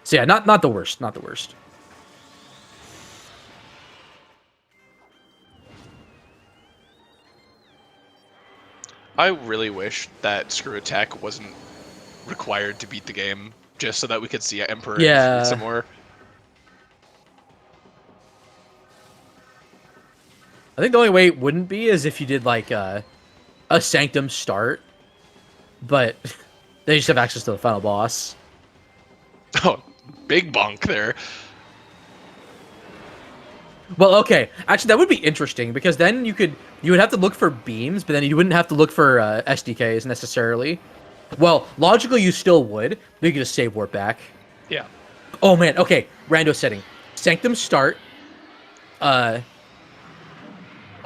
So yeah, not the worst, not the worst. I really wish that screw attack wasn't required to beat the game, just so that we could see Emperor some more. I think the only way it wouldn't be is if you did like a Sanctum start, but they just have access to the final boss. Oh, big bonk there. Well, okay. Actually, that would be interesting because then you would have to look for beams, but then you wouldn't have to look for SDKs necessarily. Well, logically you still would, but you could just save warp back. Yeah. Oh man, okay. Rando setting. Sanctum start. Oh,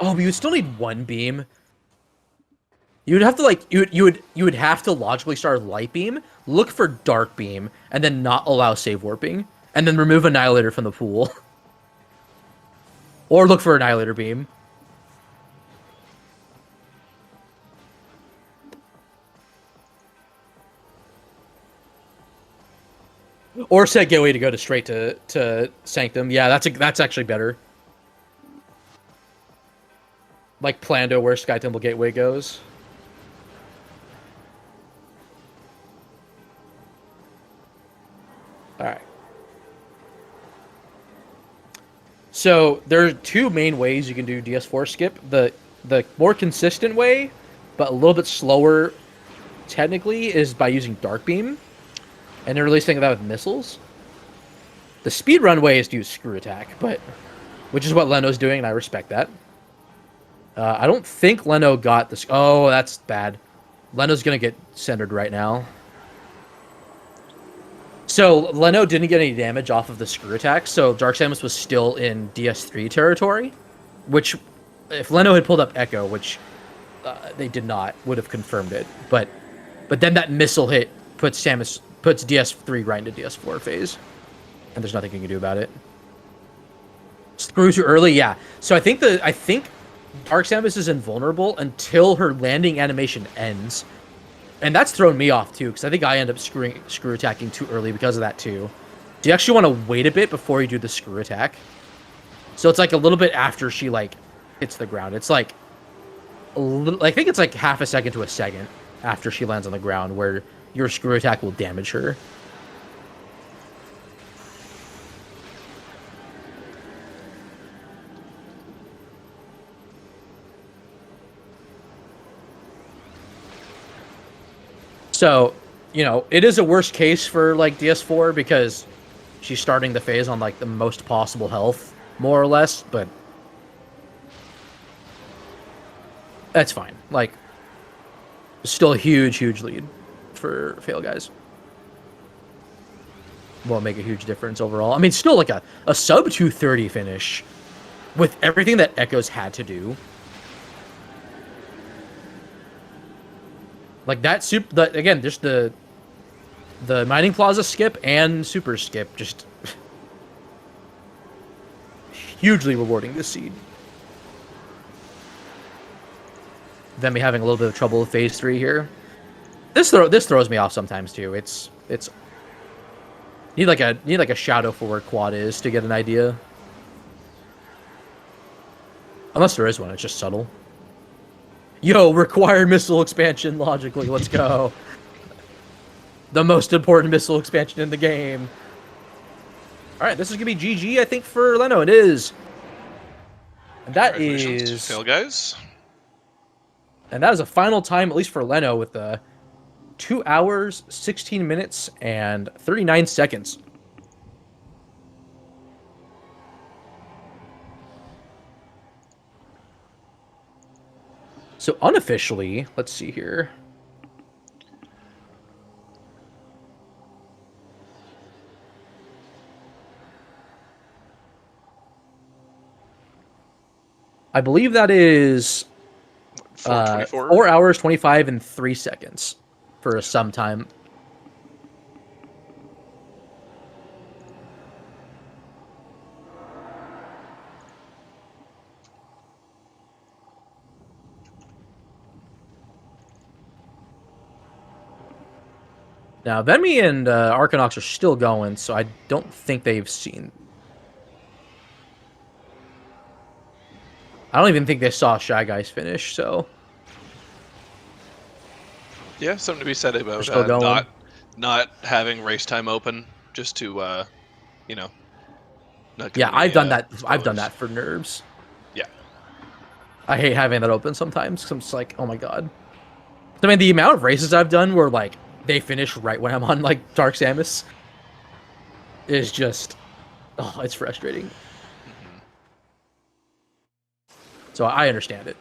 but you would still need one beam. You would have to like you would have to logically start light beam, look for dark beam, and then not allow save warping, and then remove annihilator from the pool. Or look for annihilator beam. Or set gateway to go to straight to Sanctum. Yeah, that's actually better. Like Plando, where Sky Temple Gateway goes. Alright. So, there are two main ways you can do DS4 skip. The more consistent way, but a little bit slower technically, is by using Dark Beam. And they're releasing that with missiles. The speedrun way is to use Screw Attack, which is what Leno's doing, and I respect that. I don't think Leno got this. Oh, that's bad. Leno's going to get centered right now. So, Leno didn't get any damage off of the Screw Attack, so Dark Samus was still in DS3 territory, which, if Leno had pulled up Echo, which they did not, would have confirmed it. But then that missile hit puts DS3 right into DS4 phase, and there's nothing you can do about it. Screw too early, yeah. So I think Dark Samus is invulnerable until her landing animation ends. And that's thrown me off, too, because I think I end up screw attacking too early because of that, too. Do you actually want to wait a bit before you do the screw attack? So it's like a little bit after she, like, hits the ground. It's like, I think it's like half a second to a second after she lands on the ground where your screw attack will damage her. So, you know, it is a worst case for, like, DS4 because she's starting the phase on, like, the most possible health, more or less, but that's fine. Like, still a huge, huge lead for PhailGuys. Won't make a huge difference overall. I mean, still, like, a sub 230 finish with everything that Echo's had to do. Like that again, just the Mining Plaza skip and Super skip, just hugely rewarding this seed. Then me having a little bit of trouble with phase 3 here. This throws me off sometimes too. It's need like a shadow for where quad is to get an idea. Unless there is one, it's just subtle. Yo, required missile expansion logically. Let's go. The most important missile expansion in the game. All right, this is gonna be GG, I think, for Leno. It is. And that is PhailGuys. And that is a final time, at least for Leno, with 2 hours, 16 minutes, and 39 seconds. So unofficially, let's see here. I believe that is 4 hours, 25, and 3 seconds for some time. Now, Venmi and Arcanox are still going, so I don't think they've seen. I don't even think they saw Shy Guys finish, so. Yeah, something to be said about not having race time open just to, you know. Not Yeah, I've done that. I've done that for nerves. Yeah. I hate having that open sometimes. 'Cause I'm just like, oh my god. I mean, the amount of races I've done where like they finish right when I'm on like Dark Samus is just, oh, it's frustrating. So I understand it.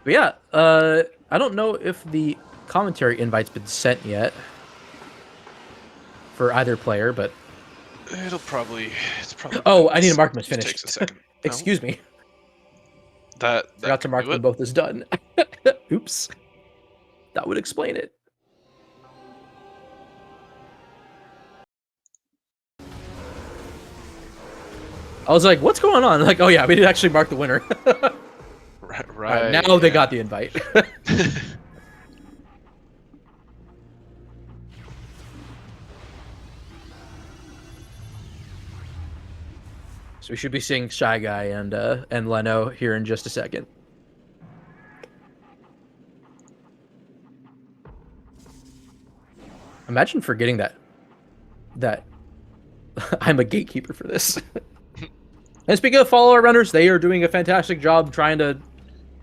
But yeah, I don't know if the commentary invite's been sent yet for either player, but It's probably. oh, I need to mark them as Just finished. takes a second. Excuse me. That Forgot to could mark do them it. both as done. Oops. That would explain it. I was like, what's going on? Like, oh yeah, we did actually mark the winner. Right. Alright, now they got the invite. So we should be seeing Shy Guy and Leno here in just a second. Imagine forgetting that I'm a gatekeeper for this. And speaking of follower runners, they are doing a fantastic job trying to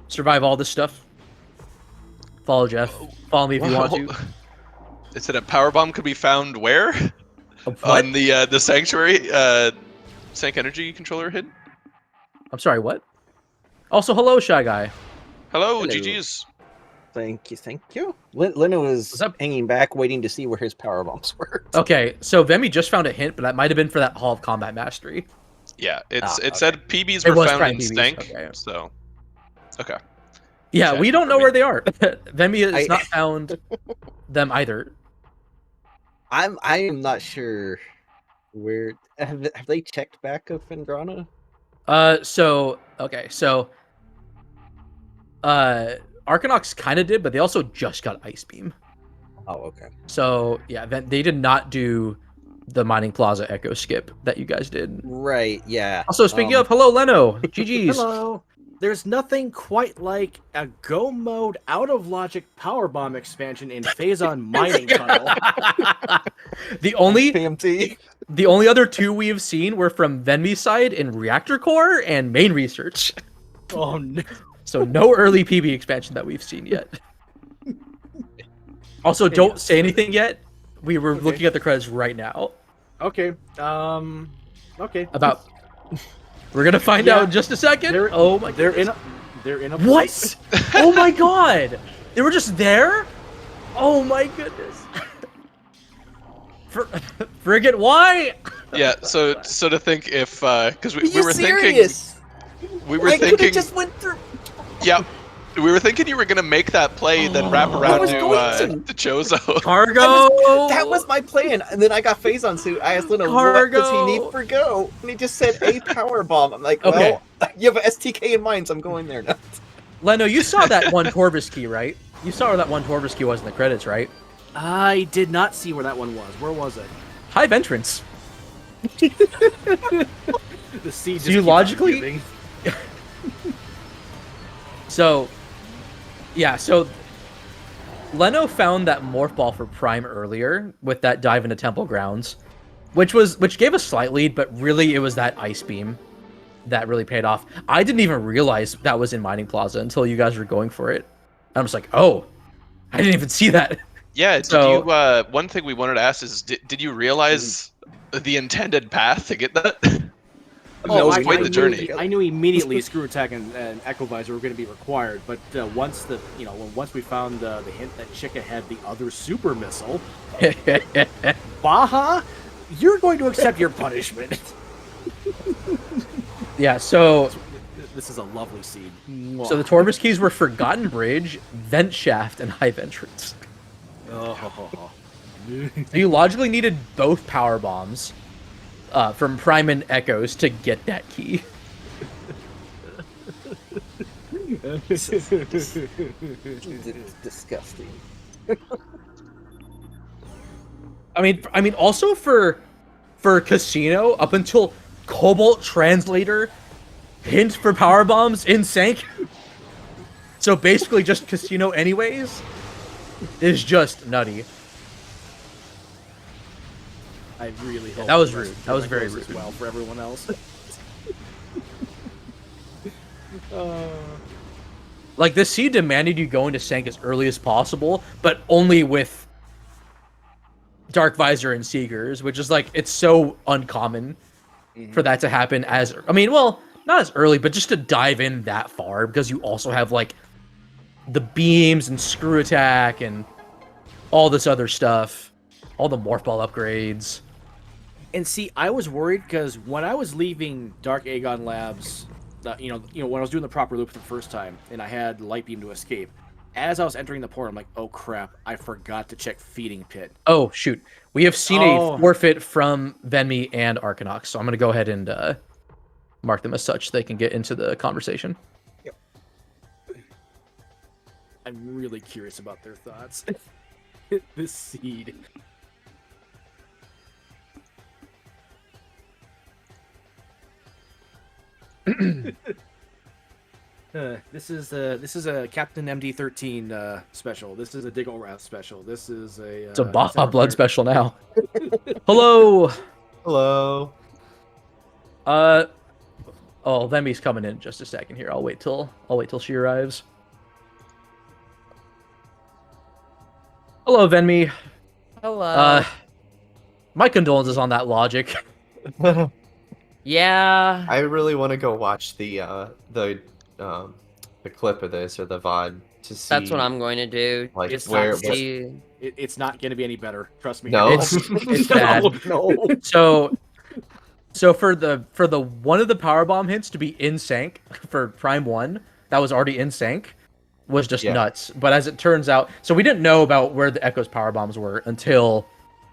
survive all this stuff. Follow Jeff. Follow me if you want to. It said a power bomb could be found where? What? On the sanctuary Sank energy controller hidden. I'm sorry, what? Also, hello, Shy Guy. Hello, Hello. GG's. Thank you. Leno was What's up? hanging back, waiting to see where his power bombs were. Okay, so Vemi just found a hint, but that might have been for that Hall of Combat Mastery. Yeah, it okay. said PBs It were was found trying in PBs, Stank. okay. So, okay. Yeah, Chat we don't know confirming. where they are. Vemi has I- not found them either. I am not sure where have they checked back of Fendrana? Arcanox kind of did, but they also just got Ice Beam. Oh, okay. So yeah, they did not do the Mining Plaza Echo skip that you guys did. Right, yeah. Also, speaking of, hello Leno, GG's. Hello. There's nothing quite like a Go Mode Out of Logic Powerbomb expansion in Phazon Mining Tunnel. the only PMT. other two we've seen were from Venmi's side in Reactor Core and Main Research. Oh no. So no early PB expansion that we've seen yet. Also, don't say anything yet. We were looking at the credits right now. Okay. Okay. About. We're gonna find out in just a second. They're, Oh my. They're in a. What? Oh my god! They were just there? Oh my goodness. Frigate, why? Yeah. So to think if because we were serious? thinking we were I could thinking have just went through. yeah. We were thinking you were gonna make that play, then wrap Oh. around I was to going Chozo. Cargo. That was my plan, and then I got Phazon suit. I asked Leno, what does he need for go? And he just said a power bomb. I'm like, Okay. well, you have an STK in mind, so I'm going there now. Leno, you saw that one Torvis key, right? You saw where that one Torvis key was in the credits, right? I did not see where that one was. Where was it? Hive entrance. The seed. So you logically- So, yeah, so Leno found that Morph Ball for Prime earlier with that dive into Temple Grounds, which gave a slight lead, but really it was that Ice Beam that really paid off. I didn't even realize that was in Mining Plaza until you guys were going for it. I was like, oh, I didn't even see that. Yeah. Did So- you? One thing we wanted to ask is, did you realize the intended path to get that? Oh, That was I quite the knew- journey. I knew immediately Screw Attack and Echo Visor were going to be required, but once we found the hint that Chica had the other super missile, Baja, you're going to accept your punishment. Yeah, so This is a lovely seed. the Torvis keys were Forgotten Bridge, Vent Shaft, and Hive Entrance. Oh. So you logically needed both power bombs from Prime and Echoes to get that key. This is disgusting. I mean, also for Casino, up until Cobalt Translator, hint for power bombs in Sank. So basically, just Casino, anyways, is just nutty. I really hope that was the rest rude. of That was it very goes as rude. well for everyone else. Like, the seed demanded you go into Sank as early as possible, but only with Dark Visor and Seekers, which is like it's so uncommon for that to happen well, not as early, but just to dive in that far because you also have like the beams and screw attack and all this other stuff, all the morph ball upgrades. And see, I was worried because when I was leaving Dark Aegon Labs, when I was doing the proper loop the first time, and I had light beam to escape. As I was entering the port, I'm like, oh crap, I forgot to check feeding pit. Oh shoot, we have seen a forfeit from Venmi and Arcanox, so I'm gonna go ahead and mark them as such so they can get into the conversation. Yep. I'm really curious about their thoughts. This seed. This is a Captain MD-13 special. This is a Diggle Wrath special. This is a It's a Baja Blood special now. Hello. Hello. Oh, Venmi's coming in just a second here. I'll wait till she arrives. Hello, Venmi. Hello. My condolences on that logic. Yeah. I really want to go watch the clip of this or the VOD to see. That's what I'm going to do. Like, Just where- to see. It's not going to be any better. Trust me. No? It's bad. No. So for the one of the powerbomb hints to be in sync for Prime 1, that was already in sync, was just nuts. But as it turns out, so we didn't know about where the Echo's powerbombs were until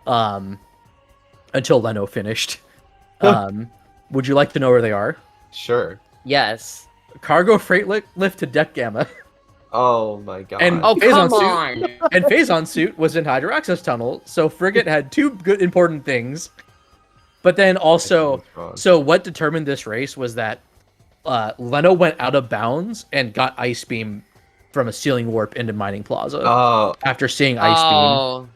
Leno finished. Would you like to know where they are? Sure. Yes. Cargo freight lift to deck gamma. Oh my god. And Oh, Phazon come suit, on. and Phazon suit was in Hydro Access Tunnel, so Frigate had two good important things. But then also, so what determined this race was that Leno went out of bounds and got Ice Beam from a ceiling warp into Mining Plaza after seeing Ice Beam.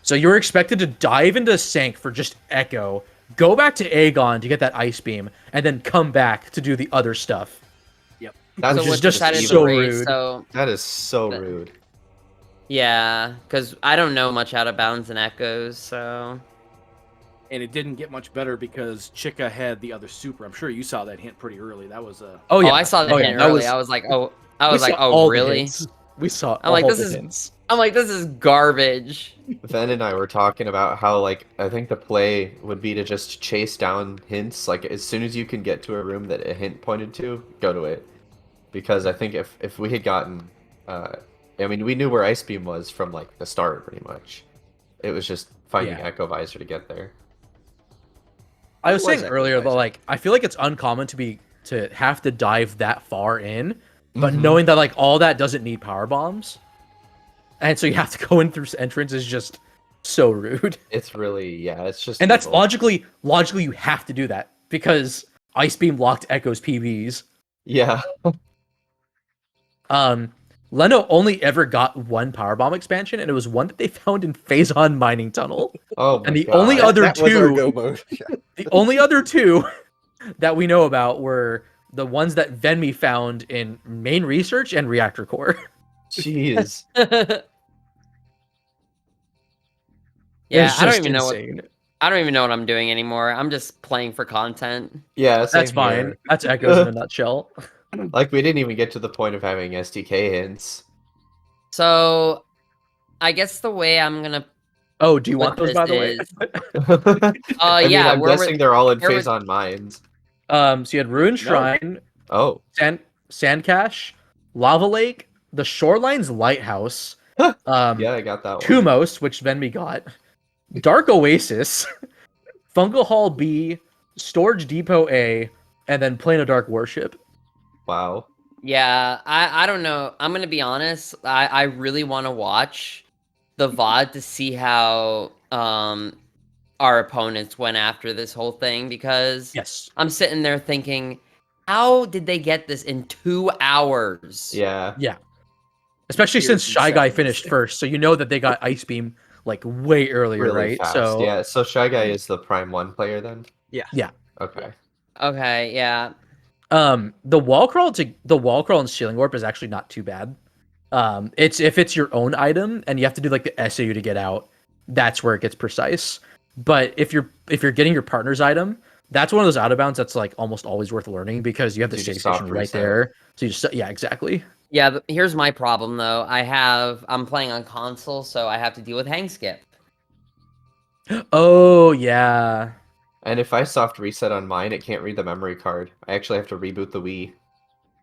So you were expected to dive into Sank for just Echo, go back to Aegon to get that Ice Beam, and then come back to do the other stuff. Yep. That's So what just decided so the race, rude. So That is so rude. yeah, because I don't know much out of bounds and echoes, so And it didn't get much better because Chica had the other super. I'm sure you saw that hint pretty early. That was a. Oh yeah, I saw that hint that early. was- I was like, we saw all the really? hints. We saw I'm like, all this the is- hints. I'm like, this is garbage. Ven and I were talking about how, like, I think the play would be to just chase down hints. Like, as soon as you can get to a room that a hint pointed to, go to it. Because I think if we had gotten, we knew where Ice Beam was from, like, the start, pretty much. It was just finding Echo Visor to get there. I was What saying was Echo earlier, though, Visor? like, I feel like it's uncommon to have to dive that far in, but Mhm. knowing that, like, all that doesn't need power bombs, and so you have to go in through entrance is just so rude. It's really, it's just... And that's evil. logically you have to do that, because Ice Beam locked Echo's PBs. Yeah. Leno only ever got one powerbomb expansion, and it was one that they found in Phazon Mining Tunnel. Oh my And the god. only other That was our two, go mode. the only other two that we know about were the ones that Venmi found in Main Research and Reactor Core. Jeez. Yeah, It's I don't just even know insane. I don't even know what I'm doing anymore. I'm just playing for content. Yeah, That's same fine. here. That's Echoes in a nutshell. Like, we didn't even get to the point of having SDK hints. So, I guess the way I'm gonna. Oh, do you want What those, by the way? this I mean, yeah, I'm where guessing they're all in where was- Phazon Mines. So you had Ruined Shrine, Oh. Sand Cache, Lava Lake, the Shoreline's Lighthouse, Yeah, I got that one. Tumos, which Venmi got, Dark Oasis, Fungal Hall B, Storage Depot A, and then Plane of Dark Worship. Wow. Yeah, I don't know. I'm gonna be honest. I really want to watch the VOD to see how our opponents went after this whole thing because Yes. I'm sitting there thinking, how did they get this in 2 hours? Yeah. Especially Years since and Shy Guy seconds. finished first, so you know that they got Ice Beam like way earlier, Really right? fast. So Yeah, so Shy Guy is the Prime 1 player then? Yeah. Okay. Okay, yeah. the wall crawl and ceiling warp is actually not too bad. It's if it's your own item and you have to do like the SAU to get out, that's where it gets precise. But if you're getting your partner's item, that's one of those out of bounds that's like almost always worth learning because you have the You save just soft station right reset. there. So you just yeah, exactly. Yeah, but here's my problem though. I'm playing on console, so I have to deal with hang skip. Oh yeah. And if I soft reset on mine, it can't read the memory card. I actually have to reboot the Wii.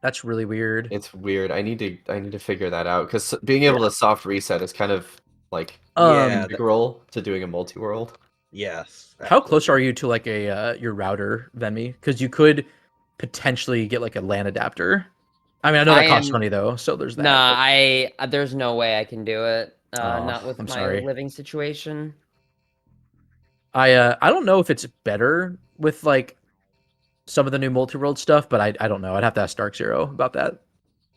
That's really weird. It's weird. I need to figure that out because being able to soft reset is kind of like Yeah, integral to doing a multi-world. yes. How close are you to like a your router, Venmi? Because you could potentially get like a LAN adapter. I mean, I know that costs money though, so there's that. Nah, there's no way I can do it. Oh, Not with I'm my sorry. living situation. I don't know if it's better with like some of the new multi-world stuff, but I don't know. I'd have to ask Dark Zero about that.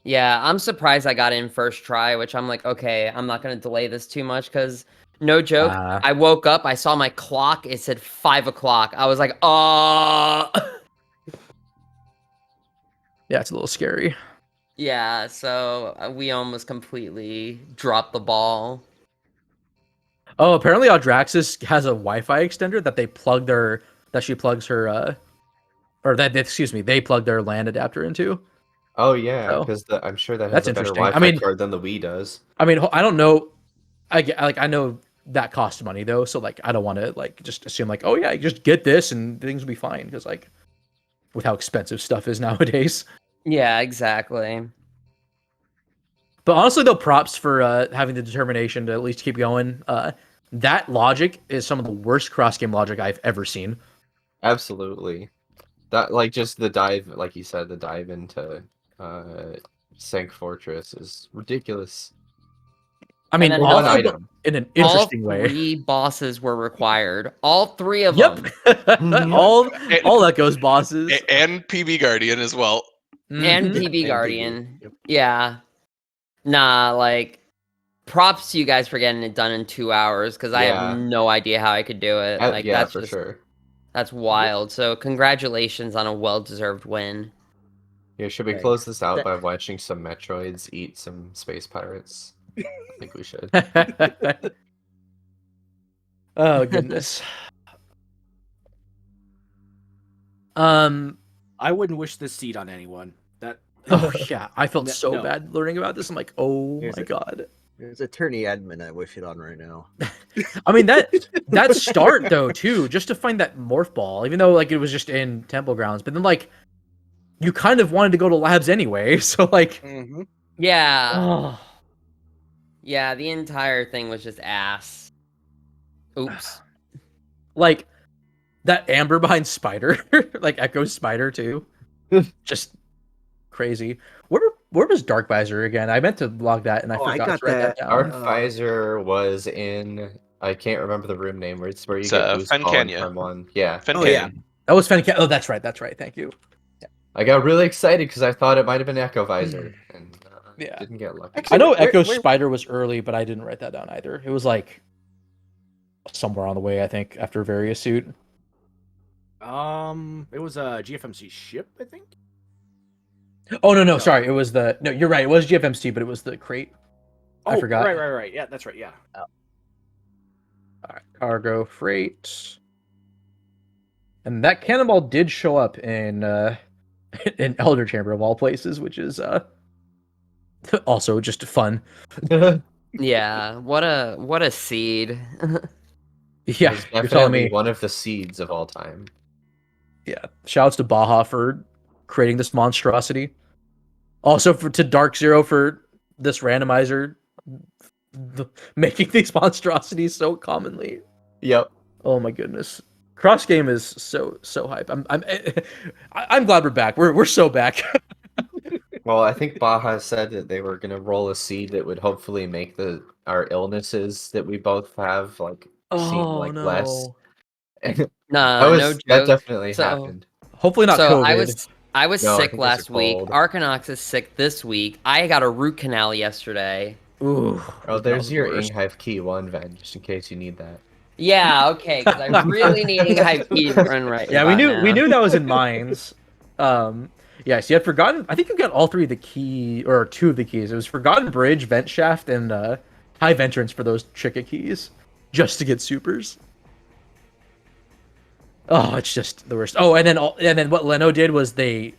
Yeah, I'm surprised I got in first try, which I'm like, okay, I'm not gonna delay this too much because no joke, I woke up, I saw my clock, it said 5 o'clock. I was like, oh. Yeah, it's a little scary. Yeah, so we almost completely dropped the ball. Oh, apparently Aldraxis has a Wi-Fi extender that she plugs her they plug their LAN adapter into. Oh yeah, So, because I'm sure that that's has a better interesting. I Wi-Fi mean- card than the Wii does. I mean, I don't know. I know that costs money though, so like I don't want to like just assume like, oh yeah, you just get this and things will be fine because like with how expensive stuff is nowadays. Yeah, exactly. But honestly, though, props for having the determination to at least keep going. That logic is some of the worst cross-game logic I've ever seen. Absolutely. That like just the dive, like you said, the dive into Sank Fortress is ridiculous. I mean, And then One also item. in an interesting All way. 3 bosses were required. All 3 of Yep. them. all Echoes bosses. And PB Guardian as well. And Mhm. PB And Guardian. Yep. Yeah. Nah, like, props to you guys for getting it done in 2 hours, because I Yeah. have no idea how I could do it. Like, Yeah, that's for just, sure. that's wild. So, congratulations on a well-deserved win. Yeah, should we Right. close this out That- by watching some Metroids eat some space pirates? I think we should. Oh goodness. I wouldn't wish this seed on anyone. That Oh yeah, I felt so No. bad learning about this. I'm like, oh Here's my it. god. There's attorney admin I wish it on right now. I mean that start though too, just to find that morph ball, even though like it was just in Temple Grounds, but then like you kind of wanted to go to labs anyway, so like Mm-hmm. Yeah. oh. Yeah, the entire thing was just ass. Oops. Like that amber behind Spider, like Echo Spider too. Just crazy. Where was Dark Visor again? I meant to log that and I Oh, I forgot got to write that that. down. Arc Visor was in, I can't remember the room name, where it's where you It's, get boost Fen pollen Canya. from one. Yeah. Fen Oh, yeah. Canyon. That was Fenneca. Oh, that's right. Thank you. I got really excited because I thought it might have been Echo Visor, and Yeah. didn't get lucky. Actually, I know where- Echo where- Spider was early, but I didn't write that down either. It was like somewhere on the way, I think, after Various Suit. it was a GFMC ship, I think. Oh no, sorry, it was the no. You're right. It was GFMC, but it was the crate. I forgot. Right. Yeah, that's right. Yeah. All right, cargo freight, and that cannonball did show up in in Elder Chamber of all places, which is also just fun. Yeah, what a seed. Yeah, It was you're telling definitely me. one of the seeds of all time. Yeah, shouts to Baja for creating this monstrosity. Also to Dark Zero for this randomizer making these monstrosities so commonly. Yep. Oh my goodness, cross game is so hype. I'm glad we're back. We're so back. Well, I think Baja said that they were gonna roll a seed that would hopefully make our illnesses that we both have seem like less. Nah, no that joke. definitely So- happened. Hopefully not So COVID. I was No, I sick think those are last week. cold. Arcanox is sick this week. I got a root canal yesterday. Ooh. Oh, there's your worst. Inghive Key 1, Ven, just in case you need that. Yeah, okay, because I really need a high speed run right Yeah, about we now. knew that was in mines. Yes, you had forgotten. I think you got all three of the key or two of the keys. It was Forgotten Bridge, Vent Shaft, and Hive Entrance for those Chica keys. just to get supers. Oh, it's just the worst. Oh, and then what Leno did was they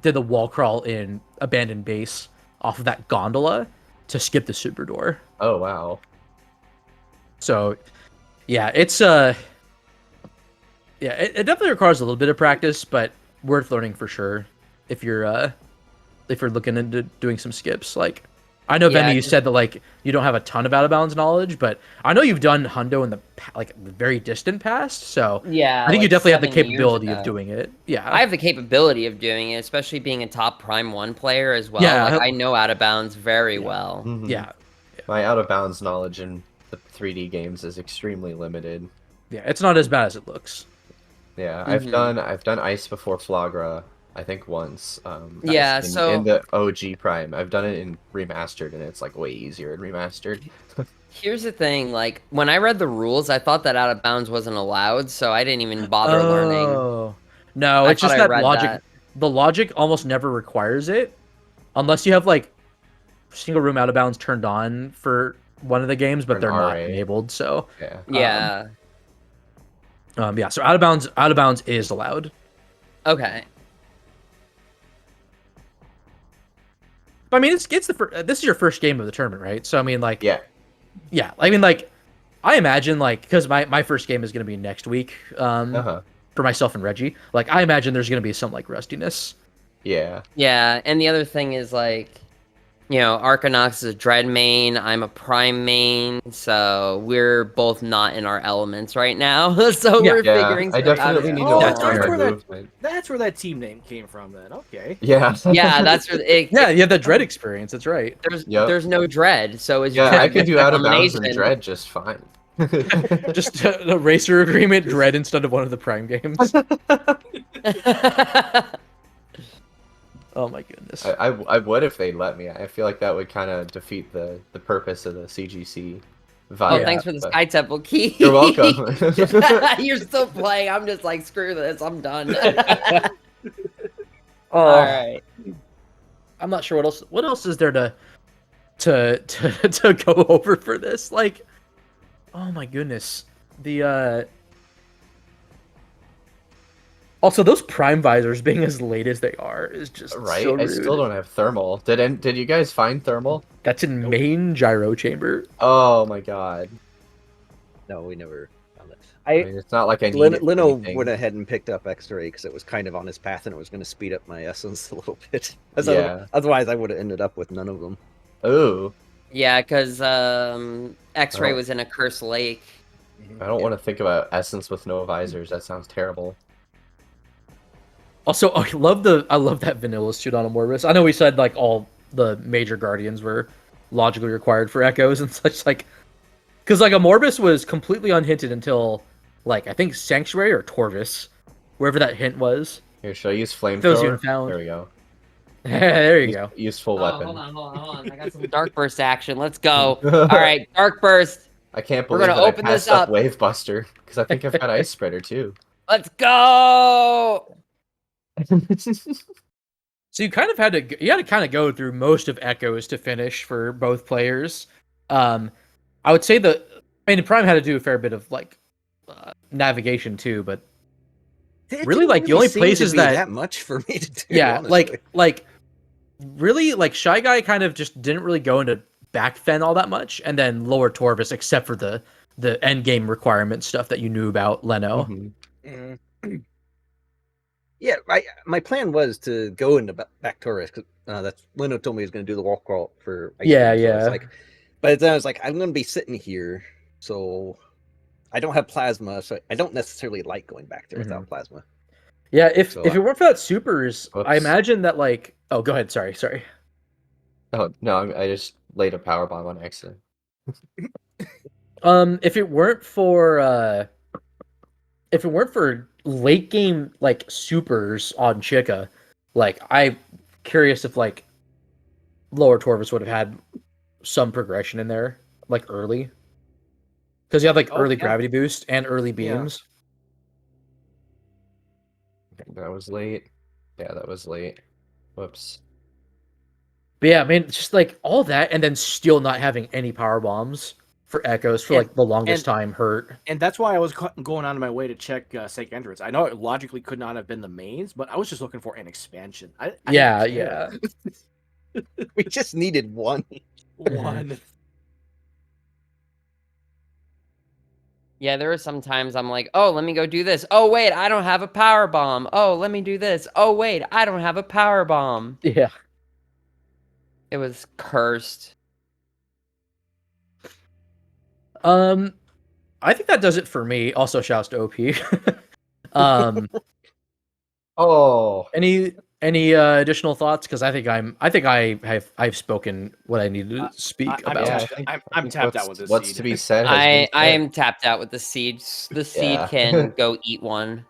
did the wall crawl in abandoned base off of that gondola to skip the super door. Oh wow. So, yeah, it's yeah, it definitely requires a little bit of practice, but worth learning for sure if you're looking into doing some skips. Like, I know, Yeah, Vemi, you said that like you don't have a ton of out of bounds knowledge, but I know you've done hundo in the the very distant past, so Yeah, I think you like definitely have the 7 years capability of ago. doing it. Yeah, I have the capability of doing it, especially being a top Prime 1 player as well. Yeah, Like, I know out of bounds very well. Mhm. yeah, My out of bounds knowledge in the 3D games is extremely limited. yeah. It's not as bad as it looks. Yeah, Mhm. I've done Ice before Flagra, I think once. Yeah, in so the OG Prime. I've done it in remastered, and it's like way easier in remastered. here's the thing, like, when I read the rules, I thought that out of bounds wasn't allowed, so I didn't even bother learning. Oh, no, I it's thought just I that read logic. that. The logic almost never requires it, unless you have like single room out of bounds turned on for one of the games, For but an they're not RA. enabled. So, Yeah. Yeah. yeah. So out of bounds is allowed. Okay. But I mean, it's the this is your first game of the tournament, right? So I mean, like, Yeah. yeah. I mean, like, I imagine like because my first game is going to be next week, Uh-huh. for myself and Reggie. Like, I imagine there's going to be some like rustiness. Yeah. Yeah, and the other thing is, like, you know, Arcanox is a Dread main, I'm a Prime main, so we're both not in our elements right now. So Yeah. we're Yeah, figuring I stuff out definitely as need we to Oh, go work on that's my where along. that movement. that's where that team name came from. Then okay. Yeah. Yeah, that's where Yeah, you have that dread experience. That's right. Yep. there's no Dread, so it's Yeah, I could do out of bounds and Abomination. dread just fine. Just a racer agreement, dread instead of one of the Prime games. Oh my goodness. I would if they'd let me. I feel like that would kind of defeat the purpose of the CGC vibe. Oh, thanks for the but- Sky Temple key. You're welcome. You're still playing. I'm just like, screw this. I'm done. Oh, All right. I'm not sure what else is there to go over for this. Like, oh my goodness. The also those Prime visors being as late as they are is just Right? so I rude. still don't have thermal. Did you guys find thermal? That's in main gyro chamber. Oh my god. No, we never found it. I mean, it's not like I need it for Leno anything. went ahead and picked up X-ray because it was kind of on his path and it was going to speed up my essence a little bit. Yeah. Otherwise, I would have ended up with none of them. Ooh. Yeah, because X-ray Oh. was in a cursed lake. I don't want to think about essence with no visors. That sounds terrible. Also, I love that vanilla suit on a Morbus. I know we said like all the major guardians were logically required for echoes and such, like, because like a Morbus was completely unhinted until like I think Sanctuary or Torvis, wherever that hint was. Here, should I use Those you flamethrower? found. There we go. There you go. Useful Oh, weapon. hold on. I got some Dark Burst action. Let's go. All right, Dark Burst. I can't We're believe gonna that open I this passed up up. Wave Buster because I think I've got Ice Spreader too. Let's go. So you kind of had to kind of go through most of Echoes to finish for both players. I would say Prime had to do a fair bit of like navigation too, but It really, didn't like, the only seem to places be that- that much for me to do. yeah, honestly. like really, like Shy Guy kind of just didn't really go into back fen all that much, and then lower Torvis except for the end game requirement stuff that you knew about Leno. Mhm. Mhm. Yeah, my plan was to go into back Taurus because that's Leno told me he was going to do the wall crawl for. Yeah, Cream, so I was yeah. like, but then I was like, I'm going to be sitting here, so I don't have plasma, so I don't necessarily like going back there without plasma. Yeah, if So, it weren't for that supers, I Whoops. imagine that like. Oh, go ahead. Sorry. Oh no, I just laid a power bomb on accident. If it weren't for late game like supers on Chica, like I'm curious if like lower Torvis would have had some progression in there like early, because you have like early yeah. gravity boost and early beams. That was late. Yeah, that was late. Whoops. But yeah, I mean, just like all that, and then still not having any power bombs. for Echoes for And- like the longest and- time hurt. And that's why I was going out of my way to check Sake Entrance. I know it logically could not have been the mains, but I was just looking for an expansion. I Yeah, didn't care. We just needed one. One. Yeah, there were some times I'm like, oh, let me go do this. Oh, wait, I don't have a power bomb. Oh, let me do this. Oh, wait, I don't have a power bomb. Yeah. It was cursed. I think that does it for me. Also, shouts to OP. Oh, Any additional thoughts? Because I think I've spoken what I needed to speak I'm about. yeah, tapped- I think- I'm tapped out with this What's seed. to be said? Has I been said. am tapped out with the seed. The seed Yeah. can go eat one.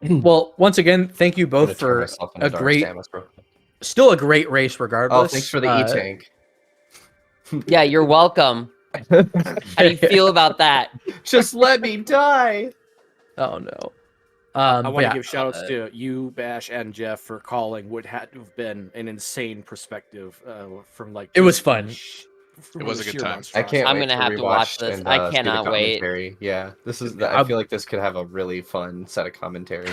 Well, once again, thank you I'm gonna both turn for myself into a Dark great, Samus, bro. still a great race Oh, regardless. thanks for the E-Tank. Yeah, you're welcome. How do you feel about that? Just let me die. Oh no. I But want to yeah, give shout outs to you, Bash, and Jeff for calling what had to have been an insane perspective from like. It was just fun. from It was the a good sheer time. I monstrosity. can't I'm wait gonna to have to watch rewatch this. and I see the cannot wait. commentary. Yeah, this is. I I'm- feel like this could have a really fun set of commentary.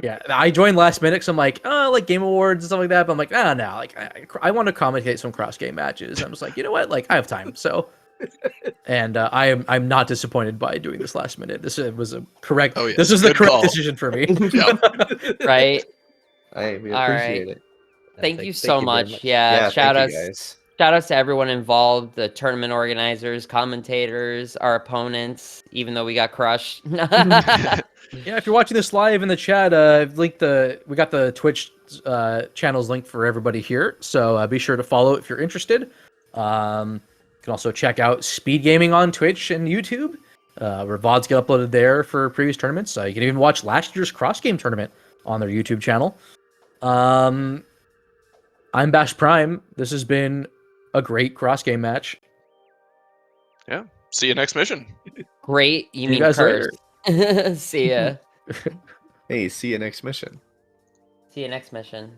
Yeah, I joined last minute because I'm like, oh, like Game Awards and stuff like that. But I'm like, no, like I want to commentate some cross game matches. I'm just like, you know what? Like I have time, so. And I'm not disappointed by doing this last minute. This was a correct. Oh, yes. This is the Good correct call. decision for me. Right? We All appreciate right. it. Thank you so very much. Yeah, Yeah, shout thank outs. you guys. Shout outs to everyone involved, the tournament organizers, commentators, our opponents, even though we got crushed. Yeah, if you're watching this live in the chat, I've linked we got the Twitch channels linked for everybody here, so be sure to follow if you're interested. You can also check out SpeedGaming on Twitch and YouTube, where VODs get uploaded there for previous tournaments. You can even watch last year's cross game tournament on their YouTube channel. I'm Bash Prime. This has been a great cross game match. Yeah. See you next mission. Great, you See you mean guys curse. See ya. Hey, see you next mission. See you next mission.